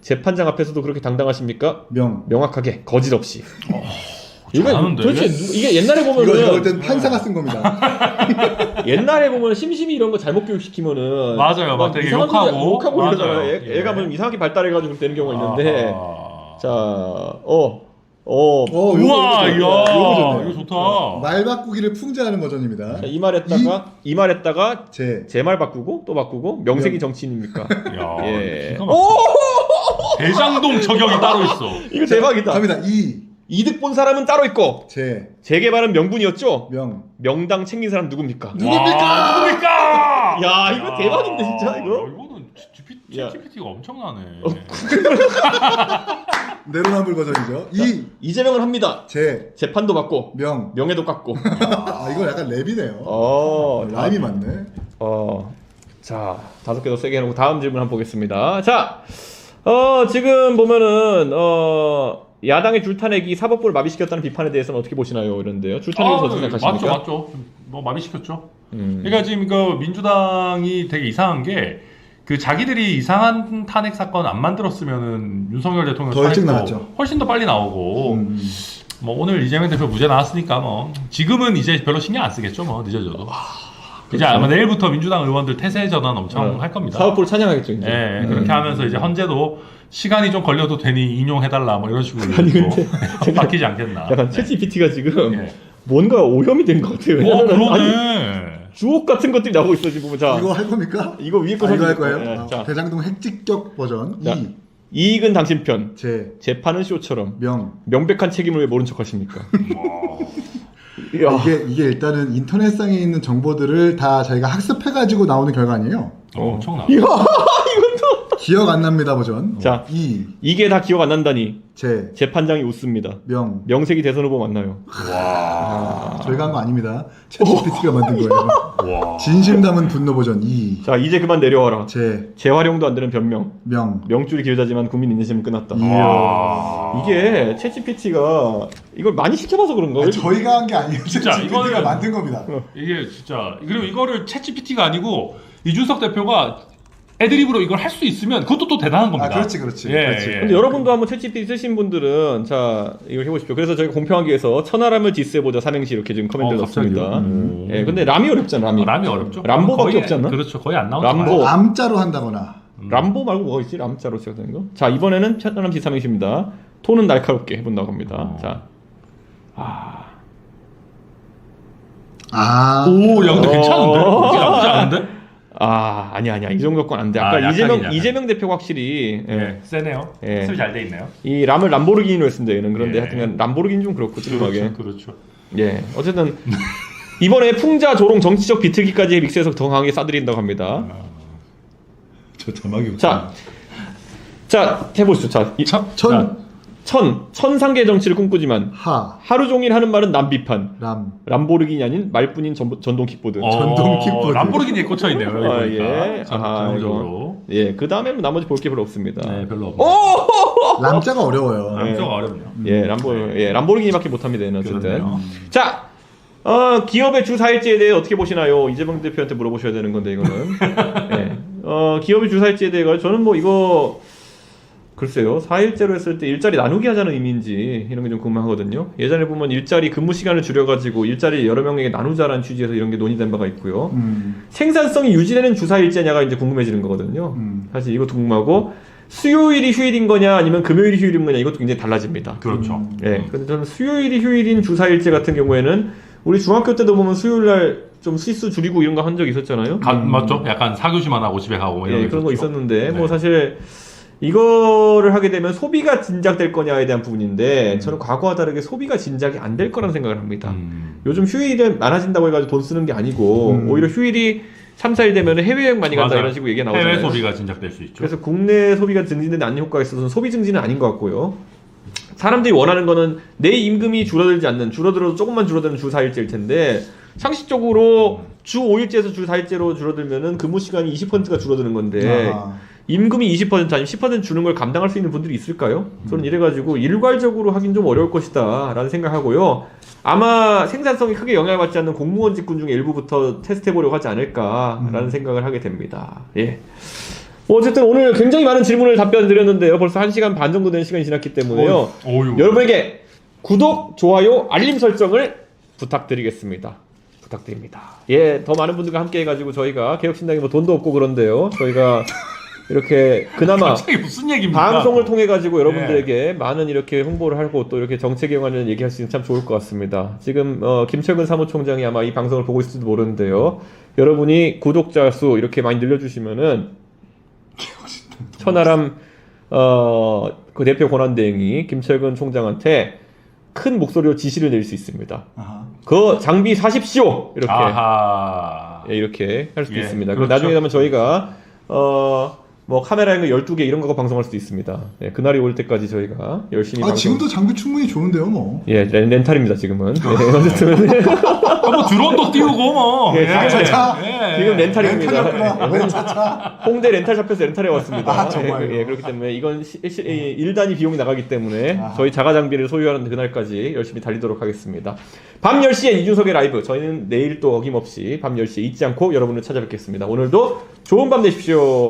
재판장 앞에서도 그렇게 당당하십니까? 명. 명확하게 거짓 없이. 잘하는데? 도대체 이게 옛날에 이거 보면은 볼 땐 판사가 쓴 겁니다. 옛날에 보면 심심이 이런 거 잘못 교육시키면은 맞아요, 막 되게 이상한 욕하고. 소리 욕하고 맞아요. 이러잖아요. 예. 애가 좀 이상하게 발달해가지고 되는 경우가 있는데 자, 우와, 이야, 좋네요. 이거 좋다. 말 바꾸기를 풍자하는 버전입니다. 이 말했다가 제 말 바꾸고 또 바꾸고 명색이 정치인입니까? 야, 예. 기가 막히다. 대장동 저격이 따로 있어. 이거 대박이다. 갑니다. 이득 본 사람은 따로 있고 재개발은 명분이었죠. 명당 챙긴 사람 누굽니까? 누굽니까? 야, 이거 대박인데 진짜 이거. 이거는 GPT가 엄청나네. 내로남불 버전이죠. 이재명을 합니다. 재판도 받고 명예도 깎고. 이거 약간 랩이네요. 라임이 맞네. 자, 5개 더 세게 해놓고 다음 질문 한번 보겠습니다. 자, 지금 보면은 야당의 줄타내기 사법부를 마비시켰다는 비판에 대해서는 어떻게 보시나요? 이런데요. 줄타내기에서 어떻게 생각하십니까? 맞죠. 뭐 마비시켰죠. 그러니까 지금 그 민주당이 되게 이상한 게 그 자기들이 이상한 탄핵 사건 안 만들었으면은 윤석열 대통령 더 일찍 나왔죠. 훨씬 더 빨리 나오고 뭐 오늘 이재명 대표 무죄 나왔으니까 뭐 지금은 이제 별로 신경 안 쓰겠죠. 뭐 늦어져도. 이제 아마 내일부터 민주당 의원들 태세 전환 엄청 할 겁니다. 사법부를 찬양하겠죠. 이제. 네, 그렇게 하면서 이제 헌재도 시간이 좀 걸려도 되니 인용해달라 뭐 이런 식으로 바뀌지 않겠나. 약간 챗GPT가 지금 뭔가 오염이 된 것 같아요. 그러네. 주옥 같은 것들이 나오고 있어 지금. 자, 이거 할 겁니까? 이거 위에 거 이거 할 거예요? 네, 자. 대장동 핵직격 버전. 이익은 당신 편. 재판은 쇼처럼. 명백한 책임을 왜 모른 척 하십니까? 이게 일단은 인터넷상에 있는 정보들을 다 자기가 학습해가지고 나오는 결과 아니에요? 엄청나. 기억 안 납니다 버전. 자, 이게 다 기억 안 난다니. 재판장이 웃습니다. 명색이 대선 후보 맞나요? 와. 저희가 한 거 아닙니다. 챗GPT가 만든 거예요. 와. 진심 담은 분노 버전. 자, 이제 그만 내려와라. 재활용도 안 되는 변명. 명줄이 길다지만 국민 인내심은 끝났다. 이게 챗GPT가 이걸 많이 시켜봐서 그런가? 저희가 한 게 아니에요. 진짜 챗GPT가 만든 겁니다. 이게 진짜 그리고 이거를 챗GPT가 아니고 이준석 대표가 애드립으로 이걸 할 수 있으면 그것도 또 대단한 겁니다. 그렇지. 근데 여러분도 한번 챗GPT 쓰신 분들은 자 이걸 해보십시오. 그래서 저희가 공평하기 위해서 천하람을 디스해보자 삼행시 이렇게 지금 커맨드를 넣습니다. 근데 람이 어렵잖아. 람이 어렵죠. 람보밖에 없지 않나? 그렇죠. 거의 안 나오죠. 람자로 한다거나. 람보 말고 뭐가 있지? 람자로 시작되는 거. 자, 이번에는 천하람 디 삼행시입니다. 톤은 날카롭게 해본다고 합니다. 자, 오, 야 근데 괜찮은데? 이게 나쁘지 않은데? 아니야. 이 정도 건 안 돼. 아까 이재명 대표가 확실히 세네요. 수이 잘 돼 있네요. 이 람을 람보르기니로 했습니다. 얘는 그런데 하여튼 람보르기니 좀 그렇고 찌름하게. 그렇죠. 예, 어쨌든 이번에 풍자 조롱 정치적 비틀기까지 믹스해서 더 강하게 싸드린다고 합니다. 저 자막이 자 해보시죠. 천상계 정치를 꿈꾸지만 하루 종일 하는 말은 남 비판. 람보르기니 아닌 말뿐인 전동 킥보드. 전동 킥보드. 람보르기니에 꽂혀 있네요. 전형적으로. 그 다음에 나머지 볼 게 별로 없습니다. 네, 별로 없네요. 람자가 어려워요. 람자가 어렵네요. 람보르기니밖에 못합니다. 어쨌든. 자, 기업의 주 4일제에 대해 어떻게 보시나요? 이재명 대표한테 물어보셔야 되는 건데 이거는. 네. 기업의 주 4일제에 대해 저는 뭐 이거 글쎄요. 4일제로 했을 때 일자리 나누기 하자는 의미인지 이런 게 좀 궁금하거든요. 예전에 보면 일자리 근무 시간을 줄여가지고 일자리 여러 명에게 나누자라는 취지에서 이런 게 논의된 바가 있고요. 생산성이 유지되는 주 4일제냐가 이제 궁금해지는 거거든요. 사실 이것도 궁금하고 수요일이 휴일인 거냐 아니면 금요일이 휴일인 거냐 이것도 굉장히 달라집니다. 그렇죠. 네. 근데 저는 수요일이 휴일인 주 4일제 같은 경우에는 우리 중학교 때도 보면 수요일 날 좀 시수 줄이고 이런 거 한 적 있었잖아요. 맞죠? 약간 4교시만 하고 집에 가고 이런 네, 거 그런 거 있었죠. 있었는데 네. 뭐 사실 이거를 하게 되면 소비가 진작될 거냐에 대한 부분인데 저는 과거와 다르게 소비가 진작이 안 될 거라는 생각을 합니다. 요즘 휴일이 많아진다고 해가지고 돈 쓰는 게 아니고 오히려 휴일이 3, 4일 되면 해외여행 많이 간다 맞아요. 이런 식으로 얘기가 나오잖아요. 해외 소비가 진작될 수 있죠. 그래서 국내 소비가 증진되는 않는 효과가 있어서 소비 증진은 아닌 것 같고요. 사람들이 원하는 거는 내 임금이 줄어들지 않는, 줄어들어도 조금만 줄어드는 주 4일제일 텐데 상식적으로 주 5일제에서 주 4일제로 줄어들면은 근무 시간이 20%가 줄어드는 건데 임금이 20% 아니면 10% 주는 걸 감당할 수 있는 분들이 있을까요? 저는 이래가지고 일괄적으로 하긴 좀 어려울 것이다 라는 생각하고요. 아마 생산성이 크게 영향을 받지 않는 공무원 직군 중에 일부부터 테스트해보려고 하지 않을까라는 생각을 하게 됩니다. 예. 어쨌든 오늘 굉장히 많은 질문을 답변 드렸는데요. 벌써 1시간 반 정도 된 시간이 지났기 때문에요. 여러분에게 구독, 좋아요, 알림 설정을 부탁드리겠습니다. 부탁드립니다. 예, 더 많은 분들과 함께 해가지고 저희가 개혁신당이 뭐 돈도 없고 그런데요. 저희가 이렇게 그나마 갑자기 무슨 얘기입니까? 방송을 통해 가지고 여러분들에게 많은 이렇게 홍보를 하고 또 이렇게 정책에 관련 얘기할 수 있는 참 좋을 것 같습니다. 지금 김철근 사무총장이 아마 이 방송을 보고 있을지도 모르는데요. 여러분이 구독자 수 이렇게 많이 늘려주시면은 천하람 그 대표 권한대행이 김철근 총장한테 큰 목소리로 지시를 내릴 수 있습니다. 그 장비 사십시오 이렇게 예, 이렇게 할 수도 있습니다. 그리고 그렇죠. 나중에 되면 저희가 뭐 카메라 있는 거 12개 이런 거 방송할 수도 있습니다. 예, 그날이 올 때까지 저희가 열심히 방송. 지금도 장비 충분히 좋은데요, 뭐. 예, 렌탈입니다 지금은. 예, 어쨌든 뭐 드론도 띄우고 뭐. 예, 차차. 지금 렌탈입니다. 렌탈이었구나. 차차. 홍대 렌탈샵에서 렌탈해 왔습니다. 정말요? 예, 그렇기 때문에 이건 일 단위 비용이 나가기 때문에 저희 자가 장비를 소유하는 그날까지 열심히 달리도록 하겠습니다. 밤 10시에 이준석의 라이브. 저희는 내일 또 어김없이 밤 10시에 잊지 않고 여러분을 찾아뵙겠습니다. 오늘도 좋은 밤 되십시오.